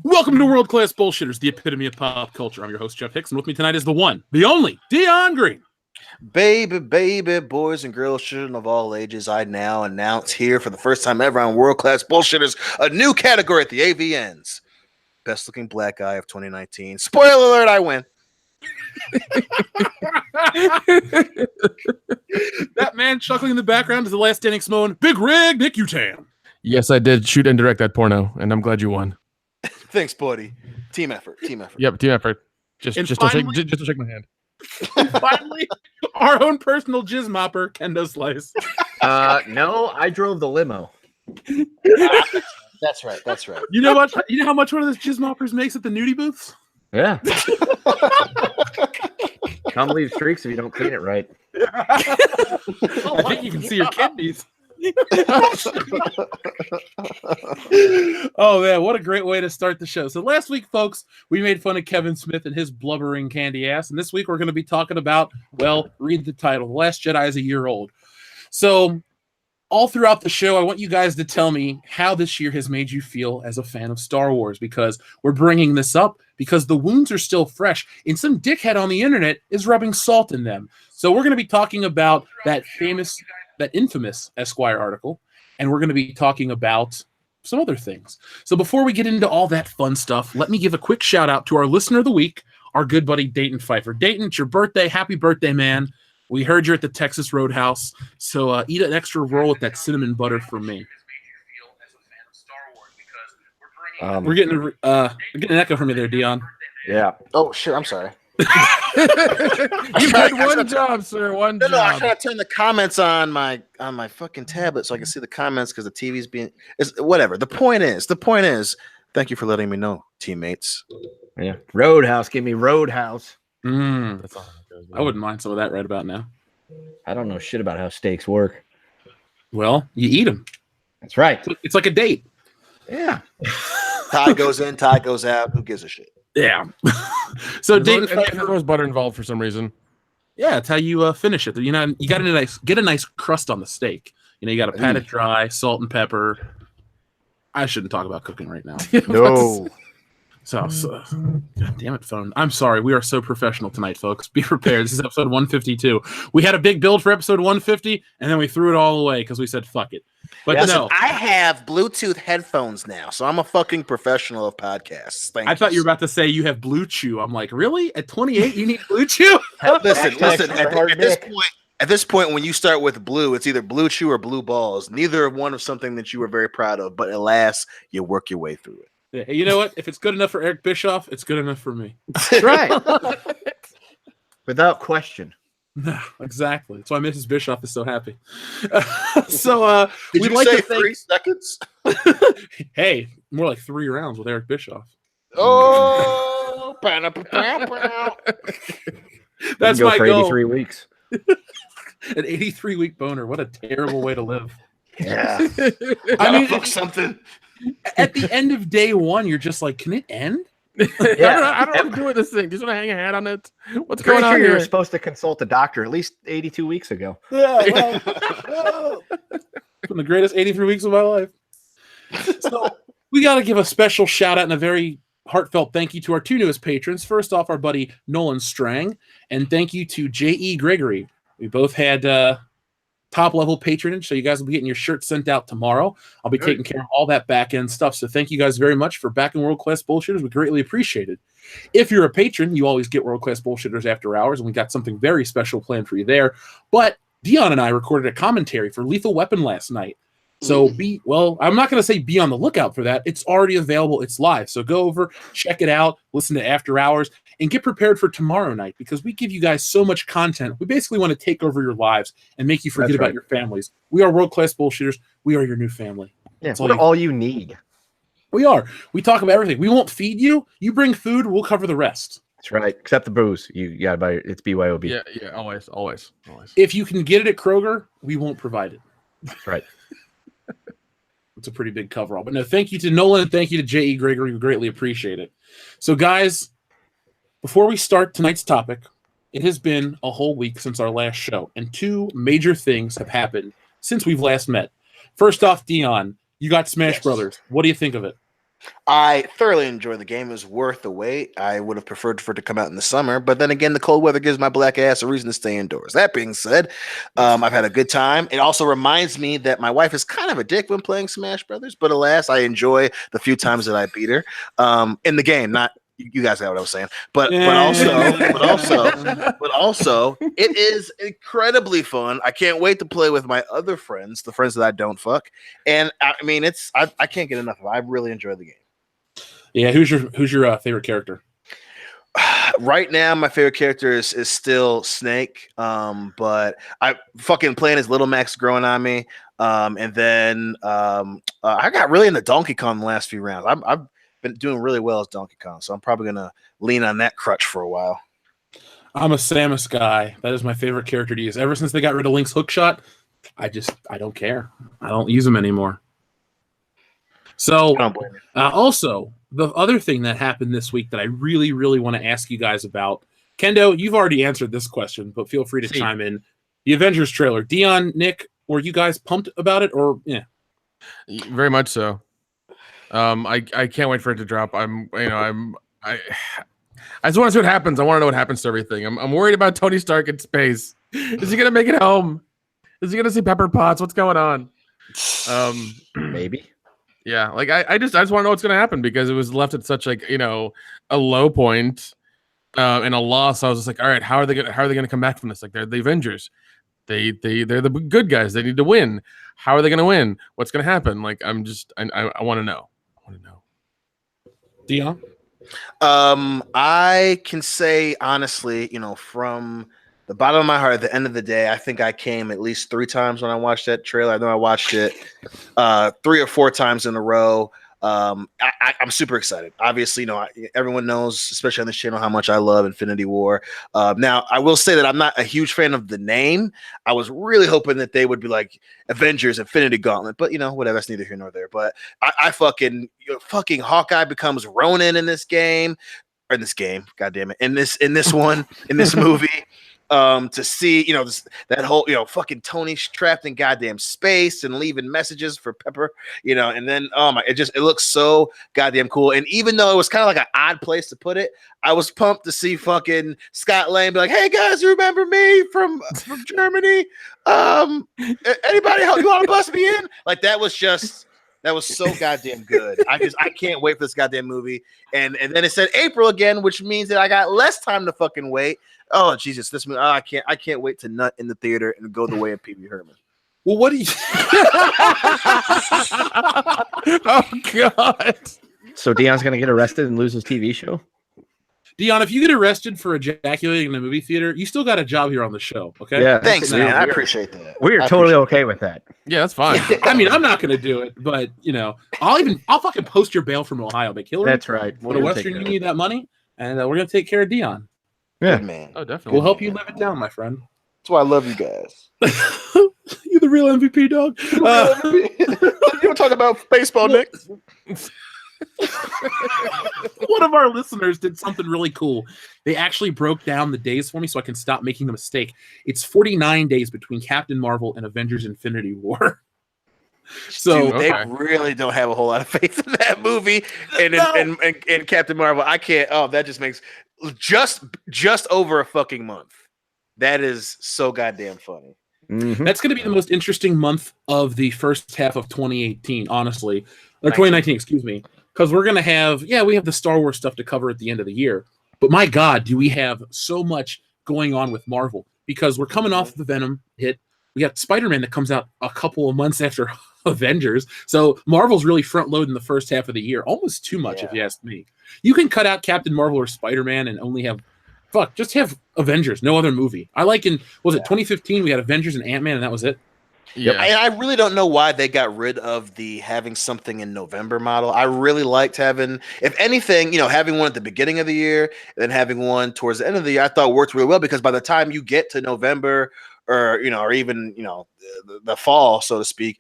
Welcome to World Class Bullshitters, the epitome of pop culture. I'm your host, Jeff Hicks, and with me tonight is the one, the only, Dion Green. Baby, boys and girls, children of all ages, I now announce here for the first time ever on World Class Bullshitters a new category at the AVNs. Best looking black guy of 2019. Spoiler alert, I win. That man chuckling in the background is the last standing Samoan, Big Rig Nick Utam. Yes, I did shoot and direct that porno, and I'm glad you won. Thanks, buddy. Team effort. Yep, team effort. Just finally, to shake my hand. Finally, our own personal jizz mopper, Kendo Slice. No, I drove the limo. That's right. You know how much one of those jizz moppers makes at the nudie booths? Yeah. Come leave streaks if you don't clean it right. I think you can see your kidneys. Oh man, what a great way to start the show. So last week, folks, we made fun of Kevin Smith and his blubbering candy ass, and this week we're going to be talking about, well, read the title, The Last Jedi is a Year Old. So all throughout the show, I want you guys to tell me how this year has made you feel as a fan of Star Wars, because we're bringing this up because the wounds are still fresh and some dickhead on the internet is rubbing salt in them. So we're going to be talking about that infamous Esquire article, and we're going to be talking about some other things. So before we get into all that fun stuff, let me give a quick shout out to our listener of the week, our good buddy Dayton Pfeiffer. Dayton, it's your birthday. Happy birthday, man. We heard you're at the Texas Roadhouse, so eat an extra roll with that cinnamon butter for me. We're getting an echo from you there, Dion. Yeah. Oh shit, I'm sorry. You had one job, sir. One job. No, I try to turn the comments on my fucking tablet so I can see the comments because the TV's being whatever. The point is, thank you for letting me know, teammates. Yeah. Roadhouse, give me Roadhouse. That's all. I wouldn't mind some of that right about now. I don't know shit about how steaks work. Well, you eat them. That's right. It's like a date. Yeah. Tide goes in, tide goes out. Who gives a shit? Yeah. So Dayton, there was butter involved for some reason. Yeah, it's how you finish it. You know, you got to get a nice crust on the steak. You know, you got to pat it dry, salt and pepper. I shouldn't talk about cooking right now. No. So, God damn it, phone. I'm sorry. We are so professional tonight, folks. Be prepared. This is episode 152. We had a big build for episode 150, and then we threw it all away because we said, fuck it. But Listen, no. I have Bluetooth headphones now, so I'm a fucking professional of podcasts. I thought you were about to say you have Blue Chew. I'm like, really? At 28, you need Blue Chew? Listen. At this point, when you start with blue, it's either Blue Chew or Blue Balls. Neither of one of something that you were very proud of, but alas, you work your way through it. Yeah, you know what? If it's good enough for Eric Bischoff, it's good enough for me. That's right. Without question. No, exactly. That's why Mrs. Bischoff is so happy. Did we'd you like say to thank 3 seconds? Hey, more like 3 rounds with Eric Bischoff. Oh, that's go my for goal. 83 weeks. An 83-week boner. What a terrible way to live. Yeah. I mean, fuck something. At the end of day one, you're just like, can it end? I don't know what to do with this thing. Just want to hang a hat on it. What's Pretty going on sure you here? were supposed to consult a doctor at least 82 weeks ago. Yeah, well, it's been the greatest 83 weeks of my life. So we got to give a special shout out and a very heartfelt thank you to our 2 newest patrons. First off, our buddy Nolan Strang, and thank you to J.E. Gregory. We both had top level patronage, so you guys will be getting your shirts sent out tomorrow. I'll be taking care of all that back end stuff. So thank you guys very much for backing World Class Bullshitters. We greatly appreciate it. If you're a patron, you always get World Class Bullshitters after hours, and we got something very special planned for you there. But Dion and I recorded a commentary for Lethal Weapon last night. So I'm not going to say be on the lookout for that. It's already available. It's live. So go over, check it out, listen to After Hours, and get prepared for tomorrow night because we give you guys so much content. We basically want to take over your lives and make you forget about your families. We are World Class Bullshitters. We are your new family. Yeah, we're all you need. We are. We talk about everything. We won't feed you. You bring food, we'll cover the rest. That's right. Except the booze. You gotta buy it. It's BYOB. Yeah, always. If you can get it at Kroger, we won't provide it. That's right. It's a pretty big coverall. But no, thank you to Nolan and thank you to J.E. Gregory. We greatly appreciate it. So, guys, before we start tonight's topic, it has been a whole week since our last show, and 2 major things have happened since we've last met. First off, Dion, you got Smash Brothers. What do you think of it? I thoroughly enjoyed the game. It was worth the wait. I would have preferred for it to come out in the summer, but then again, the cold weather gives my black ass a reason to stay indoors. That being said, I've had a good time. It also reminds me that my wife is kind of a dick when playing Smash Brothers, but alas, I enjoy the few times that I beat her in the game. Not you guys got what I was saying, but also, it is incredibly fun. I can't wait to play with my other friends, the friends that I don't fuck, and I mean, I can't get enough of it. I really enjoy the game. Yeah, who's your favorite character? Right now, my favorite character is still Snake. But I fucking playing as Little Max growing on me. And then I got really into Donkey Kong the last few rounds. I've been doing really well as Donkey Kong, so I'm probably gonna lean on that crutch for a while. I'm a Samus guy. That is my favorite character to use. Ever since they got rid of Link's hookshot, I don't care. I don't use them anymore. So, also, the other thing that happened this week that I really, really want to ask you guys about, Kendo, you've already answered this question, but feel free to chime in. The Avengers trailer. Dion, Nick, were you guys pumped about it, or yeah? Very much so. I can't wait for it to drop. I just want to see what happens. I want to know what happens to everything. I'm worried about Tony Stark in space. Is he gonna make it home? Is he gonna see Pepper Potts? What's going on? Maybe. Yeah, like I just want to know what's going to happen because it was left at such like a low point and a loss. I was just like, all right, how are they going to come back from this? Like they're the Avengers, they're the good guys. They need to win. How are they going to win? What's going to happen? Like I want to know. I want to know. Dion, I can say honestly, from the bottom of my heart, at the end of the day, I think I came at least 3 times when I watched that trailer. I know I watched it 3 or 4 times in a row. I'm super excited. Obviously, everyone knows, especially on this channel, how much I love Infinity War. Now, I will say that I'm not a huge fan of the name. I was really hoping that they would be like Avengers Infinity Gauntlet, but whatever. That's neither here nor there. But I fucking Hawkeye becomes Ronin in this game, or in this game. God damn it! In this movie. To see, that whole, fucking Tony's trapped in goddamn space and leaving messages for Pepper, and then, it looks so goddamn cool. And even though it was kind of like an odd place to put it, I was pumped to see fucking Scott Lang be like, hey guys, you remember me from Germany? Anybody, you want to bust me in? Like, that was so goddamn good. I can't wait for this goddamn movie. And then it said April again, which means that I got less time to fucking wait. Oh Jesus, this movie! I can't wait to nut in the theater and go the way of Pee Wee Herman. Well, what do you? Oh God! So Dion's gonna get arrested and lose his TV show. Dion, if you get arrested for ejaculating in a movie theater, you still got a job here on the show. Okay. Yeah. Thanks, man. I appreciate that. We're totally okay with that. Yeah, that's fine. I mean, I'm not going to do it, but I'll fucking post your bail from Ohio, but Hillary. That's right. Go to Western Union, need that money, and we're going to take care of Dion. Yeah, good man. Oh, definitely. We'll help you live it down, my friend. That's why I love you guys. You're the real MVP, dog. You want to talk about baseball, Nick? One of our listeners did something really cool. They actually broke down the days for me so I can stop making the mistake. It's 49 days between Captain Marvel and Avengers Infinity War. So dude, they really don't have a whole lot of faith in that movie and Captain Marvel. I can't. Oh, that just makes just over a fucking month. That is so goddamn funny. Mm-hmm. That's going to be the most interesting month of the first half of 2018, honestly. Or 2019, excuse me. Because we're going to have, we have the Star Wars stuff to cover at the end of the year. But my God, do we have so much going on with Marvel. Because we're coming off the Venom hit. We got Spider-Man that comes out a couple of months after Avengers. So Marvel's really front-loading the first half of the year. Almost too much, if you ask me. You can cut out Captain Marvel or Spider-Man and only have just have Avengers, no other movie. I like 2015 we had Avengers and Ant-Man and that was it. Yeah, and I really don't know why they got rid of the having something in November model. I really liked having, if anything, having one at the beginning of the year and then having one towards the end of the year, I thought worked really well because by the time you get to November or even the fall, so to speak,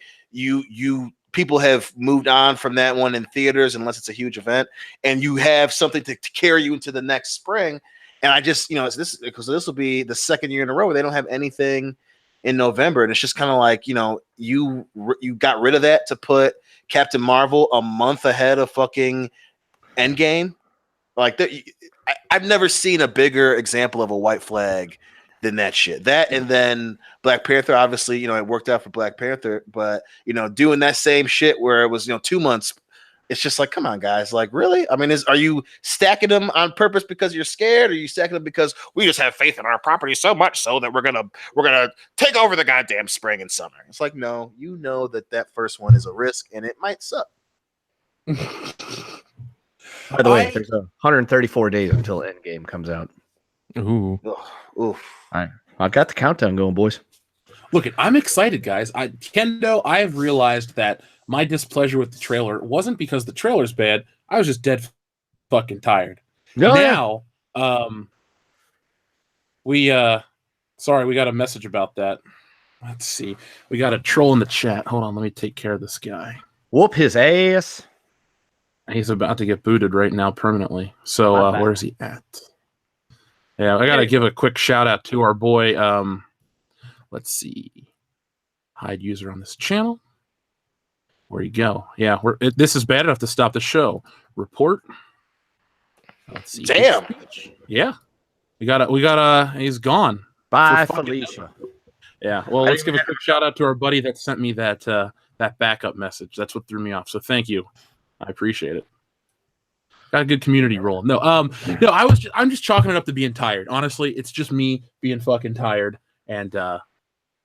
people have moved on from that one in theaters unless it's a huge event, and you have something to carry you into the next spring. And I just, because this will be the second year in a row where they don't have anything in November, and it's just kind of like, you got rid of that to put Captain Marvel a month ahead of fucking Endgame. Like I've never seen a bigger example of a white flag than that shit. That and then Black Panther, obviously, it worked out for Black Panther, but doing that same shit where it was 2 months. It's just like, come on, guys. Like, really? I mean, are you stacking them on purpose because you're scared, or are you stacking them because we just have faith in our property so much so that we're gonna take over the goddamn spring and summer? It's like, no, that first one is a risk and it might suck. By the way, there's 134 days until Endgame comes out. Ooh. Oof. I've got the countdown going, boys. Look, I'm excited, guys. Kendo, I have realized that my displeasure with the trailer wasn't because the trailer's bad. I was just dead fucking tired. Now, we got a message about that. Let's see. We got a troll in the chat. Hold on, let me take care of this guy. Whoop his ass. He's about to get booted right now permanently. So where's he at? Yeah, I got to give a quick shout out to our boy. Let's see. Hide user on this channel. Where you go? Yeah, this is bad enough to stop the show. Report. Let's see. Damn. Yeah. We got he's gone. Bye, Felicia. Yeah. Well, let's give a quick shout out to our buddy that sent me that backup message. That's what threw me off. So thank you. I appreciate it. Got a good community role. No, I'm just chalking it up to being tired. Honestly, it's just me being fucking tired, and I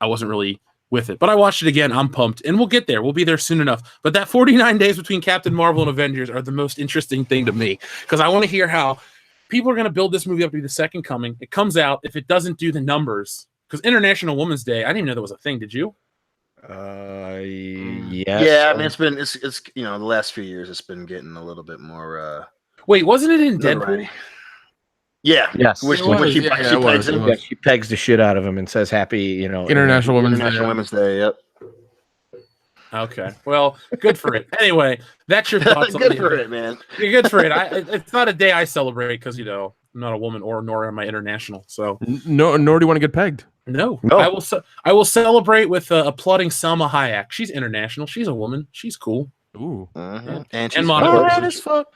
wasn't really with it. But I watched it again. I'm pumped, and we'll get there. We'll be there soon enough. But that 49 days between Captain Marvel and Avengers are the most interesting thing to me, because I want to hear how people are going to build this movie up to be the second coming. It comes out. If it doesn't do the numbers, because International Women's Day, I didn't even know that was a thing. Did you? Yes. Yeah, I mean, it's the last few years it's been getting a little bit more. Wait, wasn't it in Deadpool? Yeah. Yes. She She pegs the shit out of him and says happy, International Women's Day. Yep. Okay. Well, good for it. Anyway, that's your thoughts. Good for it, man. You're good for it. It's not a day I celebrate because I'm not a woman, nor am I international. So nor do you want to get pegged. No. I will celebrate with applauding Salma Hayek. She's international. She's a woman. She's cool. Ooh. Uh-huh. And she's Monica. As fuck.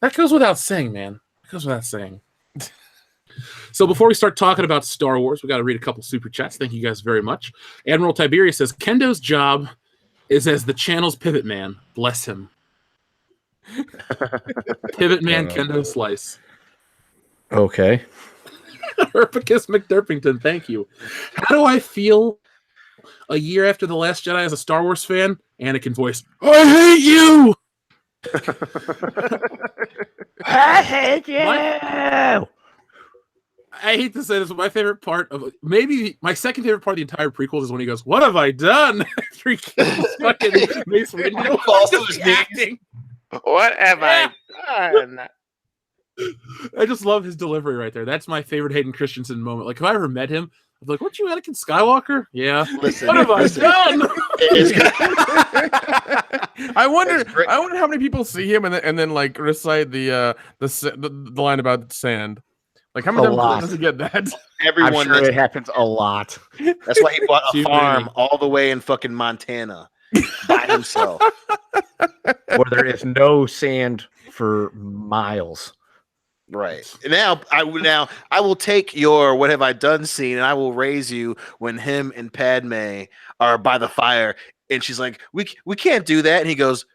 That goes without saying, man. That goes without saying. So before we start talking about Star Wars, we got to read a couple super chats. Thank you guys very much. Admiral Tiberius says Kendo's job is as the channel's pivot man. Bless him. Pivot man Kendo Slice. Okay. Herpicus McDerpington, thank you. How do I feel a year after The Last Jedi as a Star Wars fan? Anakin voice, I hate you! I hate you! I hate to say this, but my favorite part of maybe my second favorite part of the entire prequels is when he goes, "What have I done?" After he kills fucking Mace Windu. Acting. What have I done? I just love his delivery right there. That's my favorite Hayden Christensen moment. Like if I ever met him, I'd be like, "What you, Anakin Skywalker?" Yeah. Listen, what have I done? I wonder how many people see him and then like recite the line about sand. Like how many times does he get that? Everyone, I'm sure it happens a lot. That's why he bought a farm all the way in fucking Montana by himself, where there is no sand for miles. Right. Now I will take your "what have I done" scene and I will raise you when him and Padme are by the fire and she's like, we can't do that, and he goes,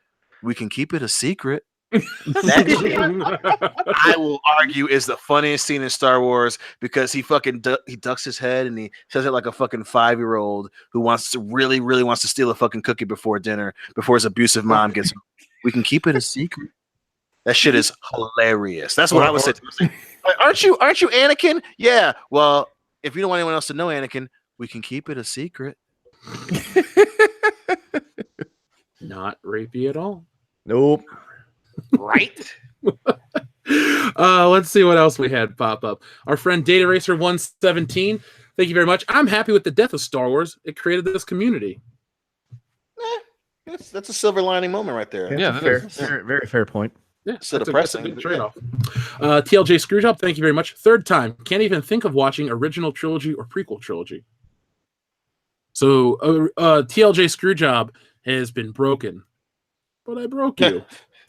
"We can keep it a secret." That I will argue is the funniest scene in Star Wars because he fucking he ducks his head and he says it like a fucking 5-year-old who really wants to steal a fucking cookie before dinner before his abusive mom gets him. We can keep it a secret. That shit is hilarious. That's what I was saying. Aren't you Anakin? Yeah. Well, if you don't want anyone else to know, Anakin, we can keep it a secret. Not rapey at all. Nope. Right? Let's see what else we had pop up. Our friend Data Racer 117. Thank you very much. I'm happy with the death of Star Wars. It created this community. That's a silver lining moment right there. Yeah, Very, very fair point. Yeah, so that's a good trade-off. TLJ Screwjob, thank you very much. Third time. Can't even think of watching original trilogy or prequel trilogy. So TLJ Screwjob has been broken But I broke you.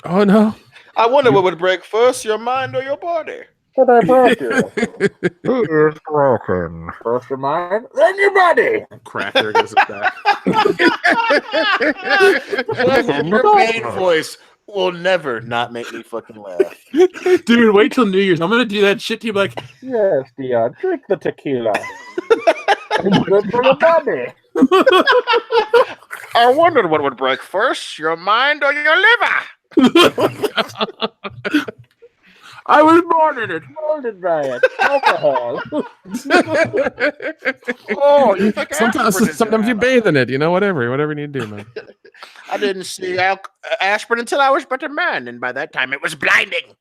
Oh no. I wonder what would break first, your mind or your body? But I broke you. It is broken. First your mind, then your body. Crap, there goes his back. Your main voice will never not make me fucking laugh. Dude, wait till New Year's. I'm gonna do that shit to you like, Yes, Dion, drink the tequila. It's good for your body. I wondered what would break first, your mind or your liver? I was born in it. Molded by it. Alcohol. Oh, you think Sometimes you bathe in it, you know, whatever you need to do, man. I didn't see aspirin until I was but a man, and by that time it was blinding.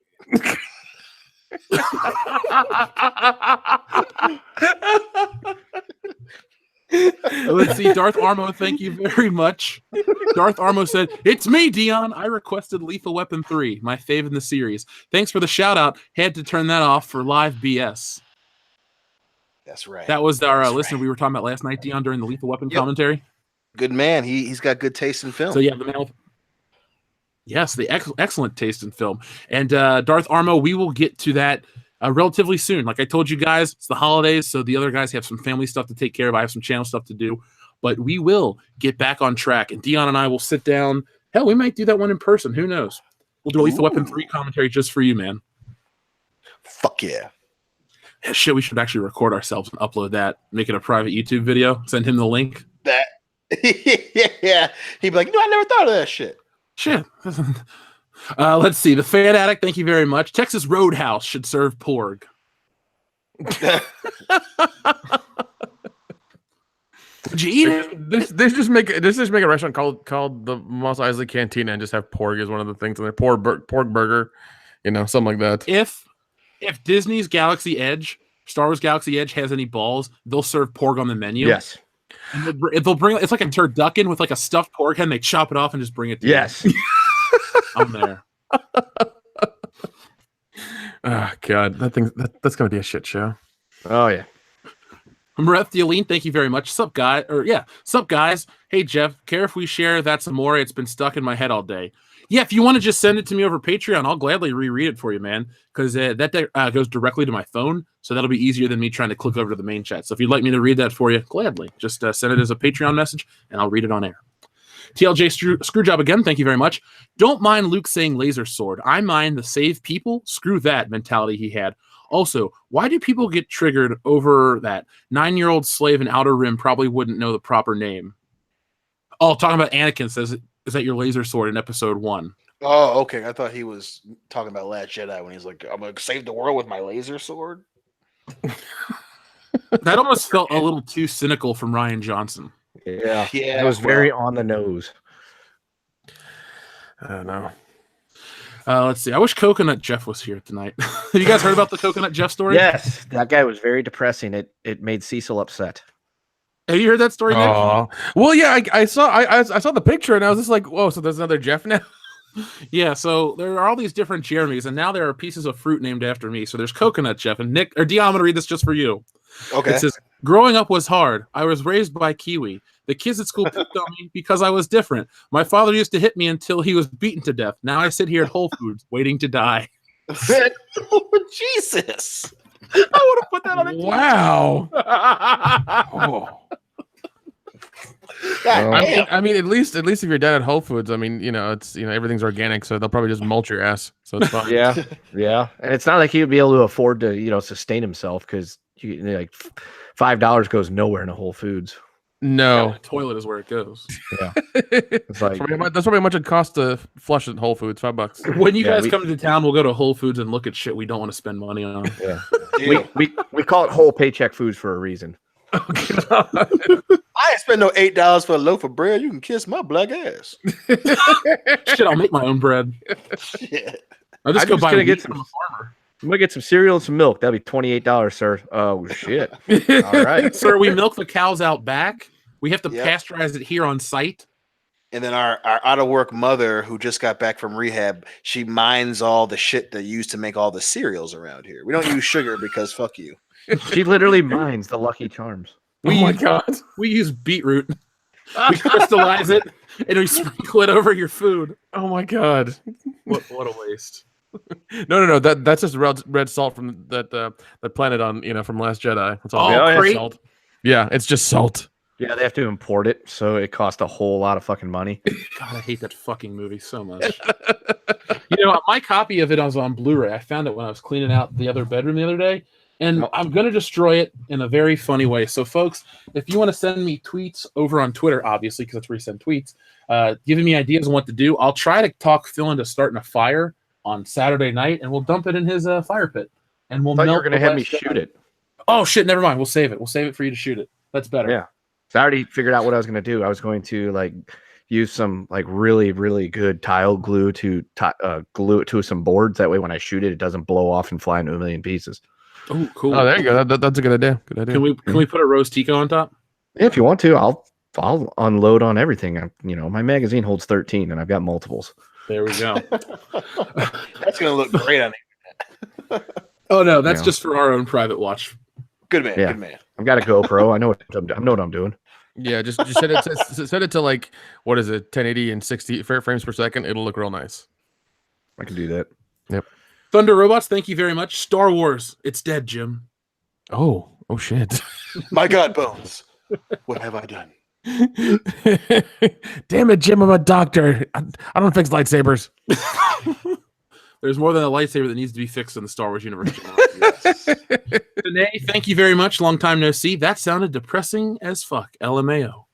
Let's see, Darth Armo, thank you very much. Darth Armo said, "It's me, Dion. I requested Lethal Weapon 3, my fave in the series. Thanks for the shout out. Had to turn that off for live BS." That's right. That was our listener we were talking about last night, Dion, during the Lethal Weapon commentary. Good man. He's got good taste in film. So yeah, the man with the excellent taste in film. And Darth Armo, we will get to that relatively soon. Like I told you guys, it's the holidays, so the other guys have some family stuff to take care of. I have some channel stuff to do, but we will get back on track. And Dion and I will sit down. Hell, we might do that one in person. Who knows? We'll do a Lethal Weapon 3 commentary just for you, man. Fuck yeah. Shit, we should actually record ourselves and upload that. Make it a private YouTube video. Send him the link. That yeah. He'd be like, I never thought of that shit. Shit. Let's see. The Fan Addict, thank you very much. Texas Roadhouse should serve porg. Would you eat it? They just make a restaurant called the Mos Eisley Cantina and just have porg as one of the things in there. Pork burger, you know, something like that. If Disney's Galaxy Edge, Star Wars Galaxy Edge has any balls, they'll serve porg on the menu. Yes. And they'll bring it's like a turducken with like a stuffed pork head, and they chop it off and just bring it to Yes. you. I'm there. Oh god, that's gonna be a shit show. Oh yeah. Mareth Theoline, thank you very much. Sup guys? Hey Jeff, care if we share That's Amore? It's been stuck in my head all day. Yeah, if you want to just send it to me over Patreon, I'll gladly reread it for you, man. Because that goes directly to my phone, so that'll be easier than me trying to click over to the main chat. So if you'd like me to read that for you, gladly. Just send it as a Patreon message, and I'll read it on air. TLJ Screwjob again, thank you very much. Don't mind Luke saying laser sword. I mind the save people, screw that mentality he had. Also, why do people get triggered over that? 9-year-old slave in Outer Rim probably wouldn't know the proper name. Oh, talking about Anakin says, is that your laser sword in episode 1? Oh, okay. I thought he was talking about Last Jedi when he's like, I'm going to save the world with my laser sword. That almost felt a little too cynical from Rian Johnson. Yeah. Yeah. It was very on the nose. I don't know. Let's see. I wish Coconut Jeff was here tonight. Have you guys heard about the Coconut Jeff story? Yes. That guy was very depressing. It made Cecil upset. Have you heard that story, Nick? Oh, well, yeah. I saw the picture and I was just like, whoa. So there's another Jeff now. Yeah. So there are all these different Jeremys, and now there are pieces of fruit named after me. So there's Coconut Jeff and Nick. Or Dion, I'm gonna read this just for you. Okay. It says, growing up was hard. I was raised by Kiwi. The kids at school picked on me because I was different. My father used to hit me until he was beaten to death. Now I sit here at Whole Foods waiting to die. Jesus. I would have put that on a Wow. Oh. I mean, at least if you're dead at Whole Foods, I mean, it's everything's organic, so they'll probably just mulch your ass, so it's fine. Yeah, yeah, and it's not like he would be able to afford to sustain himself because like $5 goes nowhere in a Whole Foods. No, Yeah, the toilet is where it goes. Yeah, it's like that's probably how much it costs to flush at Whole Foods. $5. When you guys come to town, we'll go to Whole Foods and look at shit we don't want to spend money on. Yeah, we call it whole paycheck foods for a reason. I ain't spend no $8 for a loaf of bread. You can kiss my black ass. Shit, I'll make my own bread. Shit. I'll just I'm go just buy gonna wheat get from a farmer. I'm gonna get some cereal and some milk. That'll be $28, sir. Oh shit! All right, Sir, we milk the cows out back. We have to Yep. pasteurize it here on site. And then our out of work mother, who just got back from rehab, she mines all the shit they use to make all the cereals around here. We don't use sugar because fuck you. she literally mines the Lucky Charms. Oh my god! We use beetroot. We crystallize it, and we sprinkle it over your food. Oh my god. What a waste. No. That's just red salt from that planet on from Last Jedi. That's all. Oh, great. Salt. Yeah, it's just salt. Yeah, they have to import it, so it costs a whole lot of fucking money. God, I hate that fucking movie so much. My copy of it was on Blu-ray. I found it when I was cleaning out the other bedroom the other day, and I'm going to destroy it in a very funny way. So, folks, if you want to send me tweets over on Twitter, obviously, because that's where you send tweets, giving me ideas on what to do, I'll try to talk Phil into starting a fire on Saturday night, and we'll dump it in his fire pit. And we'll I thought you melt were going to have me shoot it. Oh, shit, never mind. We'll save it. We'll save it for you to shoot it. That's better. Yeah. So I already figured out what I was going to do. I was going to use some really, really good tile glue to glue it to some boards. That way, when I shoot it, it doesn't blow off and fly into a million pieces. Oh, cool. Oh, there you go. That's a good idea. Good idea. Can we put a Rose Tico on top? Yeah, if you want to, I'll unload on everything. My magazine holds 13, and I've got multiples. There we go. That's gonna look great on it. Oh no, that's just for our own private watch. Good man. Yeah. Good man. I've got a GoPro. I know what I'm doing. Yeah, just set it to what is it, 1080 and 60 frames per second. It'll look real nice. I can do that. Yep. Thunder Robots, thank you very much. Star Wars, it's dead, Jim. Oh shit. My God, Bones. What have I done? Damn it, Jim! I'm a doctor. I don't fix lightsabers. There's more than a lightsaber that needs to be fixed in the Star Wars universe. Danae, thank you very much. Long time no see. That sounded depressing as fuck. LMAO.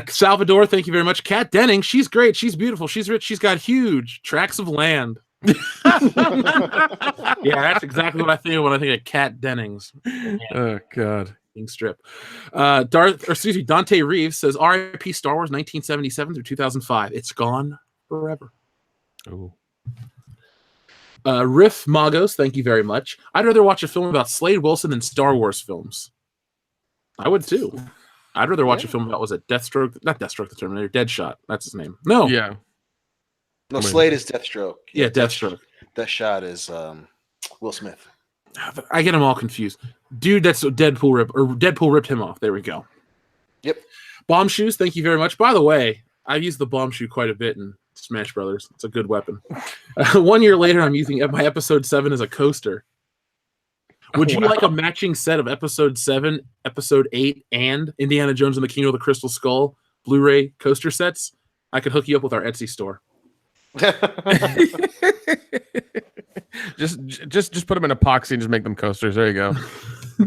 Salvador, thank you very much. Kat Denning, she's great. She's beautiful. She's rich. She's got huge tracts of land. Yeah, that's exactly what I think of when I think of Kat Dennings. Oh God. Strip. Dante Reeves says RIP Star Wars 1977 through 2005. It's gone forever. Oh. Riff Magos, thank you very much. I'd rather watch a film about Slade Wilson than Star Wars films. I would too. I'd rather watch a film about not Deathstroke the Terminator, Deadshot. That's his name. No. Yeah. No, Slade is Deathstroke. Yeah, Deathstroke. Deathshot is Will Smith. I get them all confused. Dude, that's Deadpool ripped him off. There we go. Yep. Bomb shoes, thank you very much. By the way, I've used the bomb shoe quite a bit in Smash Brothers. It's a good weapon. 1 year later, I'm using my episode 7 as a coaster. Would you like a matching set of episode 7, episode 8, and Indiana Jones and the Kingdom of the Crystal Skull Blu-ray coaster sets? I could hook you up with our Etsy store. just put them in epoxy and just make them coasters. There you go.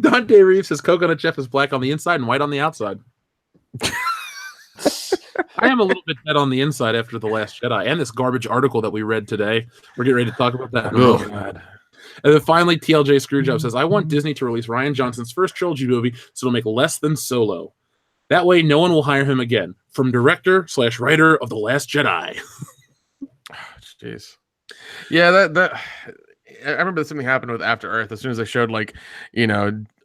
Dante Reeves says Coconut Chef is black on the inside and white on the outside. I am a little bit dead on the inside after The Last Jedi and this garbage article that we read today. We're getting ready to talk about that. Oh, God. And then finally, TLJ Screwjob says, I want Disney to release Rian Johnson's first trilogy movie so it'll make less than Solo. That way, no one will hire him again. From director/writer of The Last Jedi. Jeez. Yeah, that I remember something happened with After Earth. As soon as they showed it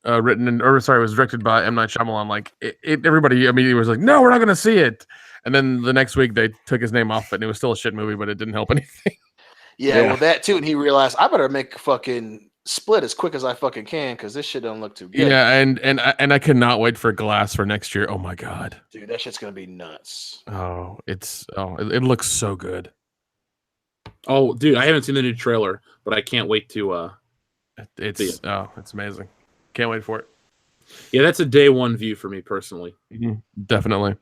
was directed by M. Night Shyamalan. Everybody immediately was like, "No, we're not going to see it." And then the next week they took his name off it, and it was still a shit movie, but it didn't help anything. Yeah, well, that too, and he realized I better make a fucking Split as quick as I fucking can because this shit don't look too good. Yeah, and I cannot wait for Glass for next year. Oh my God, dude, that shit's gonna be nuts. It looks so good. Oh, dude, I haven't seen the new trailer, but I can't wait to it's amazing. Can't wait for it. Yeah, that's a day one view for me personally. Mm-hmm. Definitely.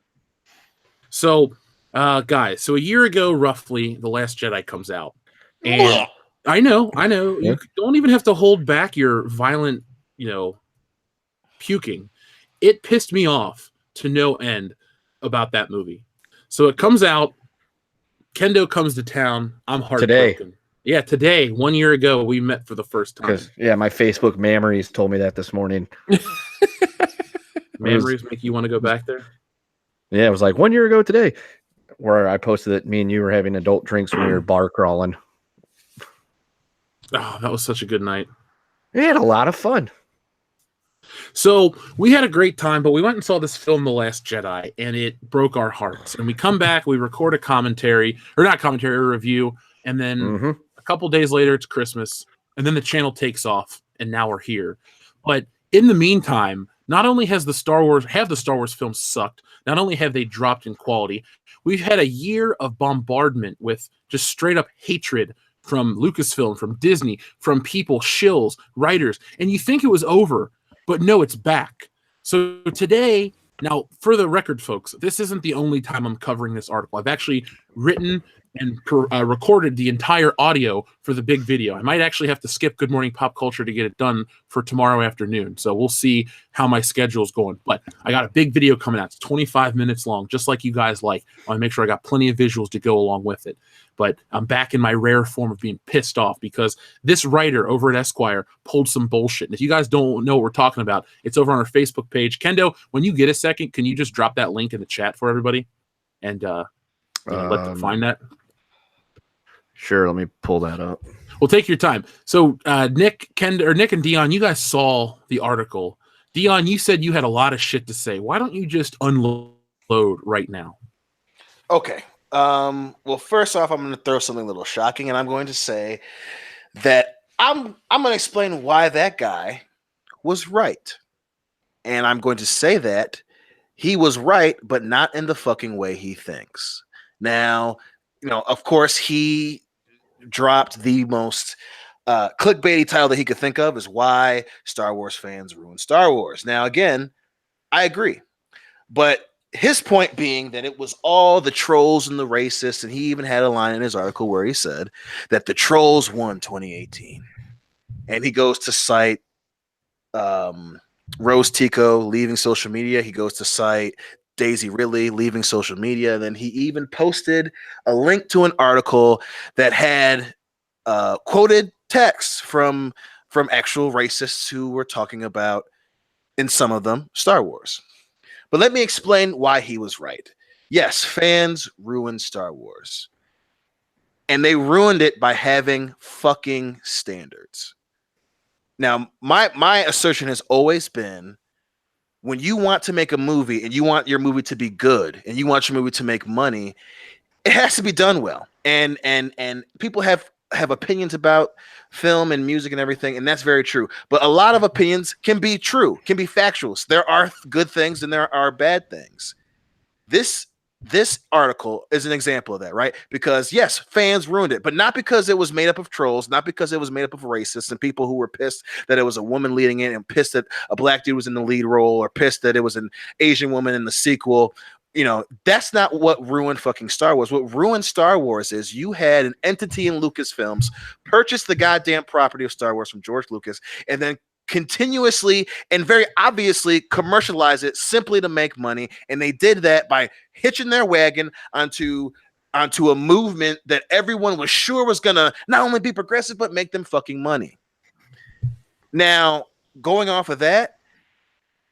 So, guys, so a year ago, roughly, The Last Jedi comes out. And I know. Yeah. You don't even have to hold back your violent, puking. It pissed me off to no end about that movie. So it comes out. Kendo comes to town. I'm heartbroken. Today. Yeah, today, 1 year ago, we met for the first time. My Facebook memories told me that this morning. Memories make you want to go back there? Yeah, it was like 1 year ago today, where I posted that me and you were having adult drinks when we were bar crawling. Oh, that was such a good night. We had a lot of fun. So we had a great time, but we went and saw this film, The Last Jedi, and it broke our hearts. And we come back, we record a review, and then a couple days later, it's Christmas, and then the channel takes off, and now we're here. But in the meantime, not only have the Star Wars films sucked, not only have they dropped in quality, we've had a year of bombardment with just straight up hatred from Lucasfilm, from Disney, from people, shills, writers, and you think it was over, but no, it's back. So today, now for the record, folks, this isn't the only time I'm covering this article. I've actually written and recorded the entire audio for the big video. I might actually have to skip Good Morning Pop Culture to get it done for tomorrow afternoon. So we'll see how my schedule's going. But I got a big video coming out. It's 25 minutes long, just like you guys like. I want to make sure I got plenty of visuals to go along with it. But I'm back in my rare form of being pissed off because this writer over at Esquire pulled some bullshit. And if you guys don't know what we're talking about, it's over on our Facebook page. Kendo, when you get a second, can you just drop that link in the chat for everybody and let them find that? Sure, let me pull that up. Well, take your time. So Nick and Dion, you guys saw the article. Dion, you said you had a lot of shit to say. Why don't you just unload right now? Okay. Well, first off, I'm going to throw something a little shocking, and I'm going to say that I'm going to explain why that guy was right. And I'm going to say that he was right, but not in the fucking way he thinks. Now, of course, he dropped the most clickbaity title that he could think of, is why Star Wars fans ruin Star Wars. Now, again, I agree. But his point being that it was all the trolls and the racists, and he even had a line in his article where he said that the trolls won 2018. And he goes to cite Rose Tico leaving social media. He goes to cite Daisy Ridley leaving social media. And then he even posted a link to an article that had quoted texts from actual racists who were talking about, in some of them, Star Wars. But let me explain why he was right. Yes, fans ruined Star Wars. And they ruined it by having fucking standards. Now, my assertion has always been, when you want to make a movie and you want your movie to be good and you want your movie to make money, it has to be done well. And people have opinions about film and music and everything, and that's very true. But a lot of opinions can be true, can be factual. There are good things and there are bad things. This article is an example of that, right? Because yes, fans ruined it, but not because it was made up of trolls, not because it was made up of racists and people who were pissed that it was a woman leading it and pissed that a black dude was in the lead role, or pissed that it was an Asian woman in the sequel. That's not what ruined fucking Star Wars. What ruined Star Wars is you had an entity in Lucasfilms purchase the goddamn property of Star Wars from George Lucas and then continuously and very obviously commercialize it simply to make money. And they did that by hitching their wagon onto a movement that everyone was sure was gonna not only be progressive but make them fucking money. Now, going off of that,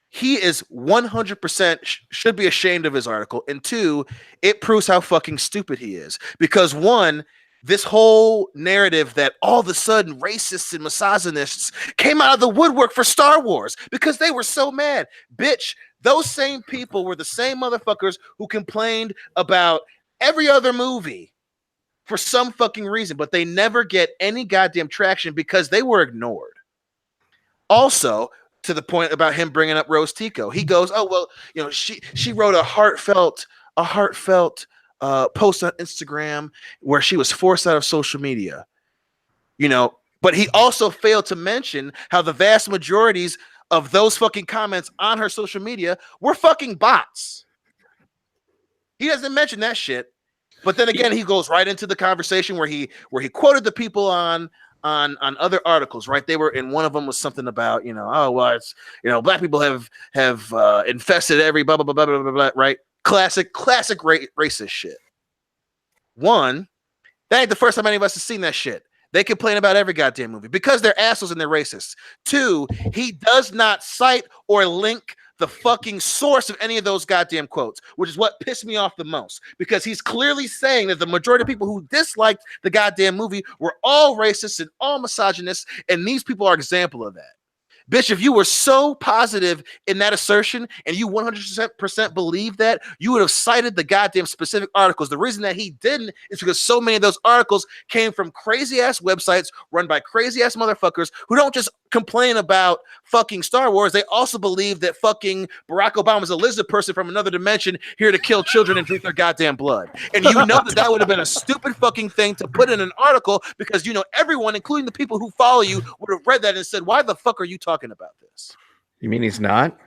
he is 100% should be ashamed of his article, and two, it proves how fucking stupid he is. Because one, this whole narrative that all of a sudden racists and misogynists came out of the woodwork for Star Wars because they were so mad. Bitch, those same people were the same motherfuckers who complained about every other movie for some fucking reason, but they never get any goddamn traction because they were ignored. Also, to the point about him bringing up Rose Tico, he goes, "Oh well, she wrote a heartfelt post on Instagram where she was forced out of social media." But he also failed to mention how the vast majorities of those fucking comments on her social media were fucking bots. He doesn't mention that shit. But then again, he goes right into the conversation where he quoted the people on other articles, right? They were, and one of them was something about, oh well, it's black people have infested every blah blah blah blah blah blah, right? Classic racist shit. One, that ain't the first time any of us have seen that shit. They complain about every goddamn movie because they're assholes and they're racists. Two, he does not cite or link the fucking source of any of those goddamn quotes, which is what pissed me off the most, because he's clearly saying that the majority of people who disliked the goddamn movie were all racists and all misogynists, and these people are an example of that. Bitch, if you were so positive in that assertion and you 100% believe that, you would have cited the goddamn specific articles. The reason that he didn't is because so many of those articles came from crazy ass websites run by crazy ass motherfuckers who don't just complain about fucking Star Wars, they also believe that fucking Barack Obama is a lizard person from another dimension here to kill children and drink their goddamn blood. And you know that would have been a stupid fucking thing to put in an article, because everyone, including the people who follow you, would have read that and said, why the fuck are you talking about this? You mean he's not?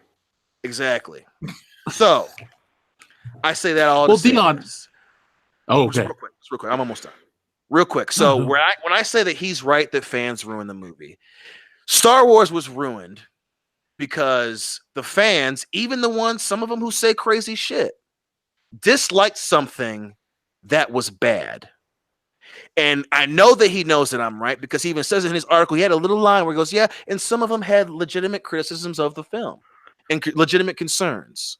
Exactly. So I say that all. Well, Dion. Oh, okay. Real quick. I'm almost done. Real quick. So when I say that he's right that fans ruined the movie, Star Wars was ruined because the fans, even the ones, some of them who say crazy shit, disliked something that was bad. And I know that he knows that I'm right, because he even says in his article, he had a little line where he goes, yeah, and some of them had legitimate criticisms of the film and legitimate concerns.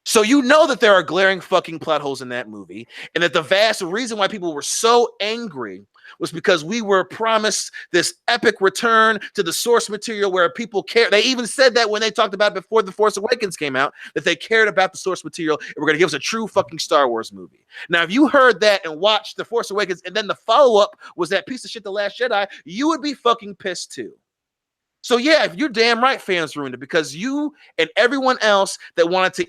So you know that there are glaring fucking plot holes in that movie, and that the vast reason why people were so angry was because we were promised this epic return to the source material where people care. They even said that when they talked about it before The Force Awakens came out, that they cared about the source material and were going to give us a true fucking Star Wars movie. Now, if you heard that and watched The Force Awakens and then the follow-up was that piece of shit, The Last Jedi, you would be fucking pissed too. So yeah, if you're damn right, fans ruined it, because you and everyone else that wanted to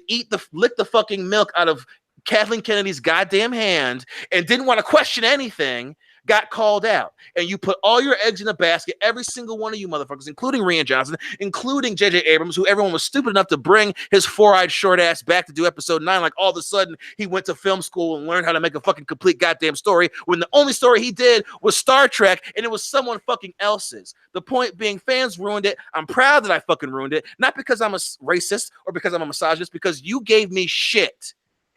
lick the fucking milk out of Kathleen Kennedy's goddamn hand and didn't want to question anything got called out. And you put all your eggs in a basket, every single one of you motherfuckers, including Rian Johnson, including J.J. Abrams, who everyone was stupid enough to bring his four-eyed short ass back to do episode 9. Like all of a sudden he went to film school and learned how to make a fucking complete goddamn story, when the only story he did was Star Trek, and it was someone fucking else's. The point being, fans ruined it. I'm proud that I fucking ruined it. Not because I'm a racist or because I'm a misogynist, because you gave me shit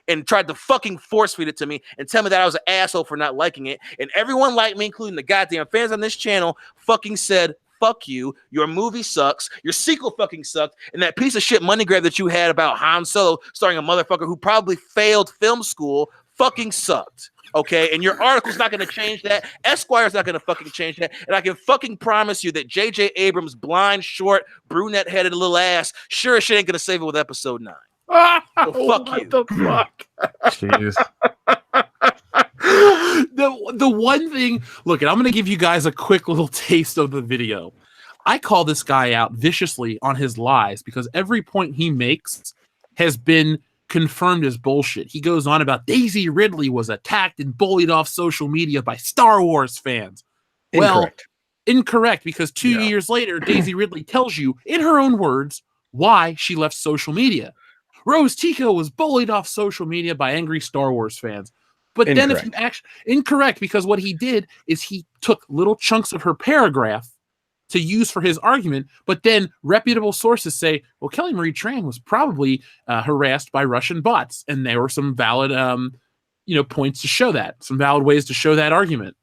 and tried to fucking force feed it to me and tell me that I was an asshole for not liking it. And everyone like me, including the goddamn fans on this channel, fucking said, fuck you, your movie sucks, your sequel fucking sucked, and that piece of shit money grab that you had about Han Solo starring a motherfucker who probably failed film school fucking sucked. Okay, and your article's not going to change that. Esquire's not going to fucking change that. And I can fucking promise you that J.J. Abrams' blind, short, brunette-headed little ass sure as shit ain't going to save it with episode 9. So fuck you. The fuck? Jeez. The one thing, look, and I'm going to give you guys a quick little taste of the video. I call this guy out viciously on his lies, because every point he makes has been confirmed as bullshit. He goes on about Daisy Ridley was attacked and bullied off social media by Star Wars fans. Well, incorrect, because 2 years later, Daisy Ridley tells you, in her own words, why she left social media. Rose Tico was bullied off social media by angry Star Wars fans. But then if you actually, incorrect, because what he did is he took little chunks of her paragraph to use for his argument, but then reputable sources say, well, Kelly Marie Tran was probably harassed by Russian bots, and there were some valid points to show that, some valid ways to show that argument.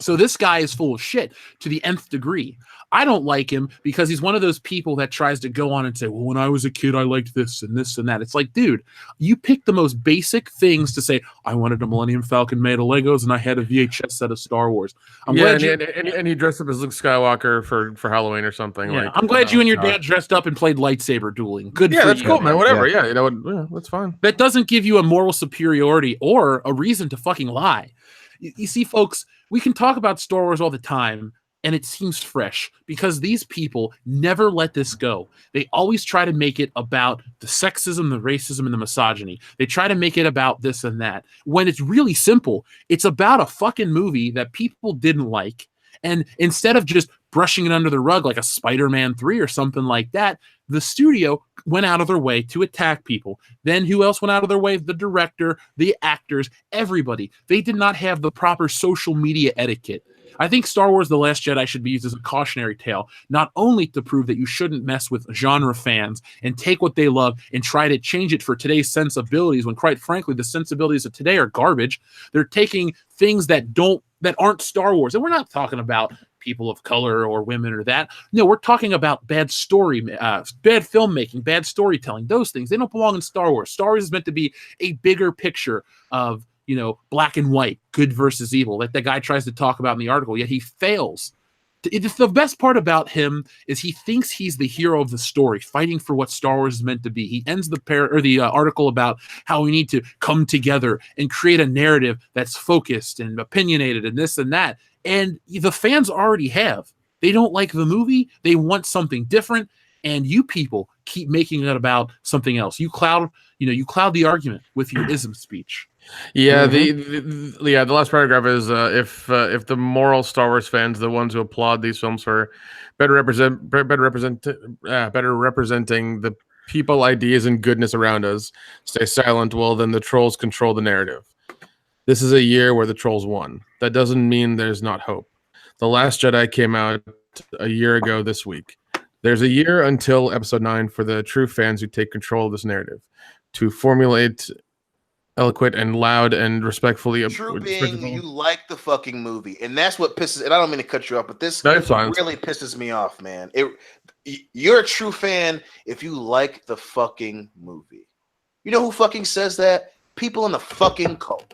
So this guy is full of shit to the nth degree. I don't like him because he's one of those people that tries to go on and say, well, when I was a kid, I liked this and this and that. It's like, dude, you picked the most basic things to say. I wanted a Millennium Falcon made of Legos, and I had a VHS set of Star Wars. And he dressed up as Luke Skywalker for Halloween or something. Yeah, I'm glad you and your dad dressed up and played lightsaber dueling. Good for you. Yeah, that's cool, man. Whatever. Yeah, that's fine. That doesn't give you a moral superiority or a reason to fucking lie. You see, folks, we can talk about Star Wars all the time, and it seems fresh because these people never let this go. They always try to make it about the sexism, the racism, and the misogyny. They try to make it about this and that, when it's really simple. It's about a fucking movie that people didn't like, and instead of just brushing it under the rug like a Spider-Man 3 or something like that, the studio went out of their way to attack people. Then who else went out of their way? The director, the actors, everybody. They did not have the proper social media etiquette. I think Star Wars The Last Jedi should be used as a cautionary tale, not only to prove that you shouldn't mess with genre fans and take what they love and try to change it for today's sensibilities, when quite frankly, the sensibilities of today are garbage. They're taking things that aren't Star Wars. And we're not talking about people of color or women or that. No, we're talking about bad story, bad filmmaking, bad storytelling, those things. They don't belong in Star Wars. Star Wars is meant to be a bigger picture of, black and white, good versus evil, that the guy tries to talk about in the article, yet he fails. The best part about him is he thinks he's the hero of the story, fighting for what Star Wars is meant to be. He ends the article about how we need to come together and create a narrative that's focused and opinionated and this and that. And the fans already have. They don't like the movie. They want something different. And you people keep making it about something else. You cloud the argument with your ism speech. Yeah, the last paragraph is if the moral Star Wars fans, the ones who applaud these films for better representing the people, ideas, and goodness around us, stay silent, well, then the trolls control the narrative. This is a year where the trolls won. That doesn't mean there's not hope. The Last Jedi came out a year ago this week. There's a year until Episode 9 for the true fans who take control of this narrative to formulate eloquent and loud and respectfully. True being, you like the fucking movie, and that's what pisses. And I don't mean to cut you off, but this really pisses me off, man. You're a true fan if you like the fucking movie. You know who fucking says that? People in the fucking cult.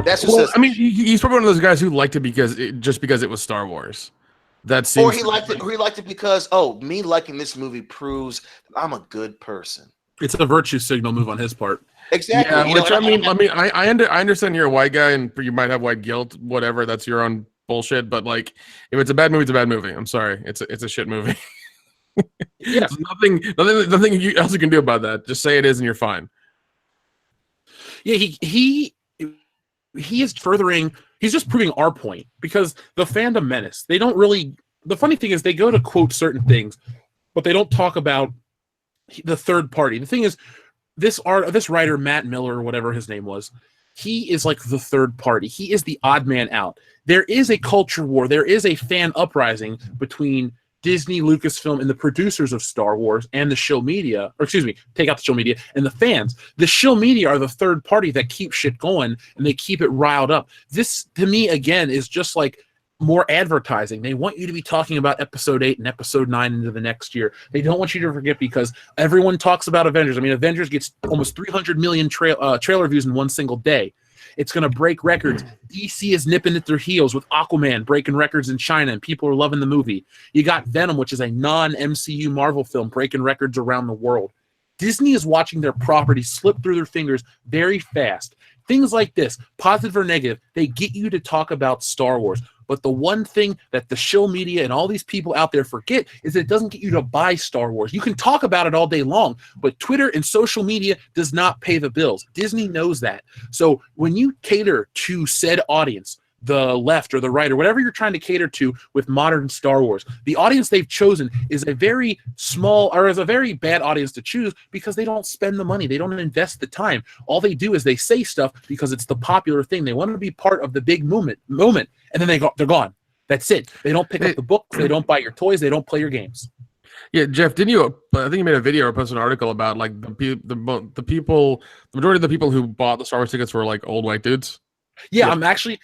That's what says. I mean, he's probably one of those guys who liked it because it was Star Wars. Or he liked it because me liking this movie proves that I'm a good person. It's a virtue signal move on his part. Exactly. Yeah, I understand you're a white guy and you might have white guilt, whatever. That's your own bullshit. But like, if it's a bad movie, it's a bad movie. I'm sorry, it's a shit movie. Yeah, nothing else you can do about that. Just say it is, and you're fine. Yeah, he is furthering. He's just proving our point because the fandom menace. They don't really. The funny thing is, they go to quote certain things, but they don't talk about the third party. The thing is, this writer Matt Miller or whatever his name was, he is like the third party. He is the odd man out. There is a culture war. There is a fan uprising between Disney, Lucasfilm, and the producers of Star Wars and the shill media, or excuse me, take out the shill media, and the fans. The shill media are the third party that keep shit going, and they keep it riled up. This, to me, again, is just like more advertising. They want you to be talking about Episode 8 and Episode 9 into the next year. They don't want you to forget because everyone talks about Avengers. I mean, Avengers gets almost 300 million trailer views in one single day. It's going to break records. DC is nipping at their heels with Aquaman breaking records in China, and people are loving the movie. You got Venom, which is a non-MCU Marvel film, breaking records around the world. Disney is watching their properties slip through their fingers very fast. Things like this, positive or negative, they get you to talk about Star Wars. But the one thing that the shill media and all these people out there forget is that it doesn't get you to buy Star Wars. You can talk about it all day long, but Twitter and social media does not pay the bills. Disney knows that. So when you cater to said audience, the left or the right or whatever you're trying to cater to with modern Star Wars, the audience they've chosen is a very small or is a very bad audience to choose because they don't spend the money. They don't invest the time. All they do is they say stuff because it's the popular thing. They want to be part of the big moment, and then they're gone. That's it. They don't pick up the books. They don't buy your toys. They don't play your games. Yeah, Jeff, didn't you? I think you made a video or posted an article about like the people, the majority of the people who bought the Star Wars tickets were like old white dudes. Yeah, I'm actually.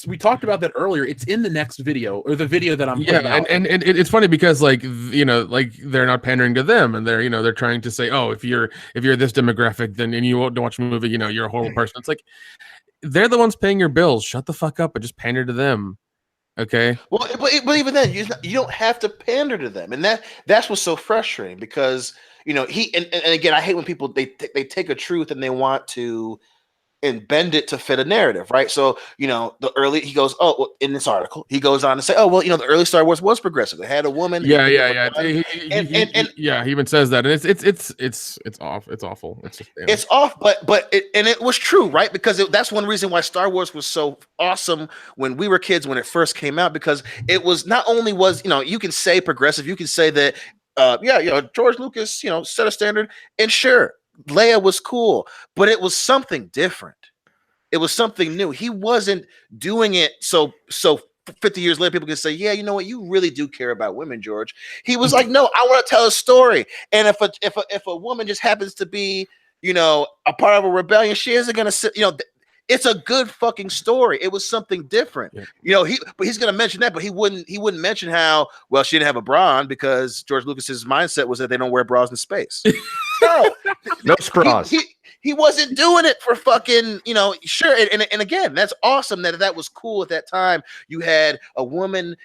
We talked about that earlier. It's in the next video or the video that I'm. And it's funny because like like they're not pandering to them, and they're trying to say, oh, if you're this demographic, then and you won't watch a movie, you're a horrible person. It's like they're the ones paying your bills. Shut the fuck up and just pander to them. Okay. Well, but even then, you don't have to pander to them, and that's what's so frustrating because he and again, I hate when people they take a truth and they want to and bend it to fit a narrative, right? So, he goes, in this article, he goes on to say, the early Star Wars was progressive. It had a woman. Yeah. He even says that, and it's off. It's awful. It's off, but it was true, right? Because that's one reason why Star Wars was so awesome when we were kids when it first came out, because it was not only was you can say progressive, you can say that George Lucas set a standard, and sure, Leia was cool, but it was something different. It was something new. He wasn't doing it so 50 years later people can say, yeah, you know what, you really do care about women, George. He was like, no, I want to tell a story. And if a woman just happens to be a part of a rebellion, she isn't going to sit, it's a good fucking story. It was something different. Yeah. But he's going to mention that, but he wouldn't mention how, well, she didn't have a bra on because George Lucas's mindset was that they don't wear bras in space. No bras. He wasn't doing it for fucking, sure. And again, that's awesome that was cool at that time. You had a woman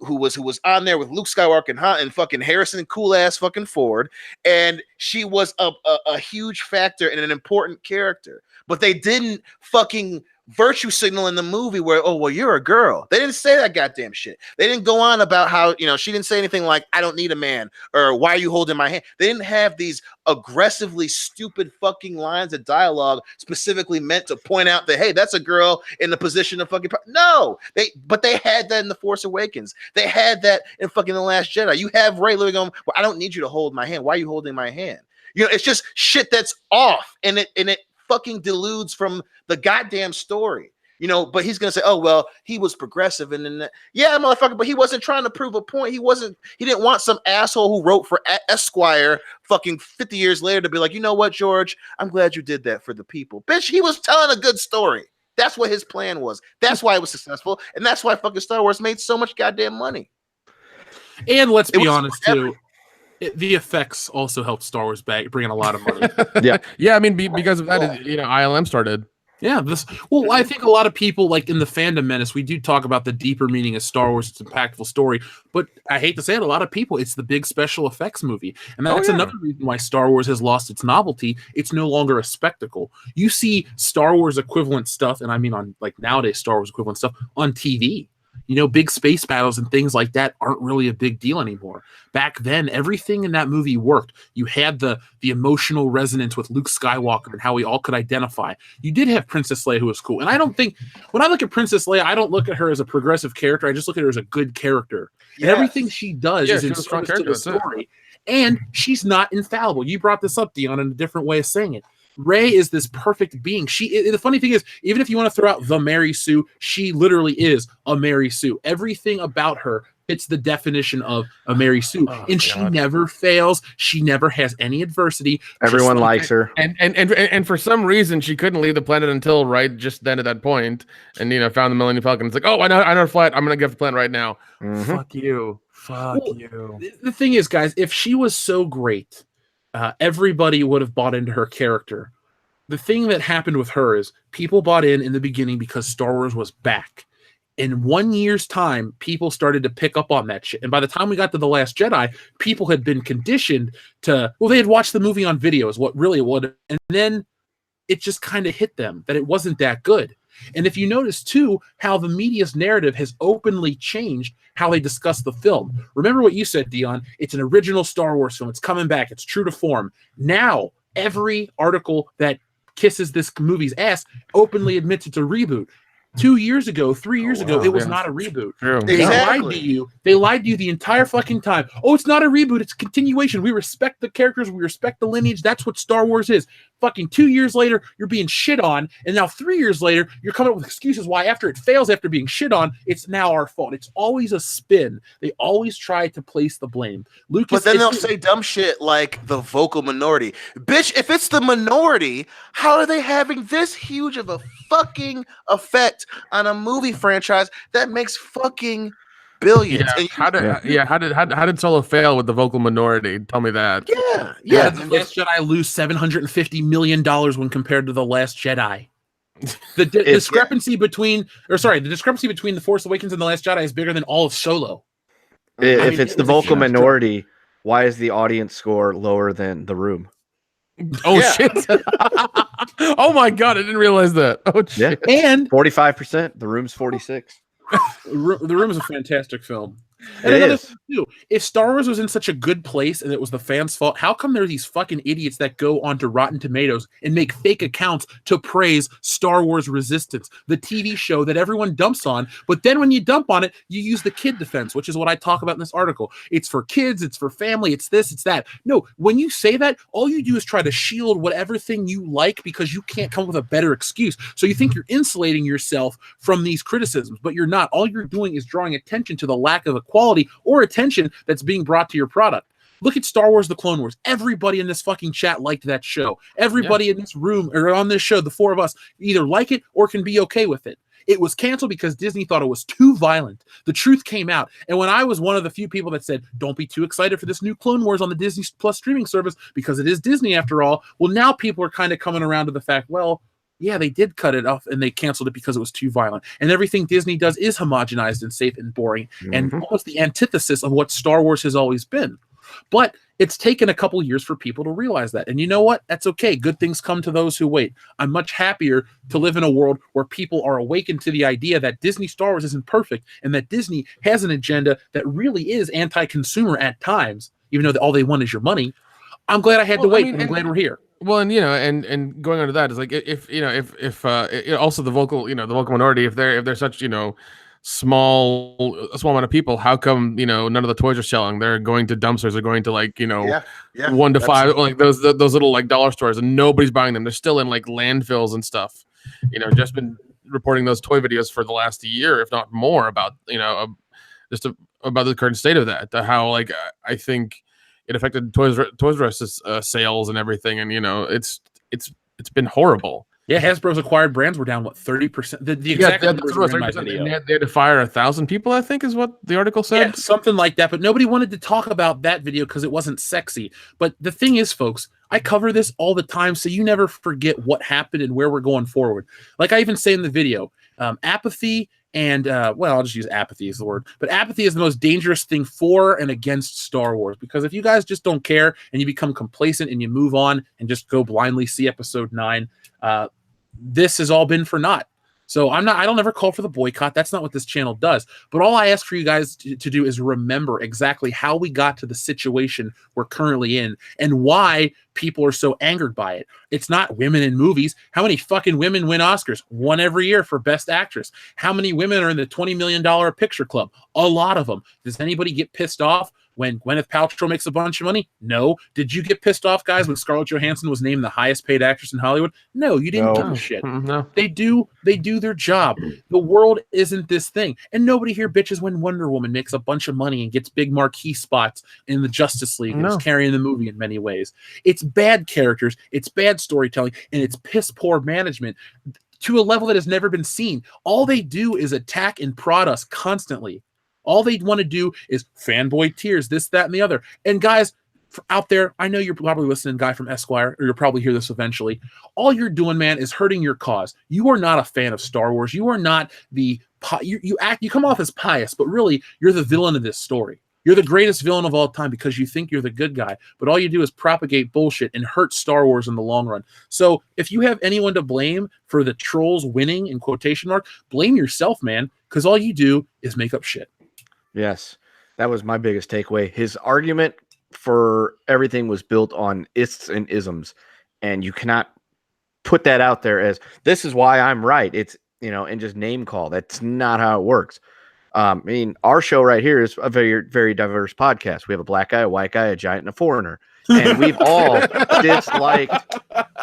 who was on there with Luke Skywalker and fucking Harrison, cool ass fucking Ford, and she was a huge factor and an important character. But they didn't fucking virtue signal in the movie where, oh, well, you're a girl. They didn't say that goddamn shit. They didn't go on about how, she didn't say anything like, I don't need a man, or why are you holding my hand? They didn't have these aggressively stupid fucking lines of dialogue specifically meant to point out that, hey, that's a girl in the position of fucking no. But they had that in The Force Awakens. They had that in fucking The Last Jedi. You have Rey literally going, well, I don't need you to hold my hand. Why are you holding my hand? It's just shit that's off, and it fucking deludes from the goddamn story. But he's gonna say, oh well, he was progressive, and then yeah, motherfucker, but he wasn't trying to prove a point. He didn't want some asshole who wrote for Esquire fucking 50 years later to be like, you know what, George, I'm glad you did that for the people. Bitch, he was telling a good story. That's what his plan was. That's why it was successful, and that's why fucking Star Wars made so much goddamn money. And let's be honest too, the effects also helped Star Wars bring in a lot of money. Yeah. I mean, because of that, ILM started. Yeah, I think a lot of people, like in the fandom menace, we do talk about the deeper meaning of Star Wars, its impactful story, but I hate to say it, a lot of people, it's the big special effects movie. And that's another reason why Star Wars has lost its novelty. It's no longer a spectacle. You see Star Wars equivalent stuff, and I mean on like nowadays Star Wars equivalent stuff on TV. Big space battles and things like that aren't really a big deal anymore. Back then, everything in that movie worked. You had the emotional resonance with Luke Skywalker and how we all could identify. You did have Princess Leia, who was cool. And I don't think, when I look at Princess Leia, I don't look at her as a progressive character. I just look at her as a good character. Yes. And everything she does is in service to the story. And she's not infallible. You brought this up, Dion, in a different way of saying it. Rey is this perfect being. The funny thing is, even if you want to throw out the Mary Sue, she literally is a Mary Sue. Everything about her fits the definition of a Mary Sue, and she never fails. She never has any adversity. Everyone likes her, and for some reason she couldn't leave the planet until right just then at that point, and found the Millennium Falcon. It's like, oh, I know how to fly it. I'm gonna get the planet right now. Mm-hmm. Fuck you. The thing is, guys, if she was so great, everybody would have bought into her character. The thing that happened with her is people bought in the beginning because Star Wars was back. In 1 year's time, people started to pick up on that shit. And by the time we got to The Last Jedi, people had been conditioned to, they had watched the movie on video is what really would. And then it just kind of hit them that it wasn't that good. And if you notice, too, how the media's narrative has openly changed how they discuss the film. Remember what you said, Dion. It's an original Star Wars film. It's coming back. It's true to form. Now, every article that kisses this movie's ass openly admits it's a reboot. 2 years ago, 3 years ago, it was not a reboot. True. They lied to you. They lied to you the entire fucking time. Oh, it's not a reboot. It's a continuation. We respect the characters. We respect the lineage. That's what Star Wars is. Fucking 2 years later, you're being shit on. And now 3 years later, you're coming up with excuses why after it fails, after being shit on, it's now our fault. It's always a spin. They always try to place the blame. Lucas, but then they'll say dumb shit like the vocal minority. Bitch, if it's the minority, how are they having this huge of a fucking effect on a movie franchise that makes fucking billions? Yeah. How did Solo fail with the vocal minority? Tell me that. Yeah. The Last Jedi lose $750 million when compared to The Last Jedi. The discrepancy between The Force Awakens and The Last Jedi is bigger than all of Solo. If it's the vocal minority, why is the audience score lower than The Room? Oh shit! Oh my god, I didn't realize that. Oh shit! Yeah. And 45%. The Room's 46. The Room is a fantastic film. And it is. Too, if Star Wars was in such a good place and it was the fans' fault, how come there are these fucking idiots that go onto Rotten Tomatoes and make fake accounts to praise Star Wars Resistance, the TV show that everyone dumps on, but then when you dump on it, you use the kid defense, which is what I talk about in this article. It's for kids, it's for family, it's this, it's that. No, when you say that, all you do is try to shield whatever thing you like because you can't come up with a better excuse. So you think you're insulating yourself from these criticisms, but you're not. All you're doing is drawing attention to the lack of quality or attention that's being brought to your product. Look at Star Wars: The Clone Wars. Everybody in this fucking chat liked that show. Everybody in this room or on this show, the four of us, either like it or can be okay with it. It was canceled because Disney thought it was too violent. The truth came out. And when I was one of the few people that said, don't be too excited for this new Clone Wars on the Disney Plus streaming service because it is Disney after all, well, now people are kind of coming around to the fact, well, yeah, they did cut it off and they canceled it because it was too violent. And everything Disney does is homogenized and safe and boring and almost the antithesis of what Star Wars has always been. But It's taken a couple years for people to realize that. And you know what? That's okay. Good things come to those who wait. I'm much happier to live in a world where people are awakened to the idea that Disney Star Wars isn't perfect and that Disney has an agenda that really is anti-consumer at times, even though all they want is your money. I'm glad I had to wait, and I'm glad we're here. Well, and and going on to that is like if also the vocal minority, if they're such small amount of people, how come none of the toys are selling? They're going to dumpsters, they're going to 1 to 5, like those little like dollar stores, and nobody's buying them. They're still in like landfills and stuff. Just been reporting those toy videos for the last year, if not more, about about the current state of that. How I think it affected Toys R Us's sales and everything, and it's been horrible. Yeah, Hasbro's acquired brands were down 30%. The exact numbers were in my video. And they had to fire 1,000 people, I think, is what the article said. Yeah, something like that. But nobody wanted to talk about that video because it wasn't sexy. But the thing is, folks, I cover this all the time, so you never forget what happened and where we're going forward. Like I even say in the video, apathy and I'll just use apathy as the word, but apathy is the most dangerous thing for and against Star Wars, because if you guys just don't care and you become complacent and you move on and just go blindly see episode 9, this has all been for naught. So I don't ever call for the boycott. That's not what this channel does. But all I ask for you guys to do is remember exactly how we got to the situation we're currently in and why people are so angered by it. It's not women in movies. How many fucking women win Oscars? One every year for Best Actress. How many women are in the $20 million picture club? A lot of them. Does anybody get pissed off when Gwyneth Paltrow makes a bunch of money? No. Did you get pissed off, guys, when Scarlett Johansson was named the highest paid actress in Hollywood? No, you didn't give a shit. No. They do their job. The world isn't this thing. And nobody here bitches when Wonder Woman makes a bunch of money and gets big marquee spots in the Justice League and is carrying the movie in many ways. It's bad characters, it's bad storytelling, and it's piss poor management to a level that has never been seen. All they do is attack and prod us constantly. All they want to do is fanboy tears, this, that, and the other. And guys out there, I know you're probably listening, guy from Esquire, or you'll probably hear this eventually. All you're doing, man, is hurting your cause. You are not a fan of Star Wars. You are not you come off as pious, but really you're the villain of this story. You're the greatest villain of all time because you think you're the good guy, but all you do is propagate bullshit and hurt Star Wars in the long run. So if you have anyone to blame for the trolls winning, in quotation mark, blame yourself, man, because all you do is make up shit. Yes, that was my biggest takeaway. His argument for everything was built on ists and isms, and you cannot put that out there as this is why I'm right. It's and just name call. That's not how it works. I mean, our show right here is a very, very diverse podcast. We have a black guy, a white guy, a giant, and a foreigner, and we've all disliked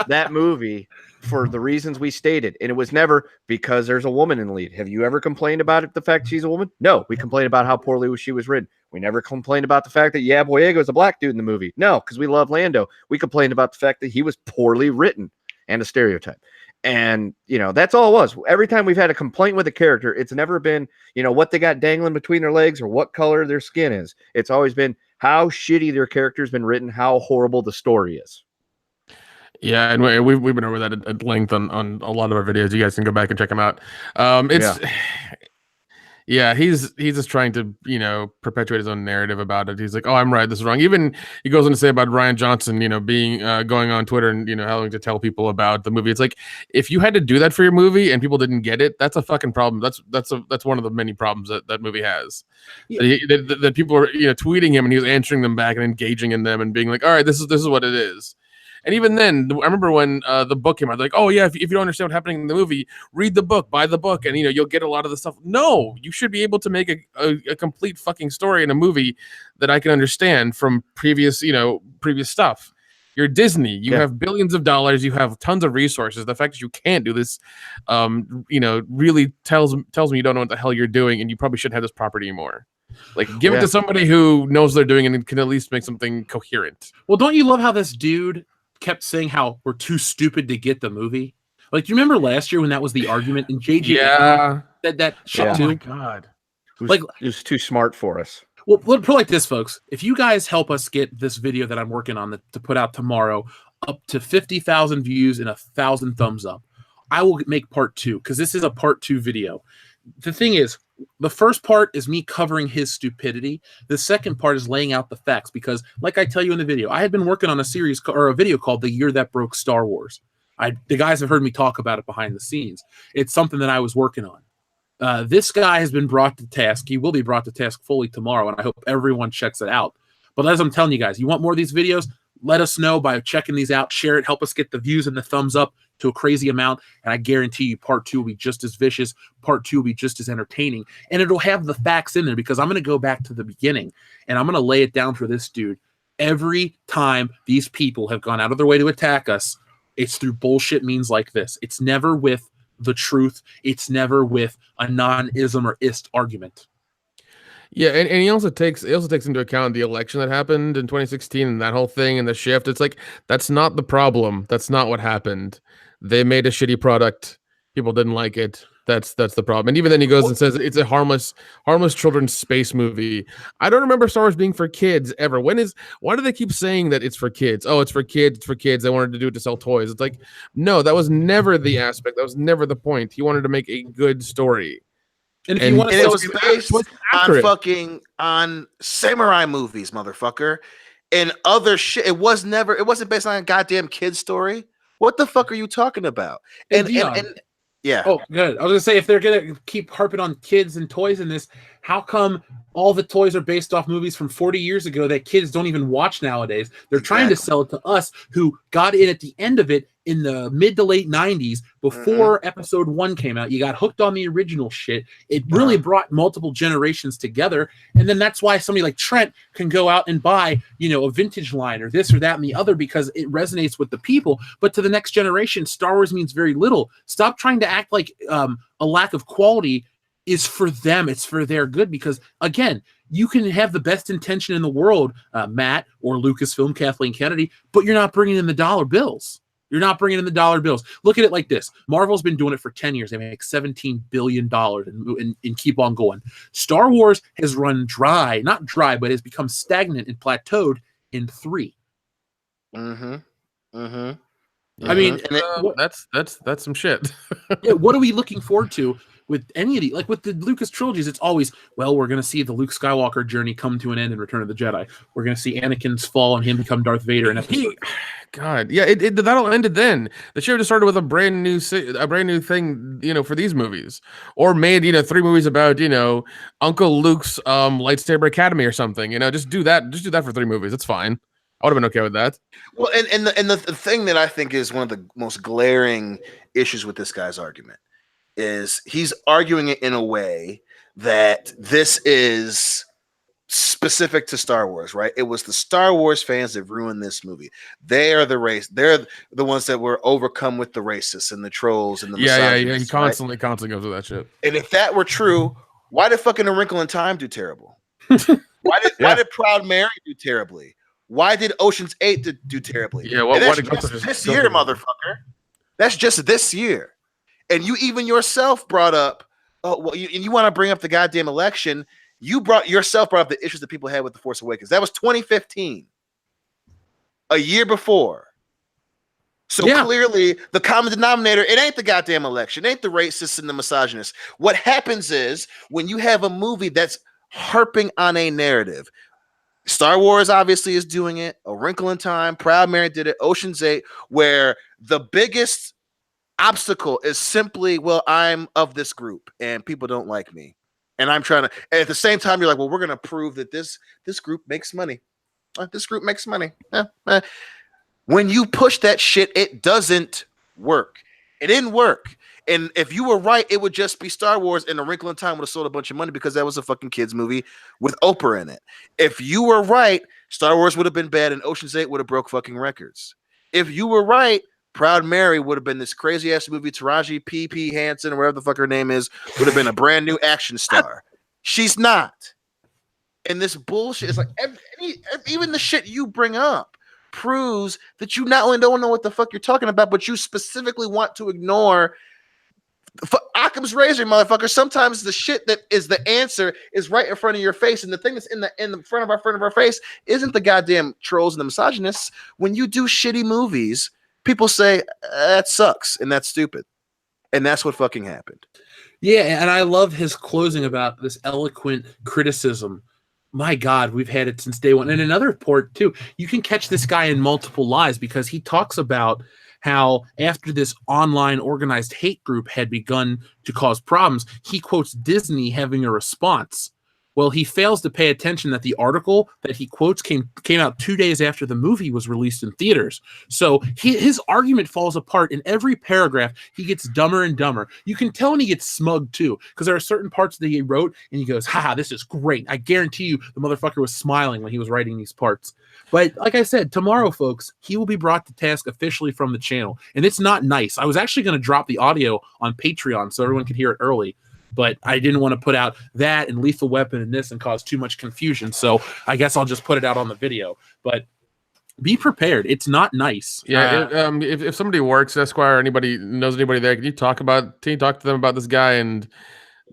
that movie for the reasons we stated. And it was never because there's a woman in the lead. Have you ever complained about it, the fact she's a woman? No, we complained about how poorly she was written. We never complained about the fact that Boyega is a black dude in the movie. No, because we love Lando. We complained about the fact that he was poorly written and a stereotype. And, that's all it was. Every time we've had a complaint with a character, it's never been, what they got dangling between their legs or what color their skin is. It's always been how shitty their character's been written, how horrible the story is. Yeah, and we've been over that at length on a lot of our videos. You guys can go back and check them out. He's just trying to perpetuate his own narrative about it. He's like, oh, I'm right, this is wrong. Even he goes on to say about Rian Johnson, being going on Twitter and having to tell people about the movie. It's like, if you had to do that for your movie and people didn't get it, that's a fucking problem. That's one of the many problems that movie has. Yeah. That people are tweeting him and he was answering them back and engaging in them and being like, all right, this is what it is. And even then, I remember when the book came out, like, oh, yeah, if you don't understand what's happening in the movie, read the book, buy the book, and, you'll get a lot of the stuff. No, you should be able to make a complete fucking story in a movie that I can understand from previous stuff. You're Disney. You have billions of dollars. You have tons of resources. The fact that you can't do this, really tells me you don't know what the hell you're doing, and you probably shouldn't have this property anymore. Like, give it to somebody who knows what they're doing and can at least make something coherent. Well, don't you love how this dude kept saying how we're too stupid to get the movie? Like, do you remember last year when that was the argument and JJ said that shit too? Oh my god, it was too smart for us. Well, put it like this, folks. If you guys help us get this video that I'm working on to put out tomorrow up to 50,000 views and 1,000 thumbs up, I will make part 2, because this is a part 2 video. the thing is, the first part is me covering his stupidity. The second part is laying out the facts because, like I tell you in the video, I had been working on a series or a video called "The Year That Broke Star Wars." The guys have heard me talk about it behind the scenes. It's something that I was working on. This guy has been brought to task. He will be brought to task fully tomorrow, and I hope everyone checks it out. But as I'm telling you guys, you want more of these videos? Let us know by checking these out. Share it. Help us get the views and the thumbs up to a crazy amount. And I guarantee you part 2 will be just as vicious. Part 2 will be just as entertaining. And it'll have the facts in there because I'm going to go back to the beginning and I'm going to lay it down for this dude. Every time these people have gone out of their way to attack us, it's through bullshit means like this. It's never with the truth. It's never with a non-ism or ist argument. Yeah, and he also takes into account the election that happened in 2016 and that whole thing and the shift. It's like that's not the problem. That's not what happened. They made a shitty product. People didn't like it. That's the problem. And even then he goes and says it's a harmless children's space movie. I don't remember Star Wars being for kids ever. Why do they keep saying that it's for kids? Oh, it's for kids. It's for kids. They wanted to do it to sell toys. It's like, no, that was never the aspect. That was never the point. He wanted to make a good story. And if you want to, it was based on samurai movies, motherfucker, and other shit. It wasn't based on a goddamn kid story. What the fuck are you talking about? And yeah. Oh, good. I was gonna say if they're gonna keep harping on kids and toys in this, how come all the toys are based off movies from 40 years ago that kids don't even watch nowadays? They're trying to sell it to us who got in at the end of it in the mid to late 90s before episode 1 came out. You got hooked on the original shit. It really brought multiple generations together. And then that's why somebody like Trent can go out and buy, a vintage line or this or that and the other because it resonates with the people. But to the next generation, Star Wars means very little. Stop trying to act like a lack of quality is for them. It's for their good because, again, you can have the best intention in the world, Matt or Lucasfilm, Kathleen Kennedy, but you're not bringing in the dollar bills. You're not bringing in the dollar bills. Look at it like this. Marvel's been doing it for 10 years. They make $17 billion and keep on going. Star Wars has run dry, not dry, but has become stagnant and plateaued in 3. Mm-hmm. Mm-hmm. I mean, that's some shit. Yeah, what are we looking forward to with any of these? Like with the Lucas trilogies, it's always, well, we're going to see the Luke Skywalker journey come to an end in Return of the Jedi. We're going to see Anakin's fall and him become Darth Vader. And God, yeah, that all ended then. They should have just started with a brand new thing, for these movies, or made 3 movies about Uncle Luke's lightsaber academy or something. Just do that. Just do that for 3 movies. It's fine. I would have been okay with that. Well, and the thing that I think is one of the most glaring issues with this guy's argument is he's arguing it in a way that this is specific to Star Wars, right? It was the Star Wars fans that ruined this movie. They are the race. They're the ones that were overcome with the racists and the trolls and the He constantly goes through that shit. And if that were true, why did fucking A Wrinkle in Time do terrible? Why did Proud Mary do terribly? Why did Ocean's 8 do terribly? Yeah, that's just this year, motherfucker. That's just this year. And you even yourself brought up, you want to bring up the goddamn election. You brought up the issues that people had with The Force Awakens. That was 2015, a year before. So clearly, the common denominator, it ain't the goddamn election. It ain't the racists and the misogynists. What happens is when you have a movie that's harping on a narrative, Star Wars obviously is doing it. A Wrinkle in Time, Proud Mary did it. Ocean's 8, where the biggest obstacle is simply, well, I'm of this group and people don't like me. And I'm trying to, and at the same time, you're like, well, we're going to prove that this group makes money. This group makes money. When you push that shit, it doesn't work. It didn't work. And if you were right, it would just be Star Wars and A Wrinkle in Time would have sold a bunch of money because that was a fucking kids movie with Oprah in it. If you were right, Star Wars would have been bad and Ocean's 8 would have broke fucking records. If you were right, Proud Mary would have been this crazy ass movie. Taraji P. Henson or whatever the fuck her name is would have been a brand new action star. She's not. And this bullshit is like even the shit you bring up proves that you not only don't know what the fuck you're talking about, but you specifically want to ignore Occam's razor, motherfucker. Sometimes the shit that is the answer is right in front of your face, and the thing that's in the front of our face isn't the goddamn trolls and the misogynists. When you do shitty movies, people say that sucks and that's stupid, and that's what fucking happened. Yeah, and I love his closing about this eloquent criticism. My God, we've had it since day one. And another port, too, you can catch this guy in multiple lies because he talks about how after this online organized hate group had begun to cause problems, he quotes Disney having a response. Well, he fails to pay attention that the article that he quotes came out 2 days after the movie was released in theaters. So his argument falls apart in every paragraph. He gets dumber and dumber. You can tell when he gets smug too, because there are certain parts that he wrote and he goes, "Haha, this is great." I guarantee you the motherfucker was smiling when he was writing these parts. But like I said, tomorrow, folks, he will be brought to task officially from the channel. And it's not nice. I was actually going to drop the audio on Patreon so everyone could hear it early. But I didn't want to put out that and Lethal Weapon and this and cause too much confusion. So I guess I'll just put it out on the video. But be prepared. It's not nice. Yeah. If somebody works Esquire, or anybody knows anybody there, can you talk to them about this guy and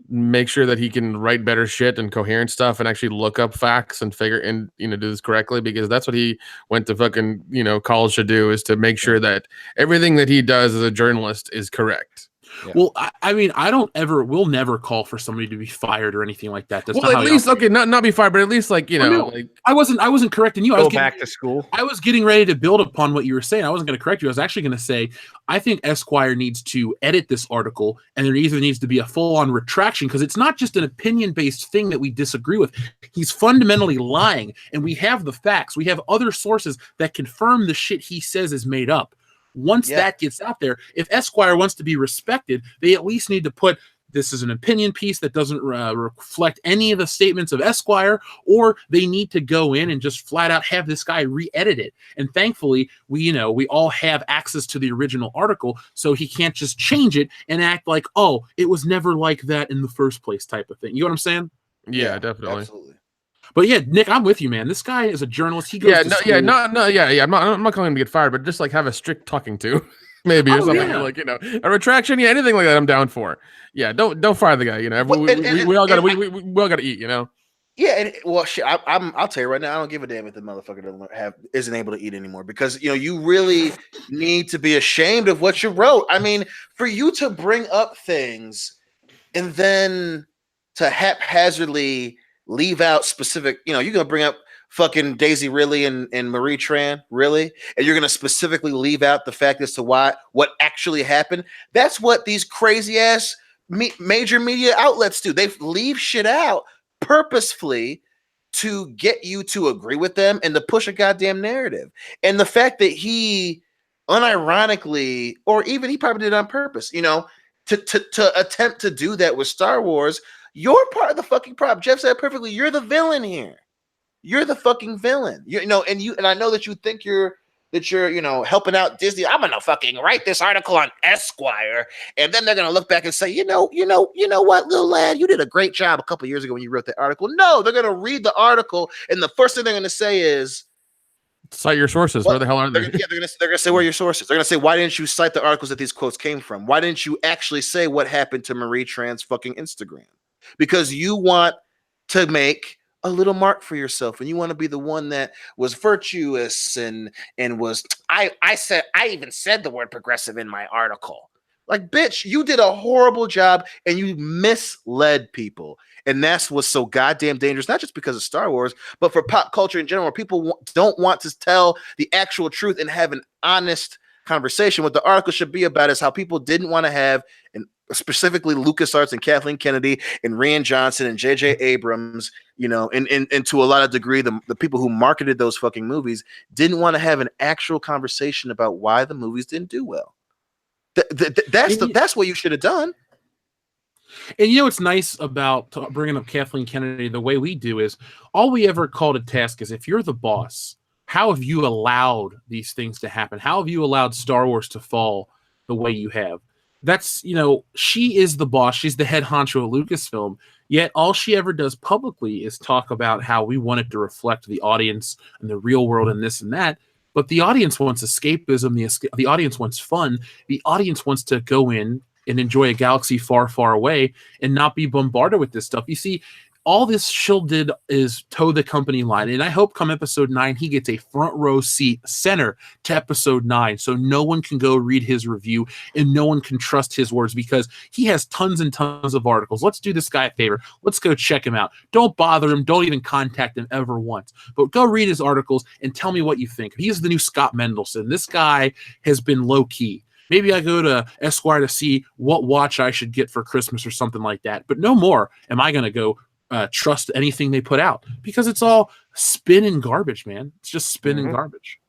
make sure that he can write better shit and coherent stuff and actually look up facts and figure and do this correctly, because that's what he went to fucking college to do, is to make sure that everything that he does as a journalist is correct. Yeah. Well, I mean, we'll never call for somebody to be fired or anything like that. That's well, at least not be fired, but at least like I wasn't correcting you. I was back to school. I was getting ready to build upon what you were saying. I wasn't going to correct you. I was actually going to say I think Esquire needs to edit this article, and there either needs to be a full-on retraction, because it's not just an opinion-based thing that we disagree with. He's fundamentally lying, and we have the facts. We have other sources that confirm the shit he says is made up. Once that gets out there, if Esquire wants to be respected, they at least need to put this is an opinion piece that doesn't reflect any of the statements of Esquire, or they need to go in and just flat out have this guy re-edit it. And thankfully, we all have access to the original article, so he can't just change it and act like, oh, it was never like that in the first place type of thing. You know what I'm saying? Yeah, definitely. Absolutely. But yeah, Nick, I'm with you, man. This guy is a journalist. He goes to school. I'm not calling him to get fired, but just like have a strict talking to, maybe, or something like a retraction, anything like that. I'm down for. Yeah, don't fire the guy. We all got to eat. Yeah, shit. I'll tell you right now, I don't give a damn if the motherfucker isn't able to eat anymore, because you really need to be ashamed of what you wrote. I mean, for you to bring up things and then to haphazardly leave out specific, you're gonna bring up fucking Daisy Ridley and Marie Tran, really, and you're gonna specifically leave out the fact as to what actually happened. That's what these crazy ass major media outlets do. They leave shit out purposefully to get you to agree with them and to push a goddamn narrative. And the fact that he unironically, or even he probably did it on purpose, to attempt to do that with Star Wars. You're part of the fucking problem. Jeff said it perfectly. You're the villain here. You're the fucking villain. And I know that you think you're helping out Disney. I'm gonna fucking write this article on Esquire, and then they're gonna look back and say, you know what, little lad, you did a great job a couple years ago when you wrote that article. No, they're gonna read the article, and the first thing they're gonna say is, cite your sources. Where the hell are they? They're gonna say, where are your sources? They're gonna say, why didn't you cite the articles that these quotes came from? Why didn't you actually say what happened to Marie Tran's fucking Instagram? Because you want to make a little mark for yourself, and you want to be the one that was virtuous and was. I even said the word progressive in my article. Like, bitch, you did a horrible job and you misled people, and that's what's so goddamn dangerous. Not just because of Star Wars, but for pop culture in general, where people don't want to tell the actual truth and have an honest conversation. What the article should be about is how people didn't want to have specifically LucasArts and Kathleen Kennedy and Rian Johnson and J.J. Abrams, and to a lot of degree, the people who marketed those fucking movies didn't want to have an actual conversation about why the movies didn't do well. That's what you should have done. And what's nice about bringing up Kathleen Kennedy the way we do is all we ever call to task is, if you're the boss, how have you allowed these things to happen? How have you allowed Star Wars to fall the way you have? That's, she is the boss. She's the head honcho at Lucasfilm. Yet all she ever does publicly is talk about how we want it to reflect the audience and the real world and this and that. But the audience wants escapism. The audience wants fun. The audience wants to go in and enjoy a galaxy far, far away and not be bombarded with this stuff. You see, all this shill did is toe the company line. And I hope come episode 9, he gets a front row seat center to episode 9. So no one can go read his review and no one can trust his words because he has tons and tons of articles. Let's do this guy a favor. Let's go check him out. Don't bother him. Don't even contact him ever once. But go read his articles and tell me what you think. He's the new Scott Mendelson. This guy has been low key. Maybe I go to Esquire to see what watch I should get for Christmas or something like that. But no more am I going to go trust anything they put out because it's all spin and garbage, man. It's just spin and garbage.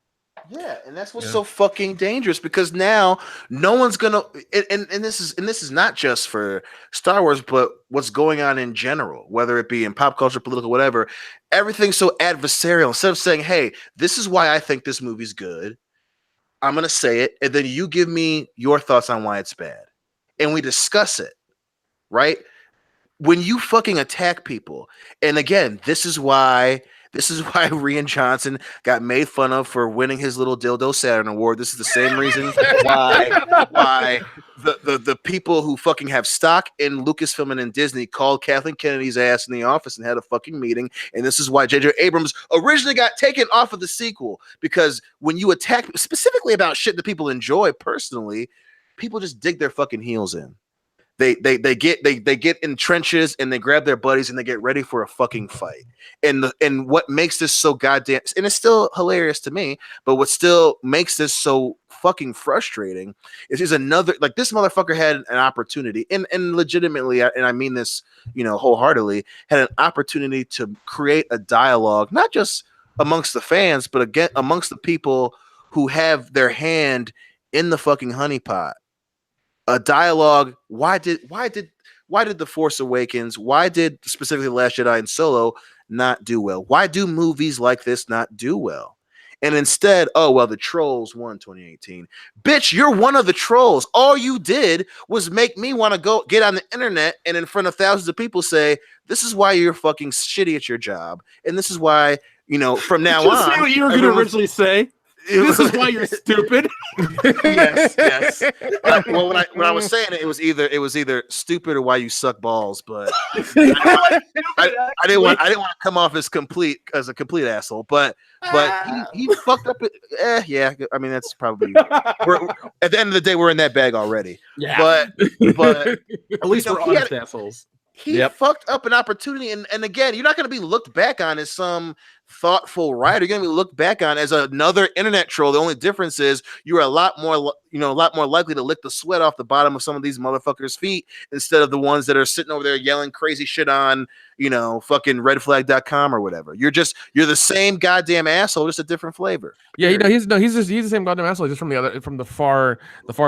Yeah, and that's what's so fucking dangerous because now no one's gonna and this is not just for Star Wars, but what's going on in general, whether it be in pop culture, political, whatever. Everything's so adversarial. Instead of saying, "Hey, this is why I think this movie's good," I'm gonna say it, and then you give me your thoughts on why it's bad, and we discuss it, right? When you fucking attack people, and again, this is why Rian Johnson got made fun of for winning his little dildo Saturn Award. This is the same reason why the people who fucking have stock in Lucasfilm and in Disney called Kathleen Kennedy's ass in the office and had a fucking meeting. And this is why J.J. Abrams originally got taken off of the sequel, because when you attack specifically about shit that people enjoy personally, people just dig their fucking heels in. They get in trenches and they grab their buddies and they get ready for a fucking fight. And what makes this so goddamn, and it's still hilarious to me, but what still makes this so fucking frustrating is there's another, like, this motherfucker had an opportunity and legitimately, and I mean this, wholeheartedly, had an opportunity to create a dialogue, not just amongst the fans, but again amongst the people who have their hand in the fucking honeypot. A dialogue. Why did The Force Awakens, why did specifically The Last Jedi and Solo not do well? Why do movies like this not do well? And instead, the trolls won 2018. Bitch, you're one of the trolls. All you did was make me want to go get on the internet and in front of thousands of people say, this is why you're fucking shitty at your job. And this is why, from now on. Say what you were going to originally say. This is why you're stupid. Yes. Well, when I was saying it, it was either stupid or why you suck balls. But I didn't want to come off as a complete asshole. But he fucked up. Yeah. I mean, that's probably. We're at the end of the day, we're in that bag already. Yeah. But at least we're honest assholes. He fucked up an opportunity, and again, you're not going to be looked back on as some thoughtful writer. You're going to be looked back on as another internet troll. The only difference is you're a lot more likely to lick the sweat off the bottom of some of these motherfuckers' feet instead of the ones that are sitting over there yelling crazy shit on, fucking redflag.com or whatever. You're the same goddamn asshole, just a different flavor. Yeah, he's the same goddamn asshole, just from the far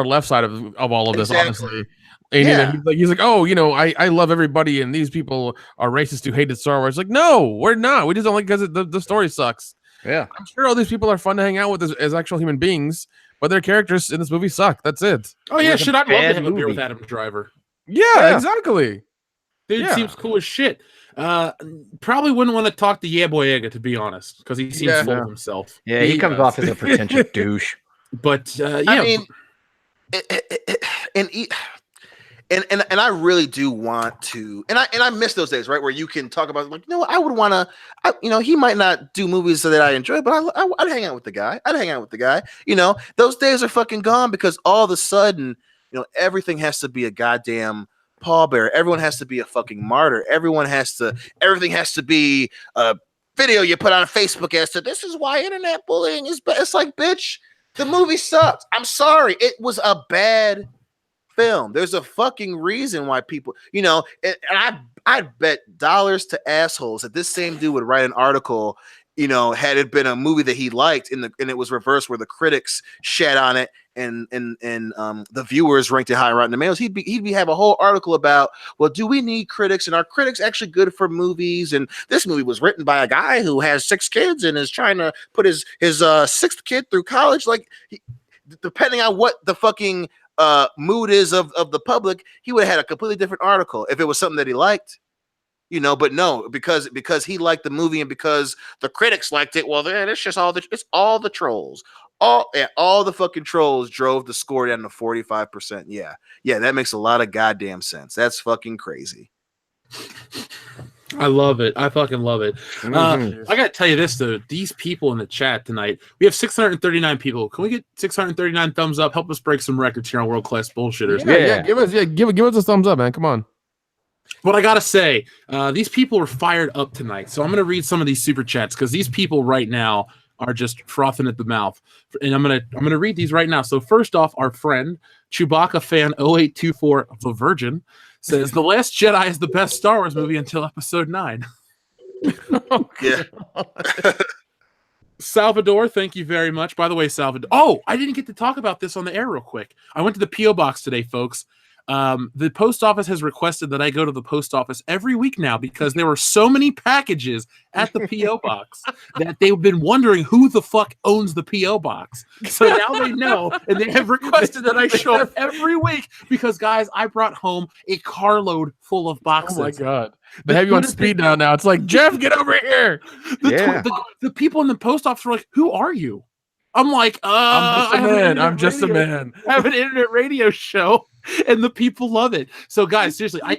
left side of all of this, exactly. honestly. And he's like, I love everybody, and these people are racist who hated Star Wars. Like, no, we're not. We just don't like because the story sucks. Yeah, I'm sure all these people are fun to hang out with as actual human beings, but their characters in this movie suck. That's it. Oh yeah, shit! I'd love to have a beer movie with Adam Driver. Yeah, exactly. Dude seems cool as shit. Probably wouldn't want to talk to Yeah Boyega, to be honest, because he seems full of himself. Yeah, he comes off as a pretentious douche. But I mean, and I really do want to, and I miss those days, right, where you can talk about, like, I would want to, he might not do movies that I enjoy, but I'd hang out with the guy. Those days are fucking gone because all of a sudden, everything has to be a goddamn pallbearer. Everyone has to be a fucking martyr. Everything has to be a video you put on Facebook as to this is why internet bullying is bad. It's like, bitch, the movie sucked. I'm sorry. It was a bad film. There's a fucking reason why people, and I'd bet dollars to assholes that this same dude would write an article, had it been a movie that he liked and it was reversed where the critics shat on it and the viewers ranked it high on Rotten Tomatoes. He'd have a whole article about, well, do we need critics, and are critics actually good for movies? And this movie was written by a guy who has 6 kids and is trying to put his 6th kid through college. Like, depending on what the fucking mood is of the public, he would have had a completely different article if it was something that he liked, but no, because he liked the movie and because the critics liked it, well, then it's just all the trolls. All the fucking trolls drove the score down to 45%. Yeah, that makes a lot of goddamn sense. That's fucking crazy. I love it. I fucking love it. Mhm. I got to tell you this, though. These people in the chat tonight, we have 639 people. Can we get 639 thumbs up? Help us break some records here on World Class Bullshitters. Yeah. Give us a thumbs up, man. Come on. But I got to say, these people are fired up tonight. So I'm going to read some of these super chats because these people right now are just frothing at the mouth. And I'm gonna read these right now. So first off, our friend Chewbacca fan 0824 the Virgin says The Last Jedi is the best Star Wars movie until Episode 9. Yeah. Salvador, thank you very much. By the way, Salvador. Oh, I didn't get to talk about this on the air real quick. I went to the P.O. box today, folks. The post office has requested that I go to the post office every week now because there were so many packages at the P.O. box that they've been wondering who the fuck owns the P.O. box. So now they know, and they have requested that I show up every week because, guys, I brought home a carload full of boxes. Oh my god. They have you on speed dial now. It's like, Jeff, get over here. The people in the post office were like, who are you? I'm like, I'm just a man. I have an internet radio show, and the people love it. So, guys, seriously, I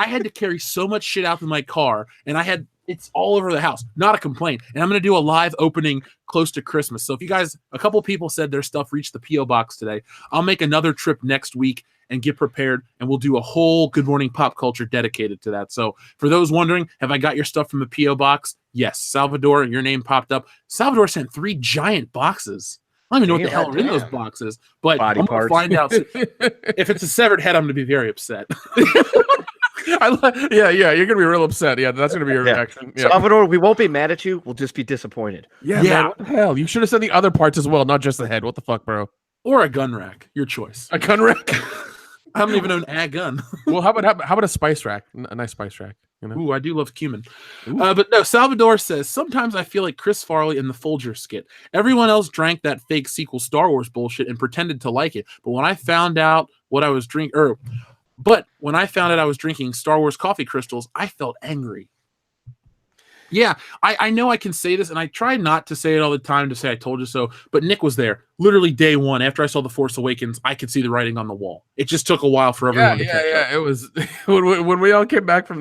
had to carry so much shit out in my car, and it's all over the house. Not a complaint. And I'm going to do a live opening close to Christmas. So if you guys, a couple people said their stuff reached the P.O. box today, I'll make another trip next week and get prepared, and we'll do a whole Good Morning Pop Culture dedicated to that. So for those wondering, have I got your stuff from the P.O. box? Yes. Salvador, your name popped up. Salvador sent 3 giant boxes. I don't even know what the hell are in those boxes, but Body I'm going to find out. If it's a severed head, I'm going to be very upset. You're gonna be real upset. Yeah, that's gonna be your reaction. Yeah. Salvador, we won't be mad at you. We'll just be disappointed. Yeah. Man, what the hell? You should have said the other parts as well, not just the head. What the fuck, bro? Or a gun rack. Your choice. A gun rack? I don't even own a gun. Well, how about a spice rack? A nice spice rack. You know? Ooh, I do love cumin. But no, Salvador says, sometimes I feel like Chris Farley in the Folger skit. Everyone else drank that fake sequel Star Wars bullshit and pretended to like it. But when I found out I was drinking Star Wars coffee crystals, I felt angry. Yeah, I know I can say this, and I try not to say it all the time to say I told you so, but Nick was there. Literally day one, after I saw The Force Awakens, I could see the writing on the wall. It just took a while for everyone to catch up. It was when we all came back from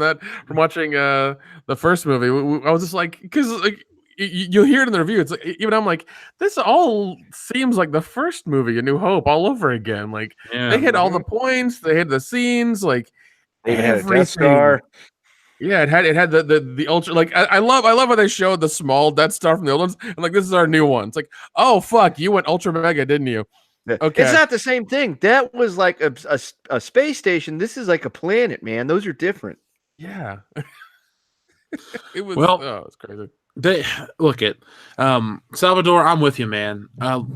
watching the first movie, I was just like, because like you'll hear it in the review. It's like, even I'm like, this all seems like the first movie, A New Hope, all over again. Like they hit all the points, they hit the scenes, like they even had a Death Star. Yeah, it had the ultra, like I love how they showed the small Death Star from the old ones, and like this is our new one. It's like, oh fuck, you went ultra mega, didn't you? Okay, it's not the same thing. That was like a space station. This is like a planet, man. Those are different. Yeah, it was. It's crazy. Salvador, I'm with you, man.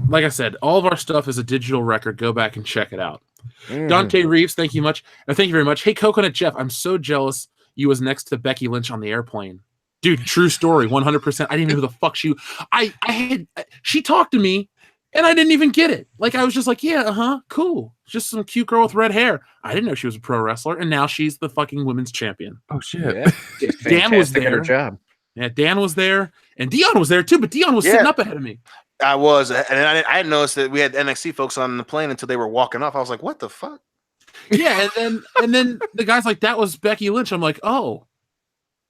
Like I said, all of our stuff is a digital record. Go back and check it out. Dante Reeves, thank you very much. Hey, Coconut Jeff, I'm so jealous you was next to Becky Lynch on the airplane. Dude, true story, 100%. I didn't know who the fuck she talked to me, and I didn't even get it. Like, I was just like, yeah, cool. Just some cute girl with red hair. I didn't know she was a pro wrestler, and now she's the fucking women's champion. Oh, shit. Yeah. Dan was there. At her job. Yeah, Dan was there, and Dion was there, too, but Dion was sitting up ahead of me. I was, and I didn't notice that we had NXT folks on the plane until they were walking off. I was like, what the fuck? Yeah, and then the guy's like, that was Becky Lynch. I'm like, oh.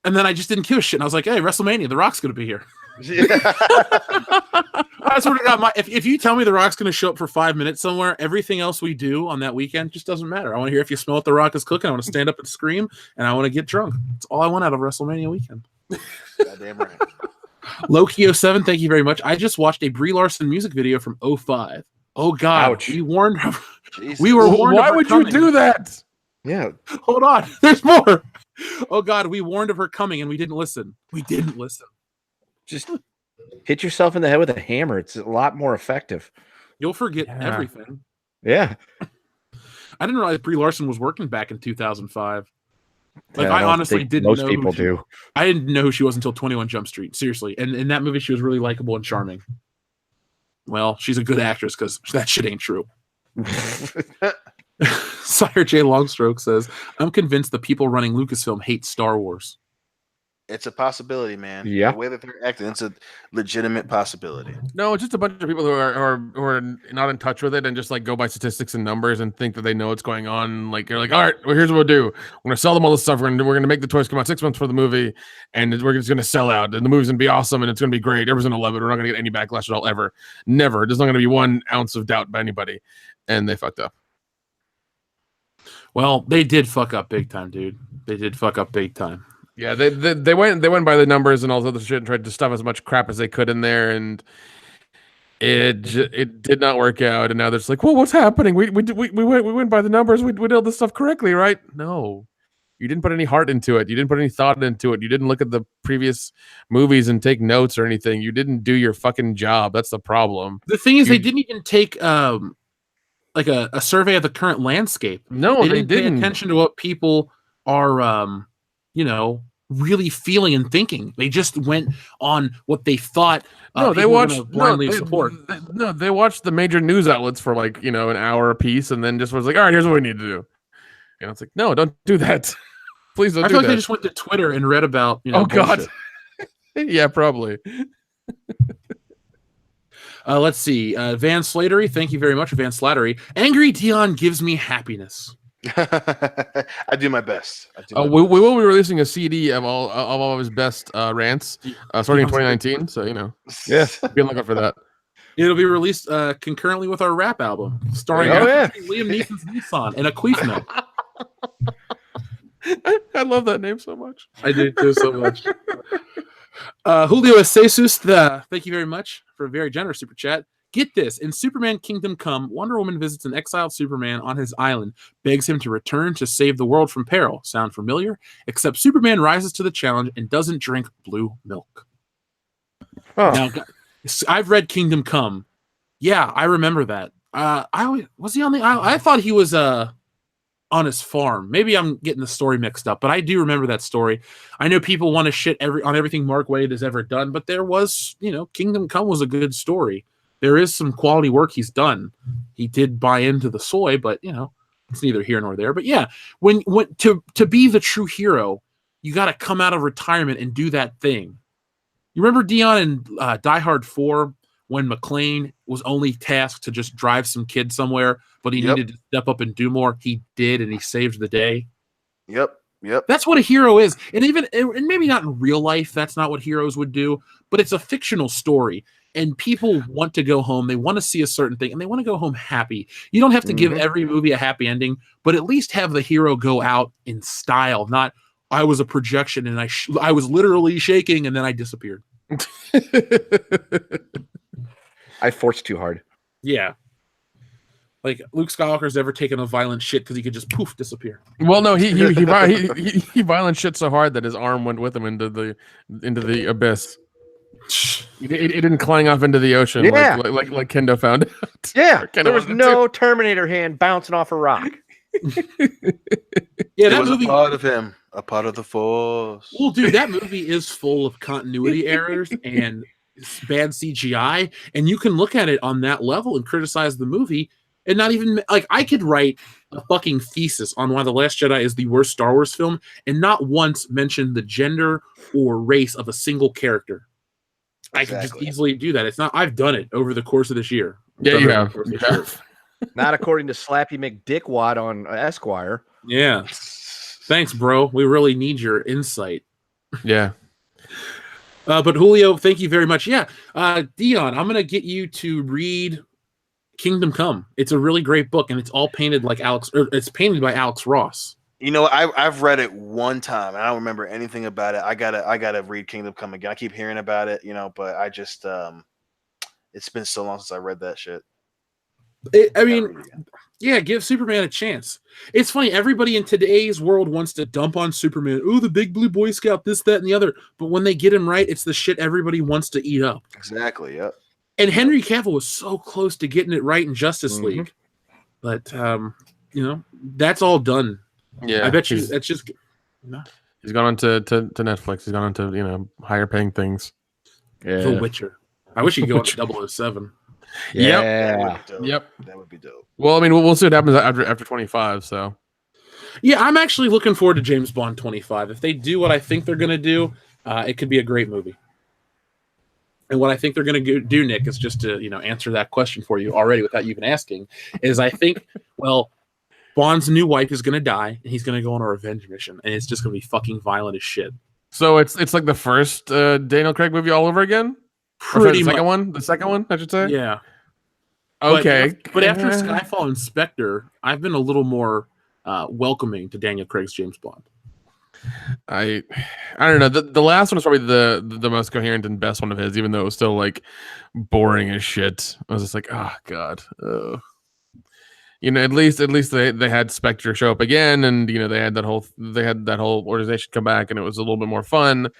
And then I just didn't give a shit. And I was like, hey, WrestleMania, The Rock's going to be here. I swear to God, if you tell me The Rock's going to show up for 5 minutes somewhere, everything else we do on that weekend just doesn't matter. I want to hear if you smell what The Rock is cooking. I want to stand up and scream, and I want to get drunk. That's all I want out of WrestleMania weekend. Goddamn right. Loki07, thank you very much. I just watched a Brie Larson music video from 05. Oh, God. Ouch. We warned her. Jesus. We were warned. Why would you do that? Yeah. Hold on. There's more. Oh, God. We warned of her coming, and we didn't listen. Just hit yourself in the head with a hammer. It's a lot more effective. You'll forget everything. Yeah. I didn't realize Brie Larson was working back in 2005. Like, I honestly didn't know. Most people do. I didn't know who she was until 21 Jump Street. Seriously. And in that movie, she was really likable and charming. Well, she's a good actress because that shit ain't true. Sire J. Longstroke says, I'm convinced the people running Lucasfilm hate Star Wars. It's a possibility, man. Yeah. The way that they're acting, it's a legitimate possibility. No, it's just a bunch of people who are not in touch with it and just like go by statistics and numbers and think that they know what's going on. Like you're like, all right, well, here's what we'll do. We're gonna sell them all this stuff. We're gonna make the toys come out 6 months for the movie, and we're just gonna sell out. And the movie's gonna be awesome, and it's gonna be great. Everyone's gonna love it. We're not gonna get any backlash at all ever. Never. There's not gonna be 1 ounce of doubt by anybody. And they fucked up. Well, they did fuck up big time, dude. They did fuck up big time. Yeah, they went by the numbers and all this other shit and tried to stuff as much crap as they could in there, and it did not work out. And now they're just like, well, what's happening? We went by the numbers. We did all this stuff correctly, right? No, you didn't put any heart into it. You didn't put any thought into it. You didn't look at the previous movies and take notes or anything. You didn't do your fucking job. That's the problem. The thing is, they didn't even take like a survey of the current landscape. No, they didn't pay attention to what people are really feeling and thinking. They just went on what they thought. They watched blindly support. They watched the major news outlets for like an hour a piece, and then just was like, all right, here's what we need to do. And it's like, no, don't do that. Please don't. I feel like they just went to Twitter and read about. Oh God. Yeah, probably. Let's see. Van Slattery, thank you very much, Van Slattery. Angry Dion gives me happiness. I do my best. We will be releasing a CD of all of his best rants starting in 2019. So yeah, be on the lookout for that. It'll be released concurrently with our rap album, starring Liam Neeson's Nissan and a queef note. I love that name so much. I did too so much. Julio Cesus, thank you very much for a very generous super chat. Get this, in Superman Kingdom Come, Wonder Woman visits an exiled Superman on his island, begs him to return to save the world from peril. Sound familiar? Except Superman rises to the challenge and doesn't drink blue milk. Oh. Now, I've read Kingdom Come. Yeah, I remember that. Was he on the island? I thought he was on his farm. Maybe I'm getting the story mixed up, but I do remember that story. I know people want to shit on everything Mark Waid has ever done, but there was, Kingdom Come was a good story. There is some quality work he's done. He did buy into the soy, but it's neither here nor there. But yeah, when to be the true hero, you got to come out of retirement and do that thing. You remember Dion in Die Hard 4 when McClane was only tasked to just drive some kid somewhere, but he needed to step up and do more. He did, and he saved the day. Yep. That's what a hero is. And maybe not in real life, that's not what heroes would do, but it's a fictional story. And people want to go home. They want to see a certain thing, and they want to go home happy. You don't have to give every movie a happy ending, but at least have the hero go out in style. Not, I was a projection, and I was literally shaking, and then I disappeared. I forced too hard. Yeah. Like Luke Skywalker's ever taken a violent shit because he could just poof disappear. Well, no, he violent shit so hard that his arm went with him into the abyss. It didn't clang off into the ocean like Kendo found out. Yeah, there was no Terminator hand bouncing off a rock. Yeah, that was movie, a part of him, a part of the Force. Well, dude, that movie is full of continuity errors and bad CGI, and you can look at it on that level and criticize the movie, and not even like I could write a fucking thesis on why The Last Jedi is the worst Star Wars film, and not once mention the gender or race of a single character. I can just easily do that. It's not. I've done it over the course of this year. Yeah, you have. Not according to Slappy McDickwad on Esquire. Yeah. Thanks, bro. We really need your insight. Yeah. But Julio, thank you very much. Yeah. Dion, I'm gonna get you to read Kingdom Come. It's a really great book, and it's all painted like it's painted by Alex Ross. I've read it one time. I don't remember anything about it. I gotta read Kingdom Come again. I keep hearing about it, but I just it's been so long since I read that shit. Give Superman a chance. It's funny. Everybody in today's world wants to dump on Superman. Oh, the big blue Boy Scout, this, that, and the other. But when they get him right, it's the shit everybody wants to eat up. Exactly. Yep. And Henry Cavill was so close to getting it right in Justice League, but that's all done. Yeah, I bet you that's just. He's gone on to Netflix. He's gone on to higher paying things. Yeah. The Witcher. I wish he'd go on 007. Yeah. Yep. That would be dope. Well, I mean, we'll see what happens after 25. So. Yeah, I'm actually looking forward to James Bond 25. If they do what I think they're gonna do, It could be a great movie. And what I think they're going to do, Nick, is just to answer that question for you already without you even asking. Is I think Bond's new wife is going to die, and he's going to go on a revenge mission, and it's just going to be fucking violent as shit. So it's like the first Daniel Craig movie all over again. Pretty the much. second one, I should say. Yeah. Okay. But after Skyfall and Spectre, I've been a little more welcoming to Daniel Craig's James Bond. I don't know. The last one was probably the most coherent and best one of his, even though it was still like boring as shit. I was just like, oh god. At least they had Spectre show up again, and they had that whole organization come back, and it was a little bit more fun.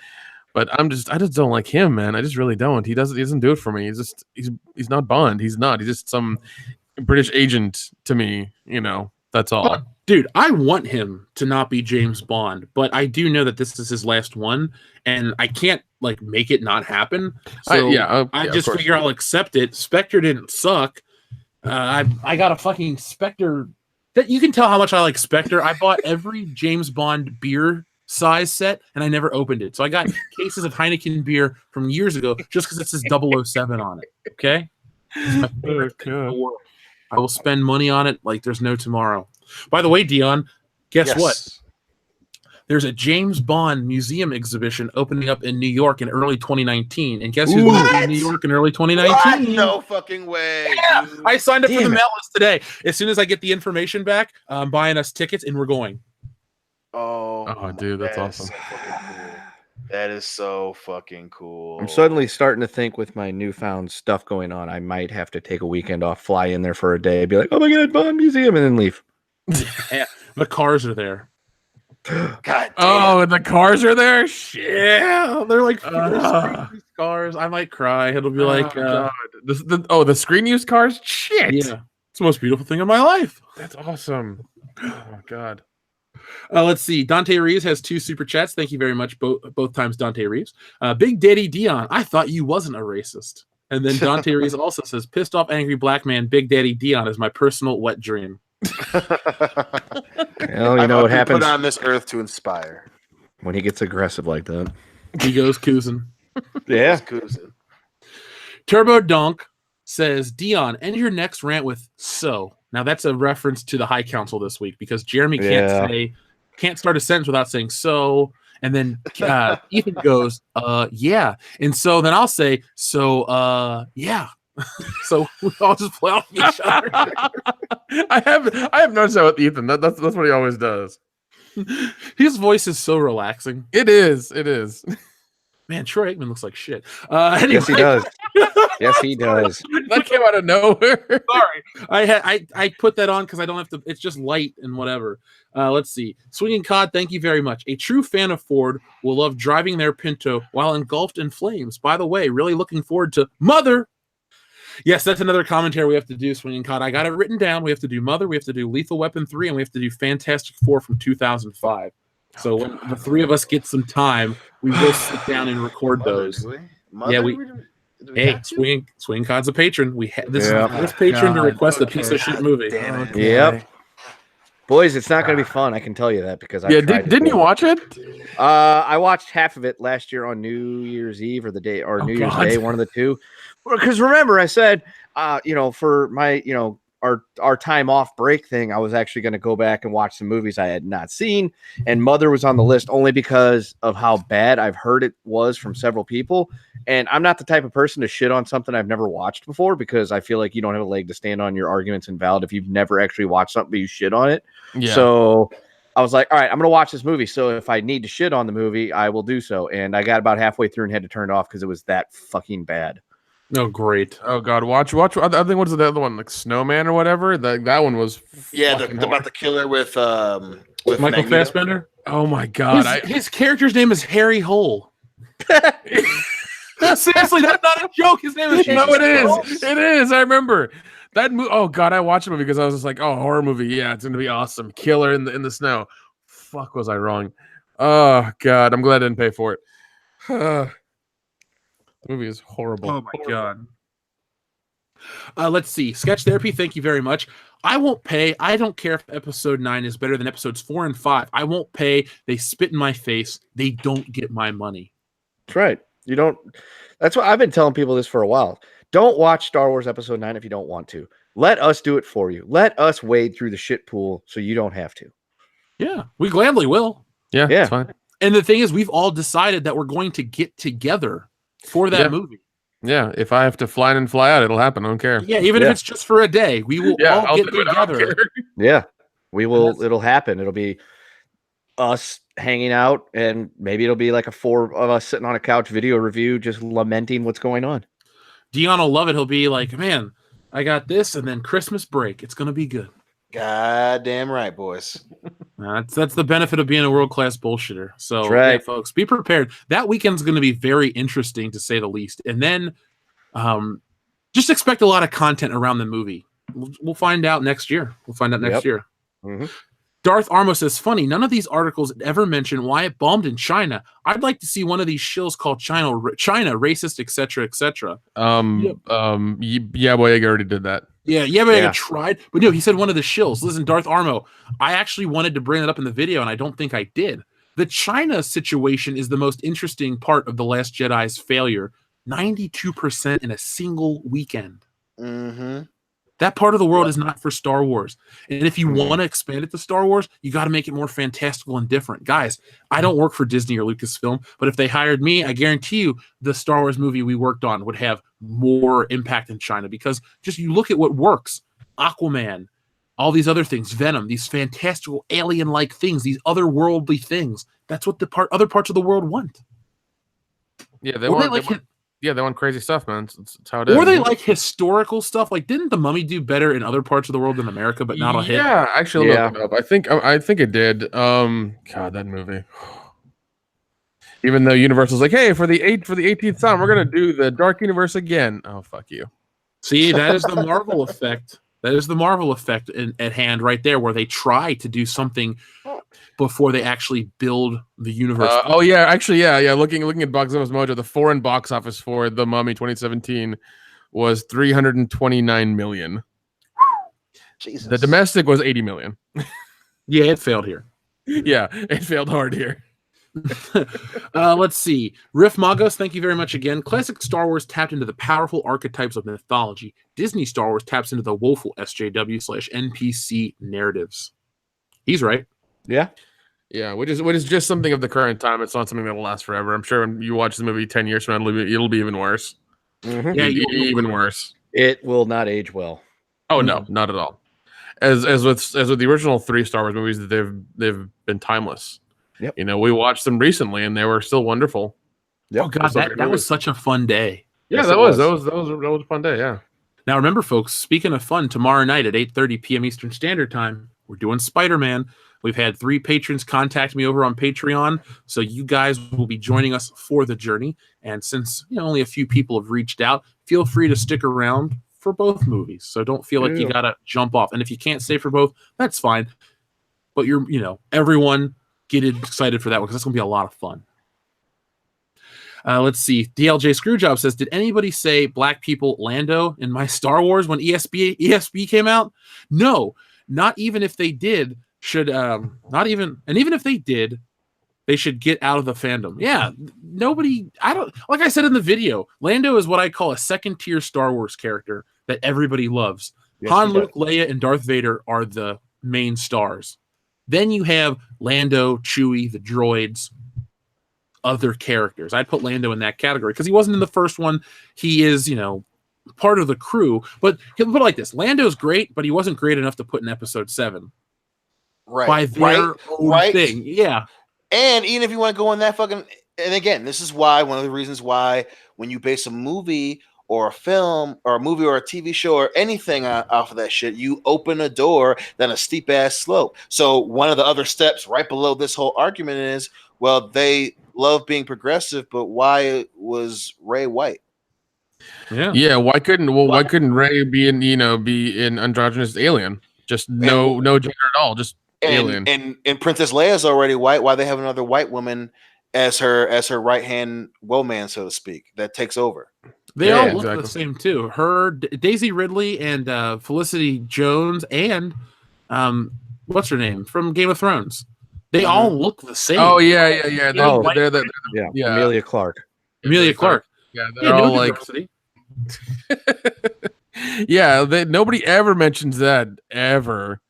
But I just don't like him, man. I just really don't. He doesn't do it for me. He's not Bond. He's not. He's just some British agent to me. That's all. But, dude, I want him to not be James Bond, but I do know that this is his last one, and I can't make it not happen. So I just figure I'll accept it. Spectre didn't suck. I got a fucking Spectre. That you can tell how much I like Spectre. I bought every James Bond beer size set, and I never opened it. So I got cases of Heineken beer from years ago just because it says 007 on it. Okay? It's my favorite thing in the world. I will spend money on it like there's no tomorrow. By the way, Dion, guess what? There's a James Bond museum exhibition opening up in New York in early 2019. And guess who's going to be in New York in early 2019? What? No fucking way. Yeah, I signed up for the mail list today. As soon as I get the information back, I'm buying us tickets and we're going. Oh, dude, that's awesome. That is so fucking cool. I'm suddenly starting to think with my newfound stuff going on, I might have to take a weekend off, fly in there for a day, be like, oh my God, Bond Museum, and then leave. Yeah, the cars are there. God damn. Oh, the cars are there? Shit. Yeah, they're like cars. I might cry. It'll be like, the screen use cars? Shit. Yeah, it's the most beautiful thing in my life. That's awesome. Oh my God. Let's see. Dante Reeves has 2 super chats. Thank you very much, both times, Dante Reeves. Big Daddy Dion, I thought you wasn't a racist. And then Dante Reeves also says, pissed off angry black man, Big Daddy Dion is my personal wet dream. Well, you know what happens put on this earth to inspire when he gets aggressive like that. He goes coozing. Yeah. Turbo Donk says, Dion, end your next rant with so. Now that's a reference to the High Council this week because Jeremy can't start a sentence without saying so, and then Ethan goes, yeah, and so then I'll say so, yeah. So we all just play off each other. I have noticed that with Ethan. That's what he always does. His voice is so relaxing. It is. Man, Troy Aikman looks like shit. Anyway. Yes, he does. Yes, he does. That came out of nowhere. Sorry, I put that on because I don't have to. It's just light and whatever. Let's see. Swinging Cod, thank you very much. A true fan of Ford will love driving their Pinto while engulfed in flames. By the way, really looking forward to Mother. Yes, that's another commentary we have to do, Swinging Cod. I got it written down. We have to do Mother, we have to do Lethal Weapon 3, and we have to do Fantastic Four from 2005. So when the 3 of us get some time, we will sit down and record those. Hey, Swinging Cod's a patron. This is the first patron to request a piece of shit movie. Damn it. Yep. Boys, it's not going to be fun. I can tell you that because didn't you watch it? I watched half of it last year on New Year's Eve or New Year's Day, one of the two. Because remember, I said, for my, our time off break thing, I was actually going to go back and watch some movies I had not seen, and Mother was on the list only because of how bad I've heard it was from several people. And I'm not the type of person to shit on something I've never watched before because I feel like you don't have a leg to stand on. Your argument's invalid if you've never actually watched something but you shit on it. Yeah. So I was like, all right, I'm going to watch this movie. So if I need to shit on the movie, I will do so. And I got about halfway through and had to turn it off because it was that fucking bad. Oh, great. Oh, God. Watch. I think what's the other one? Like Snowman or whatever? That one was. Yeah, about the killer with Michael Fassbender? Oh, my God. His character's name is Harry Hole. Seriously, that's not a joke. His name is No, it is. It is. I remember. That movie. Oh, God. I watched it because I was just like, oh, horror movie. Yeah, it's going to be awesome. Killer in the snow. Fuck, was I wrong? Oh, God. I'm glad I didn't pay for it. The movie is horrible. Oh, my God. Let's see. Sketch Therapy, thank you very much. I won't pay. I don't care if episode 9 is better than episodes 4 and 5. I won't pay. They spit in my face. They don't get my money. That's right. You don't. That's why I've been telling people this for a while. Don't watch Star Wars Episode 9 if you don't want to. Let us do it for you. Let us wade through the shit pool so you don't have to. Yeah, we gladly will. Yeah, Yeah. it's fine. And the thing is, we've all decided that we're going to get together for that Yeah. movie. Yeah, if I have to fly in and fly out, it'll happen. I don't care. Yeah, even if it's just for a day, we will all I'll get do it. I don't together. care. Yeah. We will. that's- It'll happen. It'll be us hanging out, and maybe it'll be like a 4 of us sitting on a couch video review, just lamenting what's going on. Dion will love it. He'll be like, man, I got this, and then Christmas break. It's going to be good. Goddamn right, boys. That's the benefit of being a world-class bullshitter. So, That's right. yeah, folks, be prepared. That weekend's going to be very interesting, to say the least. And then just expect a lot of content around the movie. We'll find out next year. year. Mhm. Darth Armo says, funny, none of these articles ever mention why it bombed in China. I'd like to see one of these shills called China racist, etc., etc. Yeah, Boyega already did that. Yeah, but I tried. But no, he said one of the shills. Listen, Darth Armo, I actually wanted to bring it up in the video, and I don't think I did. The China situation is the most interesting part of The Last Jedi's failure. 92% in a single weekend. Mm-hmm. That part of the world is not for Star Wars. And if you want to expand it to Star Wars, you got to make it more fantastical and different. Guys, I don't work for Disney or Lucasfilm, but if they hired me, I guarantee you the Star Wars movie we worked on would have more impact in China, because just you look at what works. Aquaman, all these other things, Venom, these fantastical alien-like things, these otherworldly things. That's what other parts of the world want. Yeah, They want crazy stuff, man. It's how it is. Or they like historical stuff. Like, didn't The Mummy do better in other parts of the world than America, but not a hit? Yeah, actually, look it up. I think it did. God, that movie. Even though Universal's like, hey, for the 18th time, we're gonna do the Dark Universe again. Oh, fuck you. See, that is the Marvel effect. That is the Marvel effect at hand right there, where they try to do something before they actually build the universe. Looking at Box Office Mojo, the foreign box office for The Mummy 2017 was 329 million. Jesus. The domestic was 80 million. Yeah, it failed here. Yeah, it failed hard here. Let's see. Riff Magos, thank you very much again. Classic Star Wars tapped into the powerful archetypes of mythology. Disney Star Wars taps into the woeful SJW/NPC narratives. He's right. Yeah. Yeah, which is just something of the current time. It's not something that'll last forever. I'm sure when you watch the movie 10 years from now, it'll be even worse. Mhm. Yeah, even worse. It will not age well. Oh no, not at all. As with the original 3 Star Wars movies, they've been timeless. Yep. You know, we watched them recently and they were still wonderful. Oh god, that was such a fun day. Yeah, Yes, that it was a fun day. Yeah. Now remember, folks, speaking of fun, tomorrow night at 8:30 p.m. Eastern Standard Time, we're doing Spider-Man. We've had 3 patrons contact me over on Patreon, so you guys will be joining us for the journey. And since only a few people have reached out, feel free to stick around for both movies. So don't feel like you gotta jump off. And if you can't stay for both, that's fine. But everyone get excited for that one, because that's gonna be a lot of fun. Let's see. DLJ Screwjob says, did anybody say black people Lando in my Star Wars when ESB came out? No, not even if they did. Even if they did, they should get out of the fandom. Yeah, like I said in the video, Lando is what I call a second-tier Star Wars character that everybody loves. Yes, Han, he does. Luke, Leia, and Darth Vader are the main stars. Then you have Lando, Chewie, the droids, other characters. I'd put Lando in that category because he wasn't in the first one. He is, part of the crew. But he'll put it like this: Lando's great, but he wasn't great enough to put in Episode 7. Right. By their own thing. Yeah. And even if you want to go in that fucking, and again, this is why one of the reasons why when you base a movie or a film or a movie or a TV show or anything off of that shit, you open a door, then a steep ass slope. So one of the other steps right below this whole argument is, well, they love being progressive, but why was Rey white? Yeah. Why couldn't Rey be an androgynous alien? Just no gender at all. Just alien. And Princess Leia's already white. Why they have another white woman as her right hand woman, so to speak, that takes over? They all look the same too. Her, Daisy Ridley, and Felicity Jones, and what's her name from Game of Thrones. They all look the same. Oh yeah. Amelia Clark. Amelia Clark. Yeah, they're Yeah, all no like, diversity. yeah, nobody ever mentions that ever.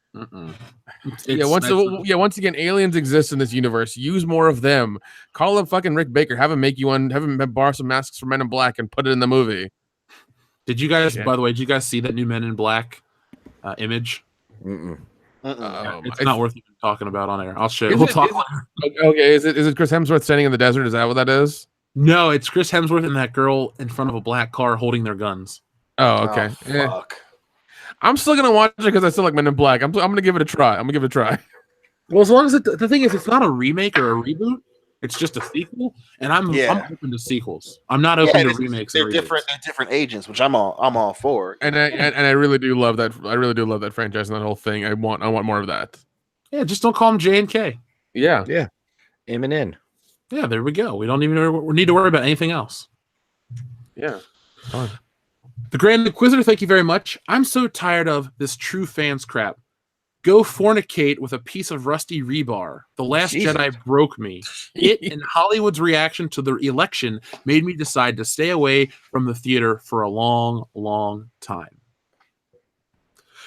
It's Once again, aliens exist in this universe. Use more of them. Call up fucking Rick Baker. Have him make you one. Have him borrow some masks from Men in Black and put it in the movie. Did you guys? Shit. By the way, did you guys see that new Men in Black image? It's not worth even talking about on air. I'll show you. We'll talk later. Okay, is it Chris Hemsworth standing in the desert? Is that what that is? No, it's Chris Hemsworth and that girl in front of a black car holding their guns. Oh, okay. Fuck. I'm still gonna watch it because I still like Men in Black. I'm gonna give it a try. Well, as long as the thing is, it's not a remake or a reboot. It's just a sequel, and I'm open to sequels. I'm not open to remakes. They're different agents, which I'm all for. And I really do love that. I really do love that franchise and that whole thing. I want more of that. Yeah, just don't call them J and K. Yeah. M and N. Yeah, there we go. We don't even need to worry about anything else. Yeah. Fine. The Grand Inquisitor, thank you very much. I'm so tired of this true fans crap. Go fornicate with a piece of rusty rebar. The Last Jedi broke me. It and Hollywood's reaction to the election made me decide to stay away from the theater for a long, long time.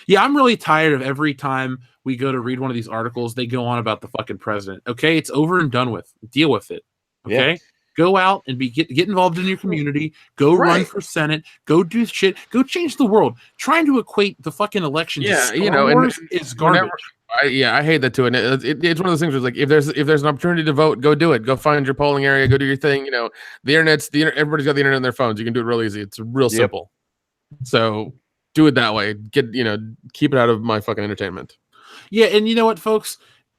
Yeah, I'm really tired of every time we go to read one of these articles, they go on about the fucking president. Okay, it's over and done with. Deal with it. Okay? Yeah. Go out and get involved in your community. Go run for Senate. Go do shit. Go change the world. Trying to equate the fucking election to Star Wars is garbage. I hate that too. And it's one of those things where it's like if there's an opportunity to vote, go do it. Go find your polling area. Go do your thing. You know, everybody's got the internet on their phones. You can do it real easy. It's real simple. So do it that way. Keep it out of my fucking entertainment. Yeah, and you know what, folks?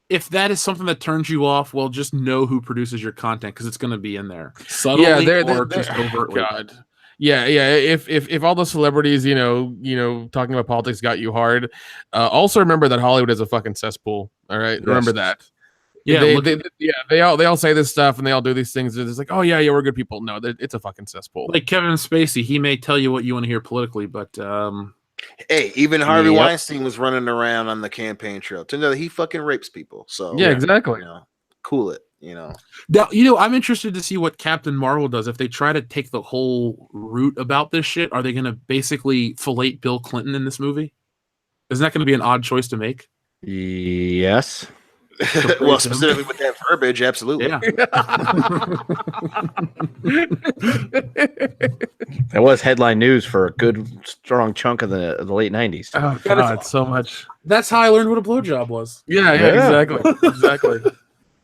If that is something that turns you off, well, just know who produces your content because it's going to be in there subtly or just overtly. God. Yeah. If all the celebrities, talking about politics got you hard, also remember that Hollywood is a fucking cesspool. All right, remember that. Yeah, they all say this stuff and they all do these things. It's like, oh yeah, we're good people. No, it's a fucking cesspool. Like Kevin Spacey, he may tell you what you want to hear politically, but hey, even Harvey Weinstein was running around on the campaign trail. Turns out he fucking rapes people. So yeah, exactly. Cool it. Now, I'm interested to see what Captain Marvel does if they try to take the whole route about this shit. Are they going to basically fillet Bill Clinton in this movie? Isn't that going to be an odd choice to make? Yes. Well, specifically with that verbiage, absolutely. Yeah. That was headline news for a good, strong chunk of the late 90s. Oh, God, so much. That's how I learned what a blowjob was. Yeah, exactly.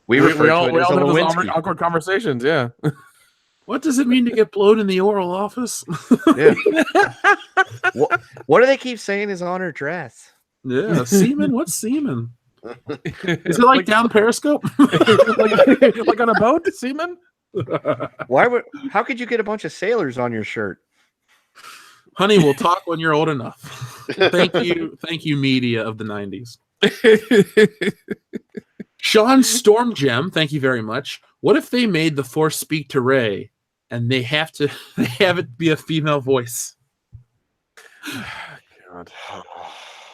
We all have those awkward conversations, yeah. What does it mean to get blowed in the oral office? Yeah. What do they keep saying is on her dress? Yeah, semen? What's semen? Is it like down Periscope? like on a boat, semen? How could you get a bunch of sailors on your shirt? Honey, we'll talk when you're old enough. Thank you, media of the 90s. Sean Stormgem, thank you very much. What if they made the Force speak to Rey and they have it be a female voice? God.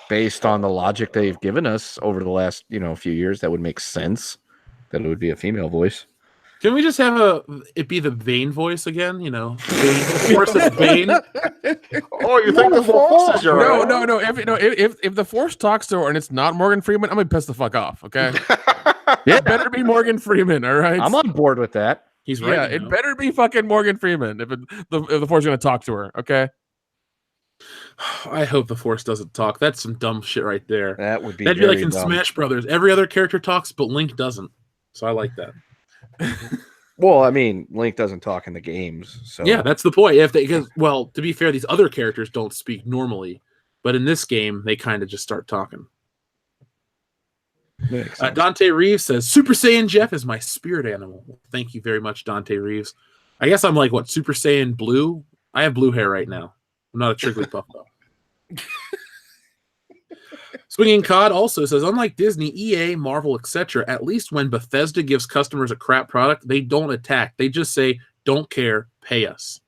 Based on the logic they've given us over the last, few years, that would make sense that it would be a female voice. Can we just have it be the Bane voice again? The Force is Bane. Oh, you think the Force is your No. If the Force talks to her and it's not Morgan Freeman, I'm gonna piss the fuck off. Okay. Yeah, it better be Morgan Freeman. All right. I'm on board with that. He's right. Yeah, it better be fucking Morgan Freeman if the Force is gonna talk to her. Okay. I hope the Force doesn't talk. That's some dumb shit right there. That'd be like in Smash Brothers. Every other character talks, but Link doesn't. So I like that. Well, I mean, Link doesn't talk in the games, so yeah, that's the point. To be fair, these other characters don't speak normally, but in this game, they kind of just start talking. Dante Reeves says, Super Saiyan Jeff is my spirit animal. Thank you very much, Dante Reeves. I guess I'm like, Super Saiyan Blue? I have blue hair right now. I'm not a Trigglypuff, though. Swinging Cod also says, unlike Disney, EA, Marvel, etc., at least when Bethesda gives customers a crap product, they don't attack. They just say, don't care, pay us.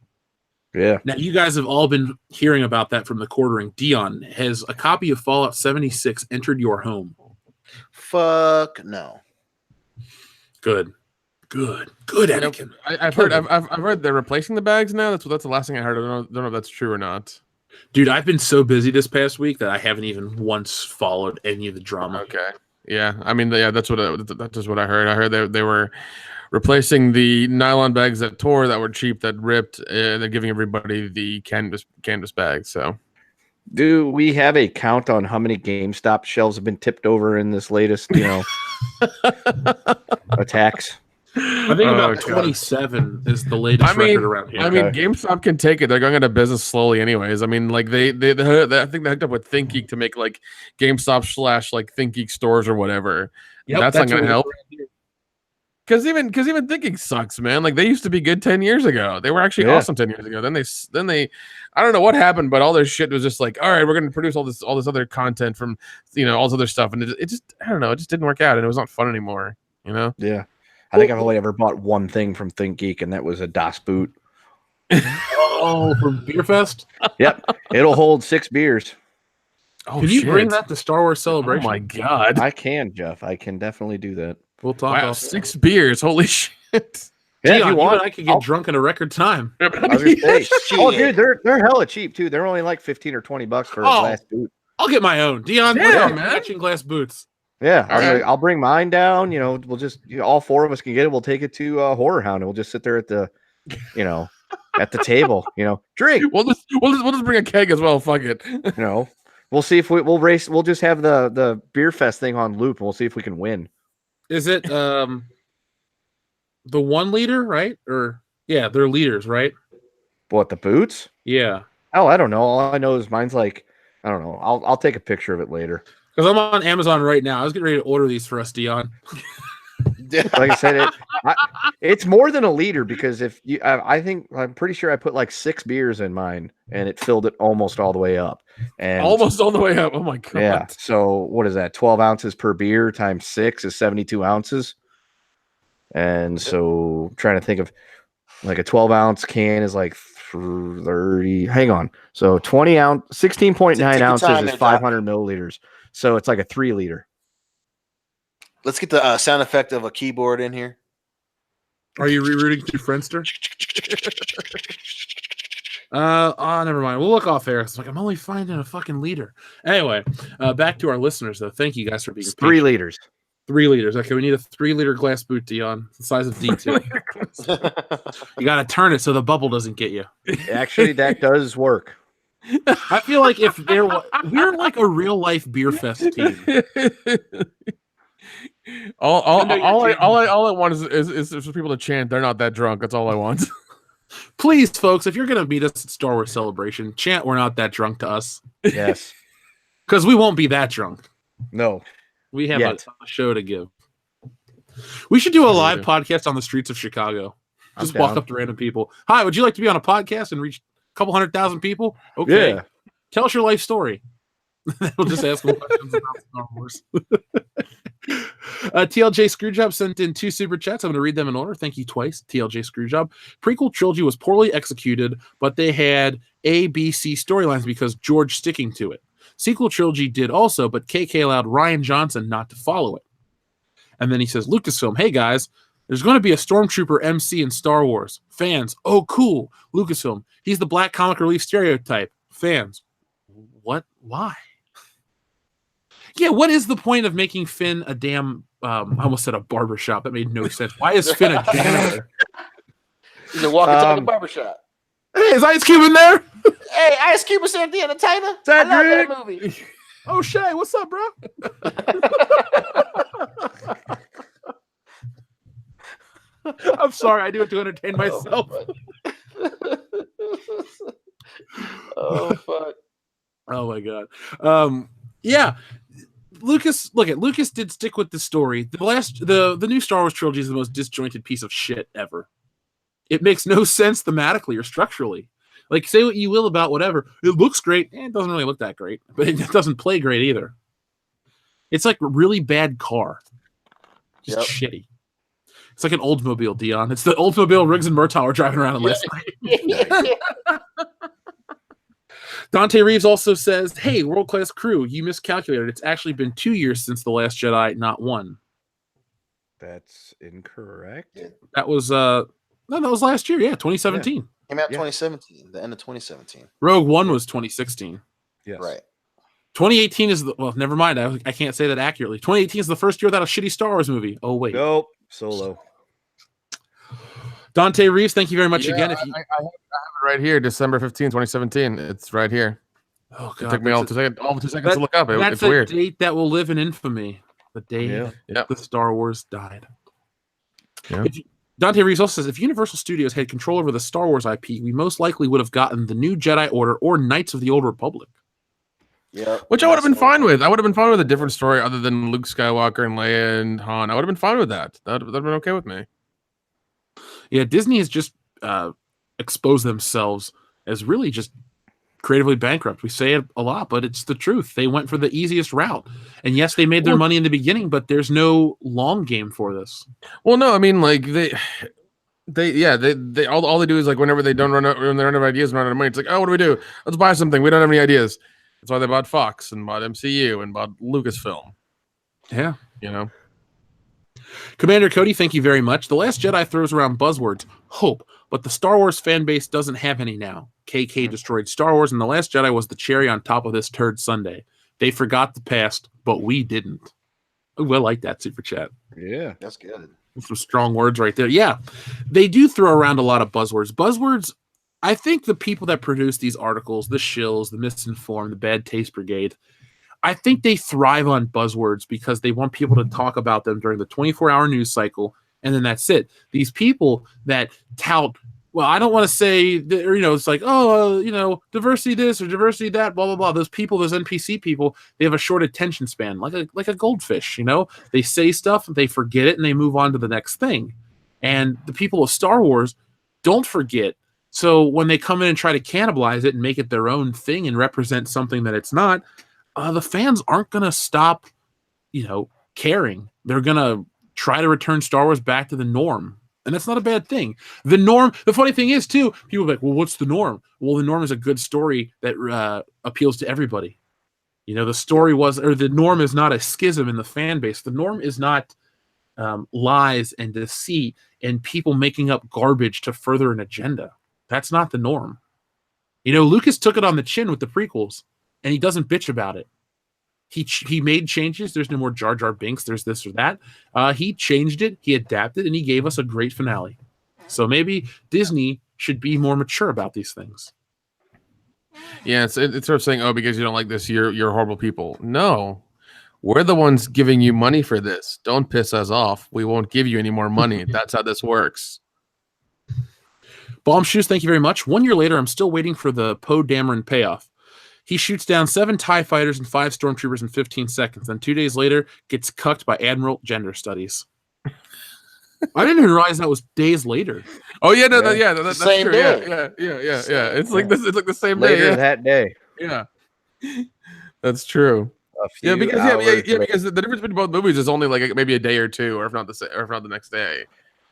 Yeah. Now, you guys have all been hearing about that from the quartering. Dion, has a copy of Fallout 76 entered your home? Fuck no. Good. Good Anakin. I've heard they're replacing the bags now. That's the last thing I heard. I don't know if that's true or not. Dude, I've been so busy this past week that I haven't even once followed any of the drama. Okay. Yeah, I mean, that's what I heard. I heard they were replacing the nylon bags that tore, that were cheap, that ripped, and they're giving everybody the canvas bags. So, do we have a count on how many GameStop shelves have been tipped over in this latest, attacks? I think about 27 is the latest record around here. I mean, GameStop can take it. They're going into business slowly, anyways. I mean, like they I think they hooked up with ThinkGeek to make like GameStop / like ThinkGeek stores or whatever. Yep, that's not going to help. Because even ThinkGeek sucks, man. Like they used to be good 10 years ago. They were actually awesome 10 years ago. Then they, I don't know what happened, but all their shit was just like, all right, we're going to produce all this other content from all this other stuff, and it just I don't know, it just didn't work out, and it was not fun anymore. Yeah. I think I've only ever bought one thing from ThinkGeek, and that was a DOS boot. Oh, from Beer Fest? Yep. It'll hold 6 beers. Oh, can you bring that to Star Wars Celebration? Oh, my God. I can, Jeff. I can definitely do that. We'll talk about 6 beers. Holy shit. Yeah, Dion, you and I could get drunk in a record time. I was gonna say, dude, they're hella cheap, too. They're only like $15 or $20 for a glass boot. I'll get my own. Dion, matching glass boots. Yeah, I'll bring mine down. We'll just all 4 of us can get it. We'll take it to Horror Hound, and we'll just sit there at the, at the table. Drink. We'll just bring a keg as well. Fuck it. We'll see if we'll race. We'll just have the Beer Fest thing on loop, and we'll see if we can win. Is it the 1 liter, right? Or they're liters, right? What, the boots? Yeah. Oh, I don't know. All I know is mine's like, I don't know. I'll take a picture of it later. Because I'm on Amazon right now. I was getting ready to order these for us, Dion. Like I said, it's more than a liter, because if you, I'm pretty sure I put like 6 beers in mine, and it filled it almost all the way up. And almost all the way up. Oh my God. Yeah. So what is that? 12 ounces per beer times 6 is 72 ounces. And so I'm trying to think of like a 12-ounce can is like 30. Hang on. So 20 ounce, 16.9 ounces is 500 milliliters. So it's like a 3 liter. Let's get the sound effect of a keyboard in here. Are you rerouting to Friendster? Never mind. We'll look off air. It's like I'm only finding a fucking liter. Anyway, back to our listeners though. Thank you guys for being 3 liters. 3 liters. Okay, we need a 3-liter glass boot, Dion, the size of D2. You got to turn it so the bubble doesn't get you. Actually, that does work. I feel like if we're like a real life Beer Fest team. All I want is for people to chant. They're not that drunk. That's all I want. Please, folks, if you're gonna meet us at Star Wars Celebration, chant "We're not that drunk" to us. Yes, because we won't be that drunk. No, we have a show to give. We should do a live podcast on the streets of Chicago. Just walk up to random people. Hi, would you like to be on a podcast and reach a couple 100,000 people? Okay. Yeah. Tell us your life story. We'll just ask them questions about Star Wars. TLJ Screwjob sent in 2 super chats. I'm going to read them in order. Thank you twice, TLJ Screwjob. Prequel trilogy was poorly executed, but they had A, B, C storylines because George sticking to it. Sequel trilogy did also, but KK allowed Rian Johnson not to follow it. And then he says, Lucasfilm, hey guys, there's going to be a Stormtrooper MC in Star Wars. Fans, oh cool. Lucasfilm, he's the black comic relief stereotype. Fans, what? Why? Yeah, what is the point of making Finn a damn... I almost said a barbershop. That made no sense. Why is Finn a janitor? He's a walkie-talkie barbershop. Hey, is Ice Cube in there? Hey, Ice Cube was in the entertainer. I love that movie. Oh, Shay, what's up, bro? I'm sorry. I do it to entertain myself. Oh, fuck. Oh, my God. Yeah. Lucas did stick with the story. The new Star Wars trilogy is the most disjointed piece of shit ever. It makes no sense thematically or structurally. Like, say what you will about whatever. It looks great. It doesn't really look that great, but it doesn't play great either. It's like a really bad car. Just shitty. It's like an Oldsmobile, Dion. It's the Oldsmobile Riggs and Murtaugh were driving around in last night. Dante Reeves also says, hey, world-class crew, you miscalculated. It's actually been 2 years since The Last Jedi, not 1. That's incorrect. Yeah. That was no, that was last year. Yeah, 2017. Came out Yeah. 2017, the end of 2017. Rogue One was 2016. Yes. Right. 2018 is well, never mind. I can't say that accurately. 2018 is the first year without a shitty Star Wars movie. Oh wait, Nope. Solo. Dante Reeves, thank you very much again. If you, I have it right here, December 15, 2017. It's right here. oh It god, took me all 2 seconds to look up. That's It's a weird. date that will live in infamy. The day Yeah. Yep. the Star Wars died. Yeah. Dante Reeves also says, if Universal Studios had control over the Star Wars IP, we most likely would have gotten the new Jedi Order or Knights of the Old Republic. Yeah. Which I would have been fine with. I would have been fine with a different story other than Luke Skywalker and Leia and Han. I would have been fine with that. That'd have been okay with me. Yeah, Disney has just exposed themselves as really just creatively bankrupt. We say it a lot, but it's the truth. They went for the easiest route. And yes, they made their money in the beginning, but there's no long game for this. Well, no, I mean, like they all they do is like whenever they run out of ideas and run out of money, it's like, oh, what do we do? Let's buy something. We don't have any ideas. That's why they bought Fox and bought MCU and bought Lucasfilm. Yeah. You know. Commander Cody, thank you very much. The Last Jedi throws around buzzwords, hope, but the Star Wars fan base doesn't have any now. KK destroyed Star Wars, and The Last Jedi was the cherry on top of this turd Sunday. They forgot the past, but we didn't. Ooh, I like that super chat. Yeah. That's good. Some strong words right there. Yeah, they do throw around a lot of buzzwords. Buzzwords, I think the people that produce these articles, the shills, the misinformed, the bad taste brigade, I think they thrive on buzzwords because they want people to talk about them during the 24-hour news cycle, and then that's it. These people that tout, well, I don't want to say, it's like, oh, diversity this or diversity that, blah, blah, blah. Those people, those NPC people, they have a short attention span, like a goldfish, They say stuff, they forget it, and they move on to the next thing. And the people of Star Wars don't forget. So when they come in and try to cannibalize it and make it their own thing and represent something that it's not, the fans aren't going to stop, caring. They're going to try to return Star Wars back to the norm. And that's not a bad thing. The norm, the funny thing is, too, people are like, well, what's the norm? Well, the norm is a good story that appeals to everybody. The norm is not a schism in the fan base. The norm is not lies and deceit and people making up garbage to further an agenda. That's not the norm. Lucas took it on the chin with the prequels, and he doesn't bitch about it. He made changes. There's no more Jar Jar Binks. There's this or that. He changed it. He adapted, and he gave us a great finale. So maybe Disney should be more mature about these things. Yeah, it's sort of saying, oh, because you don't like this, you're horrible people. No, we're the ones giving you money for this. Don't piss us off. We won't give you any more money. That's how this works. Bomb Shoes, thank you very much. 1 year later, I'm still waiting for the Poe Dameron payoff. He shoots down 7 TIE fighters and 5 stormtroopers in 15 seconds. Then 2 days later, gets cucked by Admiral Gender Studies. I didn't even realize that was days later. Oh yeah, that's same true. day. Yeah. It's like this. It's like the same Later day. Yeah. that day. Yeah, that's true. Yeah, because the difference between both movies is only like maybe a day or two, or if not the next day.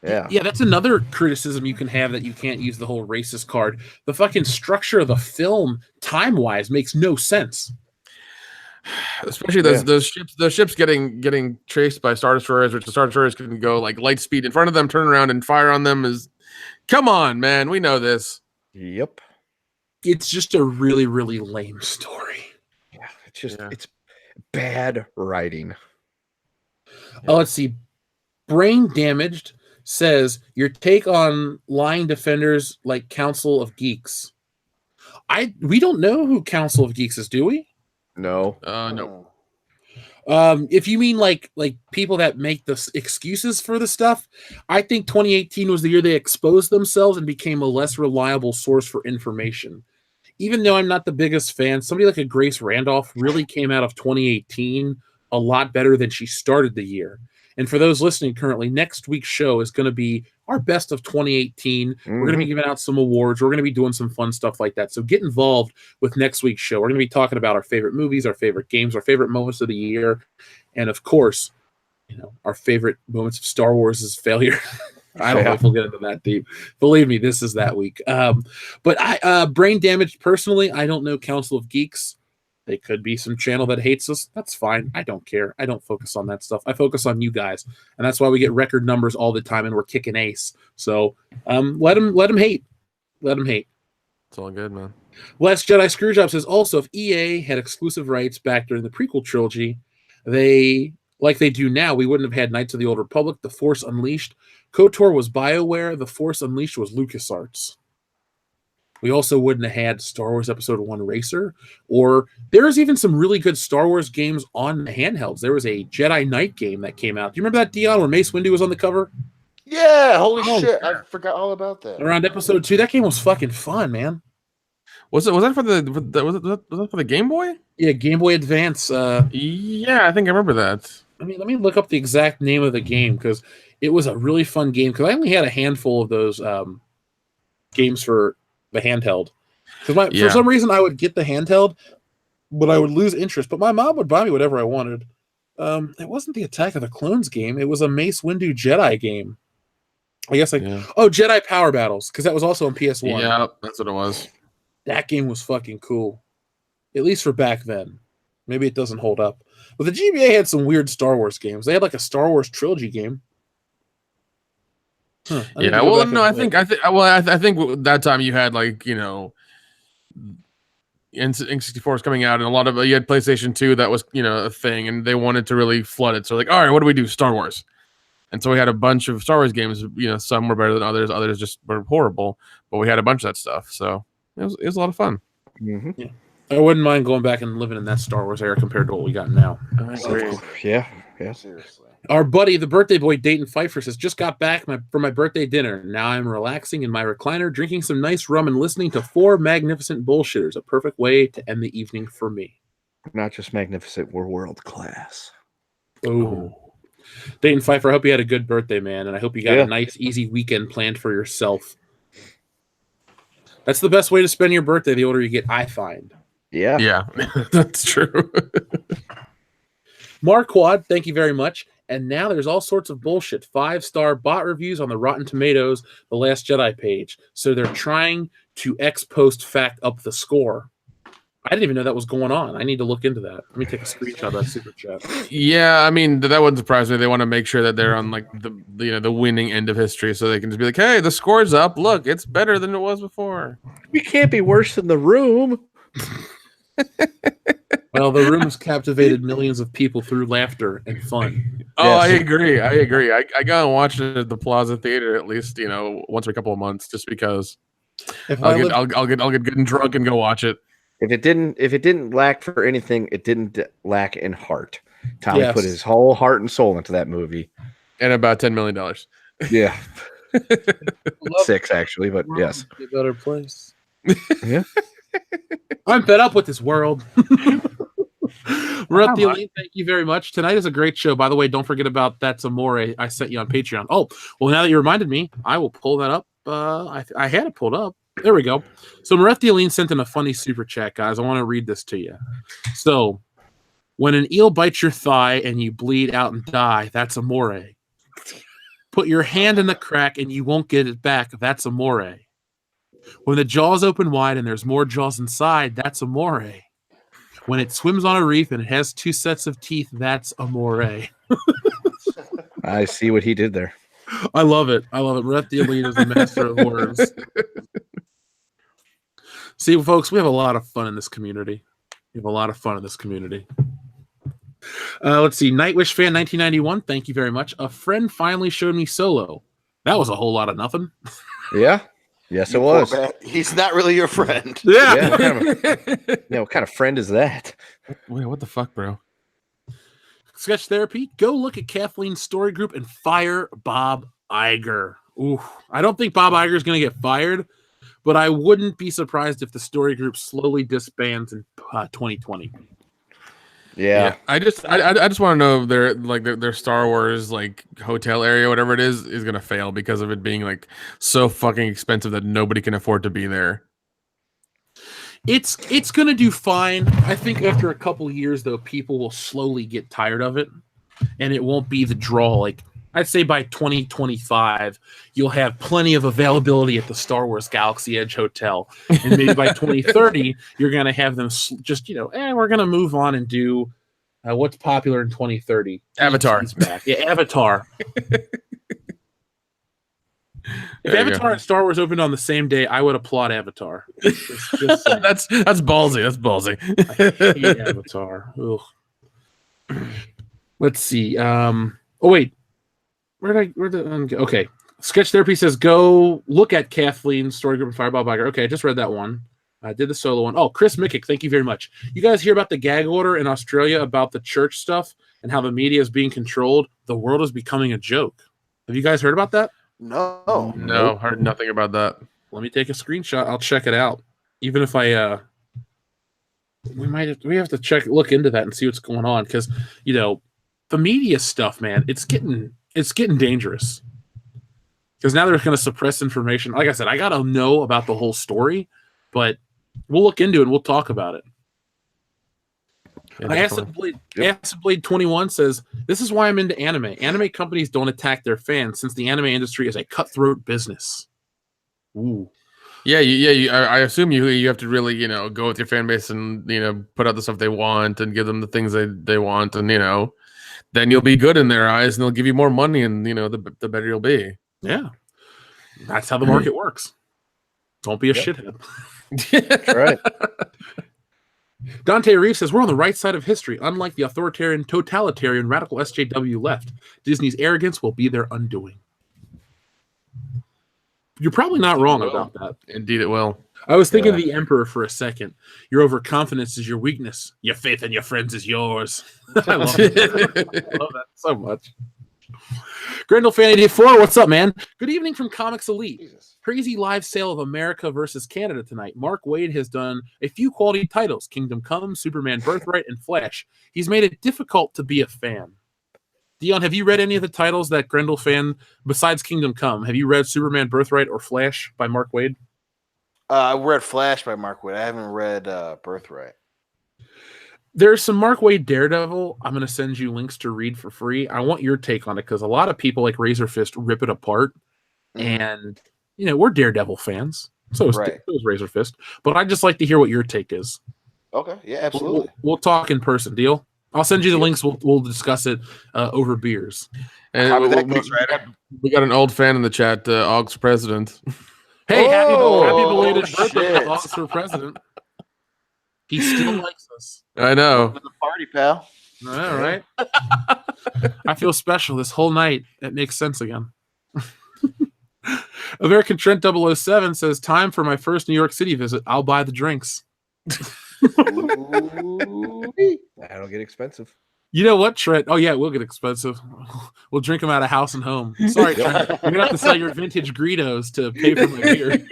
Yeah, that's another criticism you can have, that you can't use the whole racist card. The fucking structure of the film, time-wise, makes no sense. Especially those ships getting chased by Star Destroyers, which the Star Destroyers can go like light speed in front of them, turn around and fire on them. Come on, man, we know this. Yep. It's just a really, really lame story. Yeah, it's bad writing. Oh, let's see. Brain Damaged says, your take on lying defenders like Council of Geeks. We don't know who Council of Geeks is, do we? No. No. If you mean like people that make the excuses for the stuff, I think 2018 was the year they exposed themselves and became a less reliable source for information. Even though I'm not the biggest fan, somebody like a Grace Randolph really came out of 2018 a lot better than she started the year. And for those listening currently, next week's show is going to be our best of 2018. We're going to be giving out some awards. We're going to be doing some fun stuff like that. So get involved with next week's show. We're going to be talking about our favorite movies, our favorite games, our favorite moments of the year. And of course, our favorite moments of Star Wars' failure. I don't know if we'll get into that deep. Believe me, this is that week. But Brain Damaged, personally, I don't know Council of Geeks. They could be some channel that hates us. That's fine. I don't care. I don't focus on that stuff. I focus on you guys, and that's why we get record numbers all the time, and we're kicking ace. So let them hate. Let them hate. It's all good, man. Last Jedi Screwjob says also, if EA had exclusive rights back during the prequel trilogy, like they do now, we wouldn't have had Knights of the Old Republic, The Force Unleashed. KOTOR was BioWare. The Force Unleashed was LucasArts. We also wouldn't have had Star Wars Episode 1 Racer, or there's even some really good Star Wars games on the handhelds. There was a Jedi Knight game that came out. Do you remember that, Dion, where Mace Windu was on the cover? Yeah, holy shit. I forgot all about that. Around Episode 2. That game was fucking fun, man. Was that for the Game Boy? Yeah, Game Boy Advance. Yeah, I think I remember that. Let me look up the exact name of the game, because it was a really fun game, because I only had a handful of those games for the handheld. Because for some reason I would get the handheld, but I would lose interest. But my mom would buy me whatever I wanted. It wasn't the Attack of the Clones game. It was a Mace Windu Jedi game. I guess Jedi Power Battles, because that was also on PS1. Yeah, that's what it was. That game was fucking cool, at least for back then. Maybe it doesn't hold up. But the GBA had some weird Star Wars games. They had like a Star Wars trilogy game. Yeah, well, no, I think that time you had like, you know, N64 was coming out, and a lot of you had PlayStation 2 that was, you know, a thing, and they wanted to really flood it. So like, all right, what do we do? Star Wars. And so we had a bunch of Star Wars games. You know, some were better than others just were horrible. But we had a bunch of that stuff, so it was a lot of fun. Mm-hmm. Yeah. I wouldn't mind going back and living in that Star Wars era compared to what we got now. I agree. Yeah. Seriously. Our buddy, the birthday boy, Dayton Pfeiffer, says, just got back from my birthday dinner. Now I'm relaxing in my recliner, drinking some nice rum and listening to 4 magnificent bullshitters. A perfect way to end the evening for me. Not just magnificent, we're world class. Oh. Dayton Pfeiffer, I hope you had a good birthday, man, and I hope you got a nice, easy weekend planned for yourself. That's the best way to spend your birthday the older you get, I find. Yeah, that's true. Marquad, thank you very much. And now there's all sorts of bullshit. 5-star bot reviews on the Rotten Tomatoes, The Last Jedi page. So they're trying to ex-post fact up the score. I didn't even know that was going on. I need to look into that. Let me take a screenshot of that super chat. Yeah, I mean, that wouldn't surprise me. They want to make sure that they're on like the winning end of history, so they can just be like, hey, the score's up. Look, it's better than it was before. We can't be worse than The Room. Well, The Room has captivated millions of people through laughter and fun. Oh, Yes. I agree. I go and watch it at the Plaza Theater at least, you know, once every couple of months, just because I'll get good and drunk and go watch it. If it didn't lack for anything, it didn't lack in heart. Tommy Yes. put his whole heart and soul into that movie. And about $10 million. Yeah. 6 actually, but yes. A better place. Yeah. I'm fed up with this world. We're at the elite. Thank you very much. Tonight is a great show. By the way, don't forget about That's Amore I sent you on Patreon. Oh, well, now that you reminded me, I will pull that up. I had it pulled up. There we go. So Mareth Dealine sent in a funny super chat, guys. I want to read this to you. So, when an eel bites your thigh and you bleed out and die, that's amore. Put your hand in the crack and you won't get it back. That's amore. When the jaws open wide and there's more jaws inside, that's amore. When it swims on a reef and it has 2 sets of teeth, that's amore. I see what he did there. I love it. Mareth Dealine is the master of words. See, folks, we have a lot of fun in this community. Let's see. Nightwish fan 1991. Thank you very much. A friend finally showed me Solo. That was a whole lot of nothing. Yeah. Yes, it was. He's not really your friend. Yeah. What kind of friend is that? Wait, what the fuck, bro? Sketch Therapy. Go look at Kathleen's story group and fire Bob Iger. Ooh, I don't think Bob Iger is going to get fired, but I wouldn't be surprised if the story group slowly disbands in 2020. Yeah. I just want to know if their Star Wars like hotel area, whatever it is going to fail because of it being like so fucking expensive that nobody can afford to be there. It's going to do fine. I think after a couple of years, though, people will slowly get tired of it, and it won't be the draw. Like I'd say by 2025, you'll have plenty of availability at the Star Wars Galaxy Edge Hotel. And maybe by 2030, you're going to have them just, we're going to move on and do what's popular in 2030. Avatar. Back. Yeah, Avatar. If Avatar and Star Wars opened on the same day, I would applaud Avatar. Just that's ballsy. That's ballsy. I hate Avatar. Ugh. Let's see. Oh, wait. Okay. Sketch Therapy says, go look at Kathleen's story group and Fireball Biker. Okay, I just read that one. I did the solo one. Oh, Chris Mickick, thank you very much. You guys hear about the gag order in Australia about the church stuff and how the media is being controlled? The world is becoming a joke. Have you guys heard about that? No. Heard nothing about that. Let me take a screenshot. I'll check it out. Even if I we have to look into that and see what's going on, because the media stuff, man, it's getting dangerous, because now they're going to suppress information. Like I said, I got to know about the whole story, but we'll look into it and we'll talk about it. Acid Blade 21 says, this is why I'm into anime. Anime companies don't attack their fans, since the anime industry is a cutthroat business. Ooh. Yeah. I assume you have to really, go with your fan base and, put out the stuff they want and give them the things they want. And, then you'll be good in their eyes and they'll give you more money and, the better you'll be. Yeah. That's how the market works. Don't be a shithead. That's right. Dante Reeves says, we're on the right side of history. Unlike the authoritarian, totalitarian, radical SJW left, Disney's arrogance will be their undoing. You're probably not wrong about that. Indeed it will. I was thinking of the Emperor for a second. Your overconfidence is your weakness. Your faith in your friends is yours. I love that. I love that so much. Grendel Fan 84, what's up, man? Good evening from Comics Elite. Crazy live sale of America versus Canada tonight. Mark Waid has done a few quality titles: Kingdom Come, Superman Birthright, and Flash. He's made it difficult to be a fan. Dion, have you read any of the titles that Grendel Fan, besides Kingdom Come, have you read Superman Birthright or Flash by Mark Waid? I read Flash by Mark Waid. I haven't read Birthright. There's some Mark Waid Daredevil. I'm going to send you links to read for free. I want your take on it, because a lot of people like Razor Fist rip it apart. And, we're Daredevil fans. So is Razor Fist. But I'd just like to hear what your take is. Okay. Yeah, absolutely. We'll talk in person. Deal? I'll send you the links. We'll discuss it over beers. And we got an old fan in the chat, Augs President. Hey, happy belated birthday, Augs for President. He still likes us. I know. The party, pal. All right. I feel special this whole night. It makes sense again. American Trent 007 says, time for my first New York City visit. I'll buy the drinks. That'll get expensive. You know what, Trent? Oh, yeah, it will get expensive. We'll drink them out of house and home. Sorry, Trent. You're going to have to sell your vintage Greedos to pay for my beer.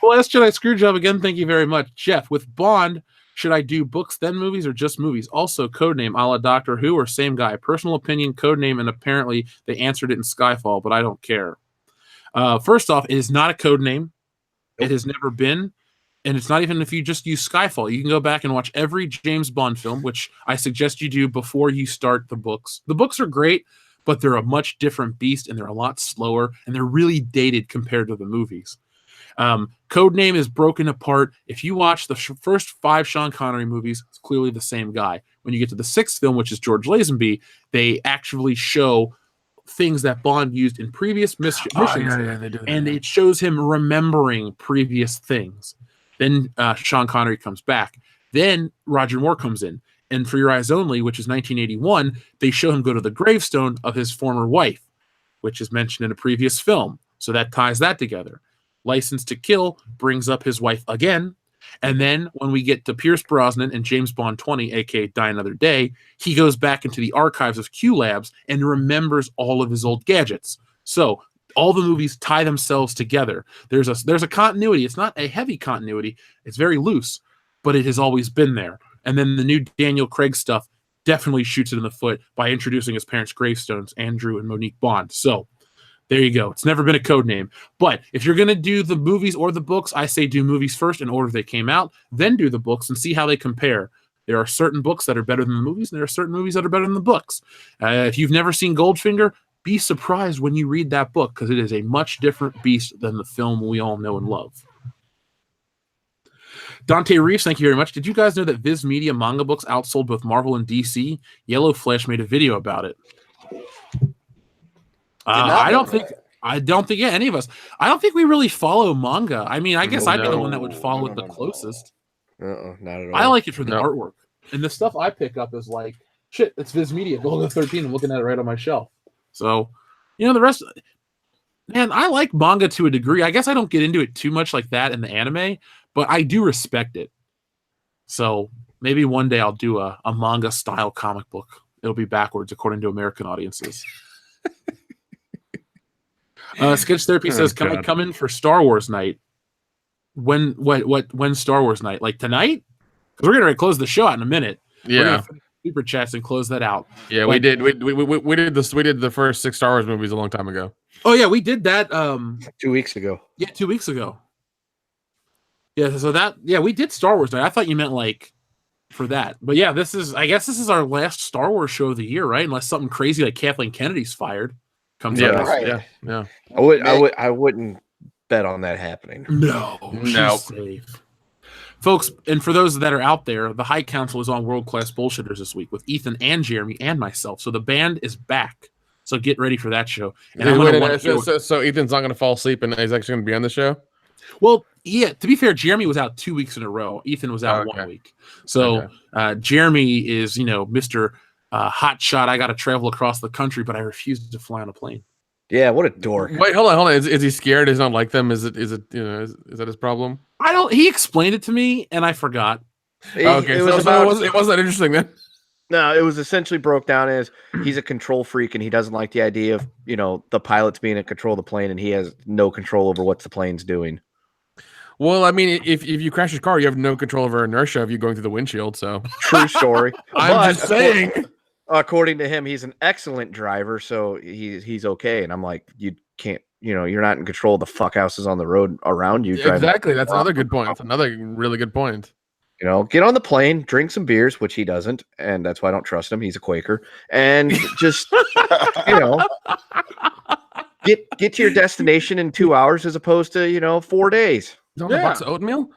Well, S. Jedi Screwjob again, thank you very much. Jeff, with Bond, should I do books, then movies, or just movies? Also, codename a la Doctor Who, or same guy? Personal opinion, codename, and apparently they answered it in Skyfall, but I don't care. First off, it is not a codename. It has never been. And it's not even if you just use Skyfall. You can go back and watch every James Bond film, which I suggest you do before you start the books. The books are great, but they're a much different beast, and they're a lot slower, and they're really dated compared to the movies. Codename is broken apart. If you watch the first 5 Sean Connery movies, it's clearly the same guy. When you get to the 6th film, which is George Lazenby, they actually show things that Bond used in previous missions, they do that. And it shows him remembering previous things. Then Sean Connery comes back. Then Roger Moore comes in. And For Your Eyes Only, which is 1981, they show him go to the gravestone of his former wife, which is mentioned in a previous film. So that ties that together. License to Kill brings up his wife again. And then when we get to Pierce Brosnan and James Bond 20, a.k.a. Die Another Day, he goes back into the archives of Q Labs and remembers all of his old gadgets. So all the movies tie themselves together. There's a continuity. It's not a heavy continuity. It's very loose, but it has always been there. And then the new Daniel Craig stuff definitely shoots it in the foot by introducing his parents' gravestones, Andrew and Monique Bond. So there you go. It's never been a code name. But if you're going to do the movies or the books, I say do movies first in order they came out, then do the books and see how they compare. There are certain books that are better than the movies, and there are certain movies that are better than the books. If you've never seen Goldfinger, be surprised when you read that book, because it is a much different beast than the film we all know and love. Dante Reeves, thank you very much. Did you guys know that Viz Media manga books outsold both Marvel and DC? Yellow Flash made a video about it. I don't think any of us. I don't think we really follow manga. I mean, I guess I'd be the one that would follow it the closest. Not at all. I like it for the artwork. And the stuff I pick up is like, shit, it's Viz Media, Golden 13. I'm looking at it right on my shelf. So, the rest, man, I like manga to a degree. I guess I don't get into it too much like that in the anime, but I do respect it. So maybe one day I'll do a manga style comic book. It'll be backwards according to American audiences. Sketch Therapy says, "Can I come in for Star Wars night? When Star Wars night? Like tonight? Because we're gonna close the show out in a minute. Yeah, we're gonna finish super chats and close that out. Yeah, we did. We did this. We did the first 6 Star Wars movies a long time ago. Oh yeah, we did that. 2 weeks ago. Yeah, 2 weeks ago. Yeah, so we did Star Wars night. I thought you meant like for that, but yeah, I guess this is our last Star Wars show of the year, right? Unless something crazy like Kathleen Kennedy's fired comes out. Right. Yeah. I wouldn't bet on that happening. No. She's safe. Folks, and for those that are out there, the High Council is on World Class Bullshitters this week with Ethan and Jeremy and myself. So the band is back. So get ready for that show. And so Ethan's not going to fall asleep and he's actually going to be on the show? Well, yeah, to be fair, Jeremy was out 2 weeks in a row. Ethan was out 1 week. So Jeremy is, Mr. Hot Shot. I got to travel across the country, but I refuse to fly on a plane. Yeah, what a dork. Wait, hold on. Is he scared? Is not like them? Is that his problem? He explained it to me and I forgot. It wasn't that interesting then. No, it was essentially broke down as he's a control freak and he doesn't like the idea of, the pilots being in control of the plane and he has no control over what the plane's doing. Well, I mean, if you crash your car, you have no control over inertia of you going through the windshield. So true story. I'm just saying. According to him, he's an excellent driver, so he's okay. And I'm like, you can't, you're not in control of the fuck houses on the road around you. Exactly. That's another good point. That's another really good point. Get on the plane, drink some beers, which he doesn't, and that's why I don't trust him. He's a Quaker, and just get to your destination in 2 hours as opposed to 4 days. A box of oatmeal.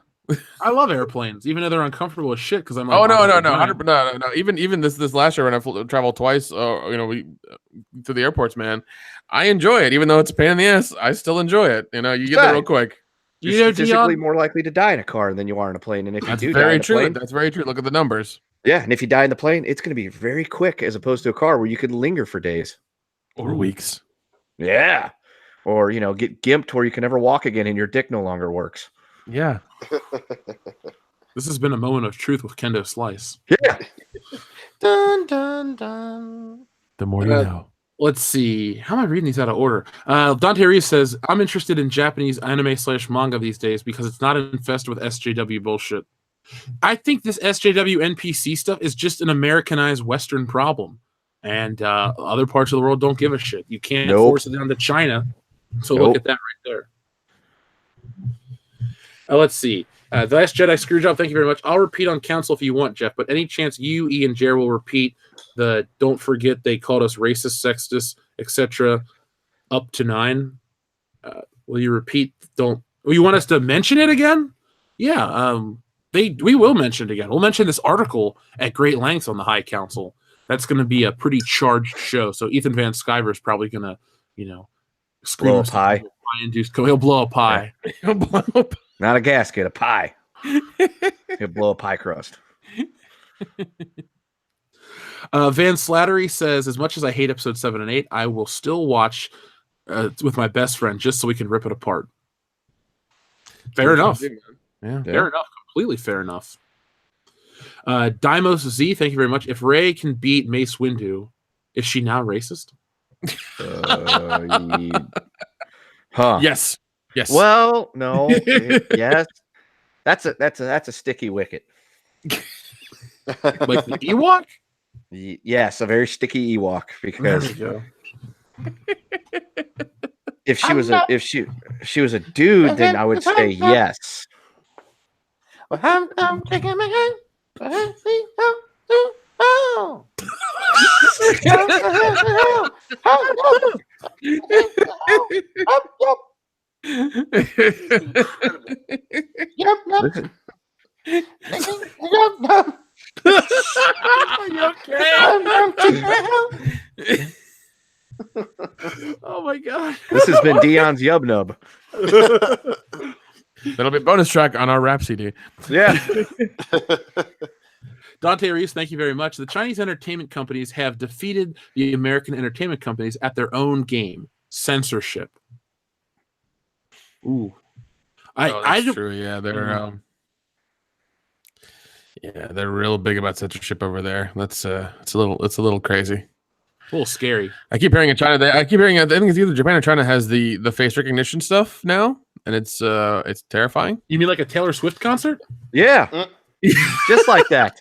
I love airplanes, even though they're uncomfortable as shit. Because I'm like, no. Even this last year when I traveled twice, we to the airports, man, I enjoy it. Even though it's a pain in the ass, I still enjoy it. You get there real quick. You're statistically more likely to die in a car than you are in a plane. And if that's you do very die in a true. plane, That's very true. Look at the numbers. Yeah, and if you die in the plane, it's going to be very quick as opposed to a car where you could linger for days or weeks. Yeah, or get gimped where you can never walk again and your dick no longer works. Yeah. This has been a moment of truth with Kendo Slice. Yeah. Dun dun dun. The more you know. Let's see. How am I reading these out of order? Dante Reeves says, I'm interested in Japanese anime/manga these days because it's not infested with SJW bullshit. I think this SJW NPC stuff is just an Americanized Western problem. And other parts of the world don't give a shit. You can't force it down to China. So look at that right there. Let's see. The Last Jedi Screwjob, thank you very much. I'll repeat on council if you want, Jeff, but any chance you, E, and Jer will repeat the don't forget they called us racist, sexist, etc. up to 9? Will you repeat? Will you want us to mention it again? Yeah, we will mention it again. We'll mention this article at great lengths on the High Council. That's going to be a pretty charged show. So Ethan Van Sciver is probably going to, blow a pie. He'll blow a pie. He'll blow a pie. Not a gasket, a pie. He'll blow a pie crust. Van Slattery says, as much as I hate episode 7 and 8, I will still watch with my best friend just so we can rip it apart. Fair enough. Yeah. Fair enough. Completely fair enough. Dimos Z, thank you very much. If Rey can beat Mace Windu, is she now racist? Huh. Yes. Well, no. Yes. That's a sticky wicket. Like the Ewok? Yes, a very sticky Ewok because if she was a dude, then I would say yes. I'm taking my hand. You okay? Oh my god. This has been Dion's Yub Nub. That'll be a bonus track on our rap CD. Yeah. Dante Reese, thank you very much. The Chinese entertainment companies have defeated the American entertainment companies at their own game. Censorship. Ooh. That's true. Yeah, they're real big about censorship over there. That's it's a little crazy. A little scary. I keep hearing in China. I keep hearing. I think it's either Japan or China has the face recognition stuff now, and it's terrifying. You mean like a Taylor Swift concert? Yeah. Just like that.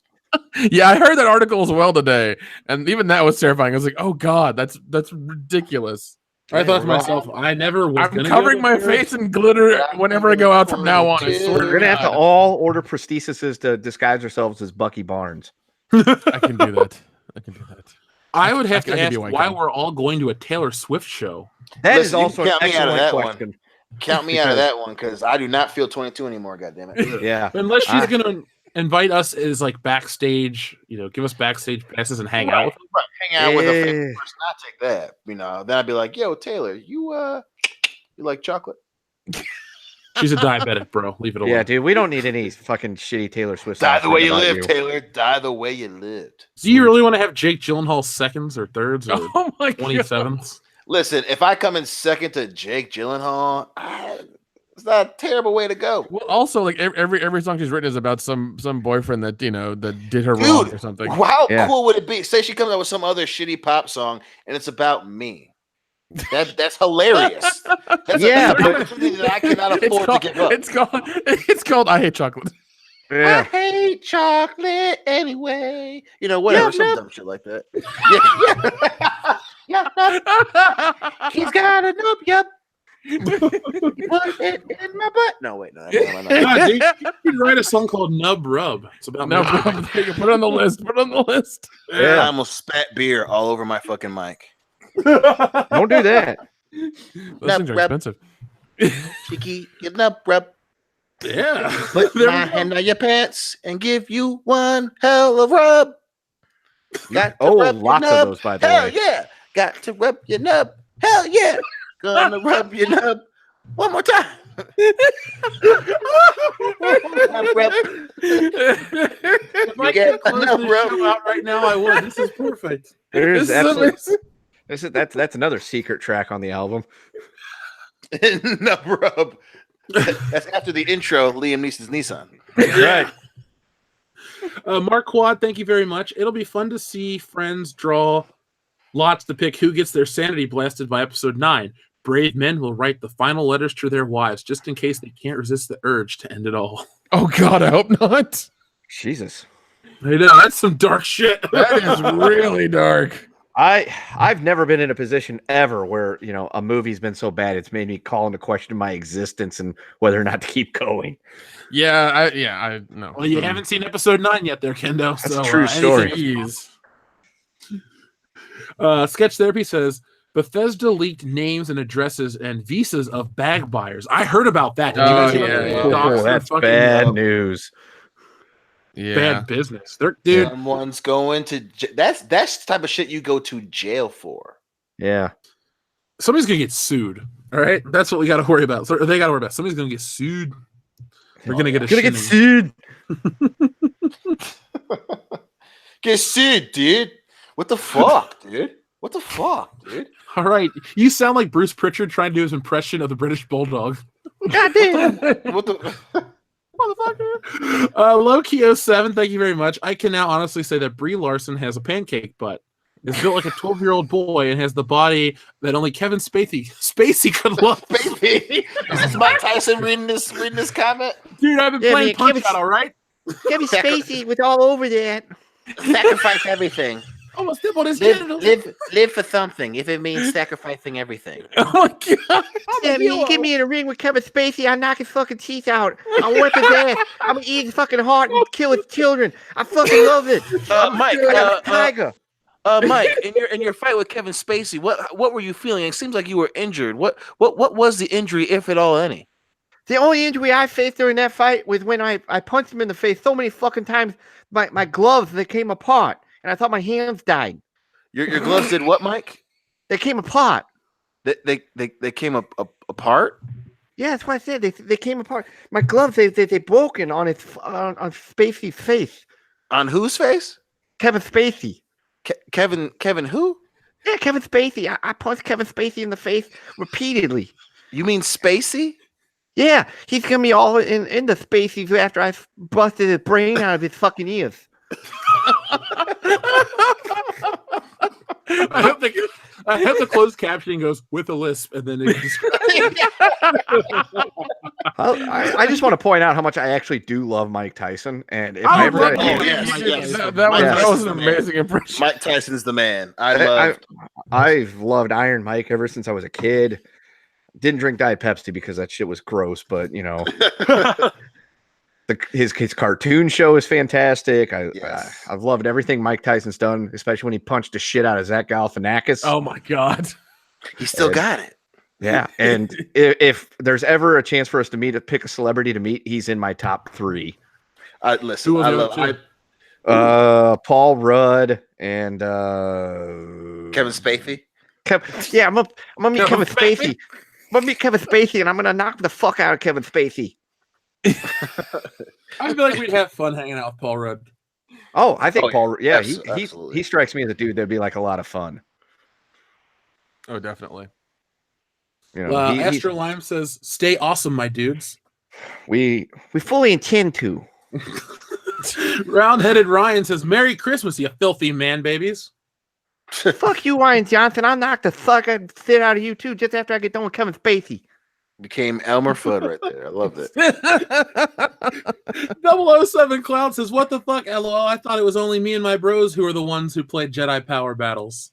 Yeah, I heard that article as well today, and even that was terrifying. I was like, "Oh God, that's ridiculous." I thought to myself, I never was. I'm covering my face in glitter whenever I go out from now on. I swear We're gonna have to all order prostheses to disguise ourselves as Bucky Barnes. I can do that. I would have to I can ask be white why guy. we're all going to a Taylor Swift show. That is Listen, you also an count me out of excellent that one. question. Count me out of that one because I do not feel 22 anymore. Goddamn it! Yeah. Unless she's going to invite us as like backstage, give us backstage passes and hang out with them. Right, hang out with a Yeah. famous person. I take that. Then I'd be like, "Yo, Taylor, you like chocolate?" She's a diabetic, bro. Leave it alone. Yeah, dude, we don't need any fucking shitty Taylor Swift. Die the way you about live, Taylor. Die the way you lived. Do you really want to have Jake Gyllenhaal seconds or thirds or Oh my God. 27ths? Listen, if I come in second to Jake Gyllenhaal, it's not a terrible way to go. Well, also, like every song she's written is about some boyfriend that that did her wrong Dude, or something. how Yeah. cool would it be? Say she comes out with some other shitty pop song and it's about me. That's hilarious. That's Yeah, an but- opportunity that I cannot afford to give up. It's called I Hate Chocolate. I Yeah. hate chocolate anyway. Whatever, Yeah, some no. dumb shit like that. Yeah. He's got a nub, yep. Put it in my butt. No, wait, no. God, Jake, you could write a song called Nub Rub. It's about No, nub. bro, put it on the list. Put it on the list. I almost spat beer all over my fucking mic. Don't do that. Those things are rub. expensive. Cheeky, get nub rub. Yeah. Put There my we go. hand on your pants and give you one hell of rub. Got to rub your Lots of nub. those, by the Hell way. yeah. Got to rub your nub. Hell yeah. Gonna rub your nub one more time. Rub. If I get could close enough this rub. show out right now, I would. This is perfect. There's This is absolutely, amazing. that's another secret track on the album. Nub rub. That's after the intro, Liam Neeson's Nissan. Right. Mark Quad, thank you very much. It'll be fun to see friends draw lots to pick who gets their sanity blasted by episode 9. Brave men will write the final letters to their wives just in case they can't resist the urge to end it all. Oh God, I hope not. Jesus. I know, that's some dark shit. That is really dark. I've never been in a position ever where, a movie's been so bad it's made me call into question my existence and whether or not to keep going. Yeah, I know. Well, you haven't seen episode 9 yet there, Kendo. That's so, a true story. Jeez. Sketch Therapy says, Bethesda leaked names and addresses and visas of bag buyers. I heard about that. Did you guys hear about yeah, that? yeah. Docs are That's fucking bad news. Yeah. bad business. Dude, Someone's going to that's the type of shit you go to jail for. Yeah. somebody's going to get sued. All right? That's what we got to worry about. So, they got to worry about. Somebody's going to get sued. We're going to get a Gonna get shinning. sued. Get sued, dude. What the fuck, dude? What the fuck, dude? All right. You sound like Bruce Pritchard trying to do his impression of the British Bulldog. Goddamn. What the Motherfucker. Loki07, thank you very much. I can now honestly say that Brie Larson has a pancake butt. Is built like a 12-year-old boy and has the body that only Kevin Spacey could love. baby? Is this Mike Tyson reading this comment? Dude, I've been Yeah, playing man, Punch Kevin- Out, all right? Kevin Spacey was all over that. Sacrifice everything. Almost step on his Live, genitals. live for something. If it means sacrificing everything. Oh my god! Yeah, you get me in a ring with Kevin Spacey, I knock his fucking teeth out. I'll whip his ass. I'm gonna eat his fucking heart and kill his children. I fucking love it. Mike, I'm a tiger. Mike, in your fight with Kevin Spacey, what were you feeling? It seems like you were injured. What was the injury, if at all any? The only injury I faced during that fight was when I punched him in the face so many fucking times, my gloves, they came apart. And I thought my hands died. Your gloves did what, Mike? They came apart. They came apart? Yeah, that's what I said. They came apart. My gloves, they broken on on Spacey's face. On whose face? Kevin Spacey. Kevin who? Yeah, Kevin Spacey. I punched Kevin Spacey in the face repeatedly. You mean Spacey? Yeah, he's gonna be all in the Spacey after I busted his brain out of his fucking ears. I hope the closed captioning goes with a lisp, and then it I just want to point out how much I actually do love Mike Tyson, and if I I ever love got a Mike chance- Tyson. yes. That was an amazing impression. Mike Tyson's the man. I've loved Iron Mike ever since I was a kid. Didn't drink Diet Pepsi because that shit was gross, but you know, his cartoon show is fantastic. I've loved everything Mike Tyson's done, especially when he punched the shit out of Zach Galifianakis. Oh my god. He still got it. Yeah, and if there's ever a chance for us to pick a celebrity to meet, he's in my top 3. Listen, I love Paul Rudd and Kevin Spacey. I'm gonna meet Kevin Spacey. I'm gonna meet Kevin Spacey, and I'm gonna knock the fuck out of Kevin Spacey. I feel like we'd have fun hanging out with Paul Rudd. Oh, I think Paul. Yeah, absolutely. he strikes me as a dude that'd be like a lot of fun. Oh, definitely. You know, Astro Lime says, "Stay awesome, my dudes." We fully intend to. Round-headed Ryan says, "Merry Christmas, you filthy man babies." Fuck you, Ryan Johnson. I'll knock the fucking shit out of you too, just after I get done with Kevin Spacey. Became Elmer Fudd right there. I loved it. 007 Cloud says, "What the fuck, LOL? I thought it was only me and my bros who were the ones who played Jedi Power Battles."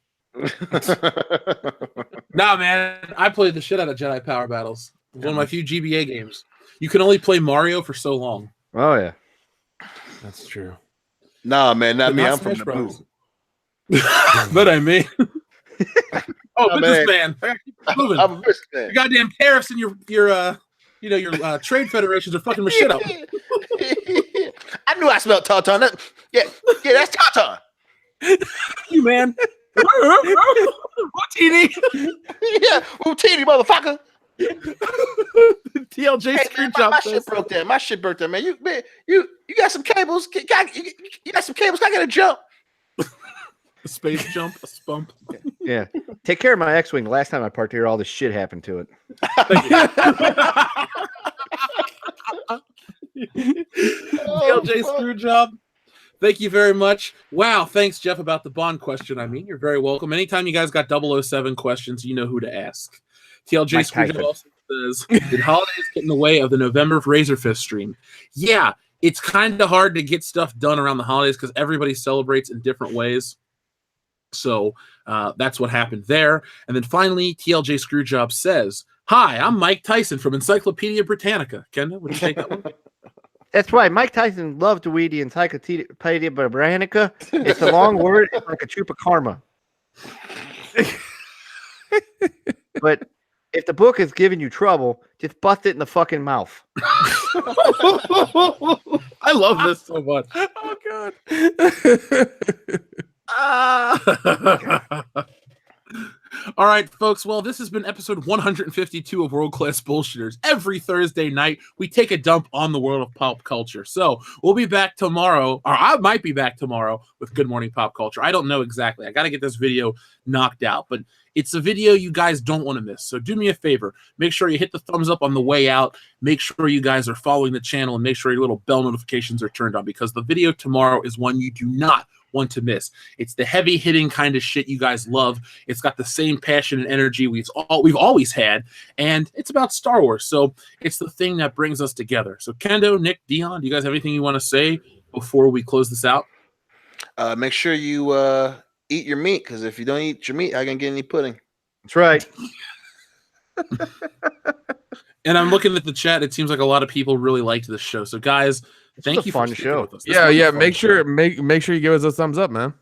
Nah, man, I played the shit out of Jedi Power Battles. It was one of my few GBA games. You can only play Mario for so long. Oh yeah, That's true. Nah, man, not But me. not I'm from Smash the Bros. boot. But I mean, Oh, businessman. Moving. I'm a businessman. Your goddamn tariffs and your trade federations are fucking my shit up. I knew I smelled tauntaun. Yeah, that's tauntaun. You man. Routini. Yeah, routine, motherfucker. TLJ Hey, screw man, job my says, shit broke down. My shit broke down, man. You got some cables? You got some cables? I gotta jump. a space jump, a spump. yeah. Take care of my X-wing. The last time I parked here, all this shit happened to it. TLJ screw job. Thank you very much. Wow, thanks, Jeff, about the Bond question. I mean, you're very welcome. Anytime you guys got 007 questions, you know who to ask. TLJ Mike screw Tyson. job also says, "Did holidays get in the way of the November Razorfist stream?" Yeah, it's kind of hard to get stuff done around the holidays because everybody celebrates in different ways. So that's what happened there. And then finally, TLJ Screwjob says, "Hi, I'm Mike Tyson from Encyclopedia Britannica." Kendall, would you take that one? That's right. Mike Tyson loved to read the Encyclopedia Britannica. It's a long word. It's like a chupacabra. But if the book is giving you trouble, just bust it in the fucking mouth. I love this so much. Oh god. All right, folks. Well, this has been episode 152 of World Class Bullshitters. Every Thursday night, we take a dump on the world of pop culture. So we'll be back tomorrow, or I might be back tomorrow with Good Morning Pop Culture. I don't know exactly. I got to get this video knocked out, but it's a video you guys don't want to miss. So do me a favor. Make sure you hit the thumbs up on the way out. Make sure you guys are following the channel and make sure your little bell notifications are turned on because the video tomorrow is one you do not want to miss. It's the heavy hitting kind of shit you guys love. It's got the same passion and energy we've always had, and it's about Star Wars. So it's the thing that brings us together. So Kendo, Nick, Dion, do you guys have anything you want to say before we close this out? Make sure you eat your meat, because if you don't eat your meat, how can you get any pudding? That's right. And I'm looking at the chat. It seems like a lot of people really liked this show. So, guys, thank you for fun sticking show. with us. This Yeah, was a yeah. fun Make sure show. make sure you give us a thumbs up, man.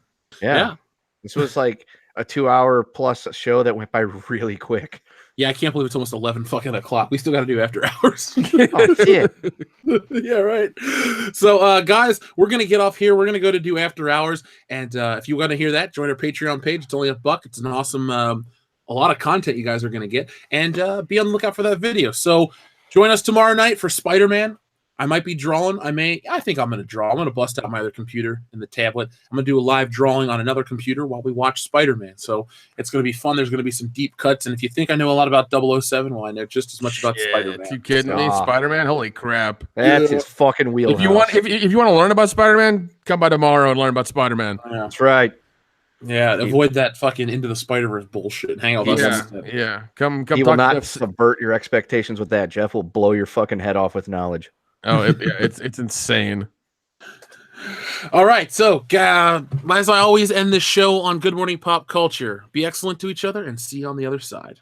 Yeah. This was like a 2-hour plus show that went by really quick. Yeah, I can't believe it's almost 11 fucking o'clock. We still got to do after hours. Oh, shit. Yeah, right. So, guys, we're gonna get off here. We're gonna go to do after hours, and if you want to hear that, join our Patreon page. It's only $1. It's an awesome, a lot of content you guys are gonna get, and be on the lookout for that video. So, join us tomorrow night for Spider-Man. I might be drawing. I think I'm gonna draw. I'm gonna bust out my other computer and the tablet. I'm gonna do a live drawing on another computer while we watch Spider-Man. So it's gonna be fun. There's gonna be some deep cuts, and if you think I know a lot about 007, well, I know just as much about Spider-Man. You kidding me? Stop. Spider-Man? Holy crap! That's his fucking wheelhouse. If you want to learn about Spider-Man, come by tomorrow and learn about Spider-Man. Yeah. That's right. Yeah, avoid that fucking Into the Spider-Verse bullshit. Hang out with us instead. Yeah. Come. He will talk not to us. subvert your expectations with that. Jeff will blow your fucking head off with knowledge. Oh, it's insane. All right, so as I always end this show on Good Morning Pop Culture, be excellent to each other and see you on the other side.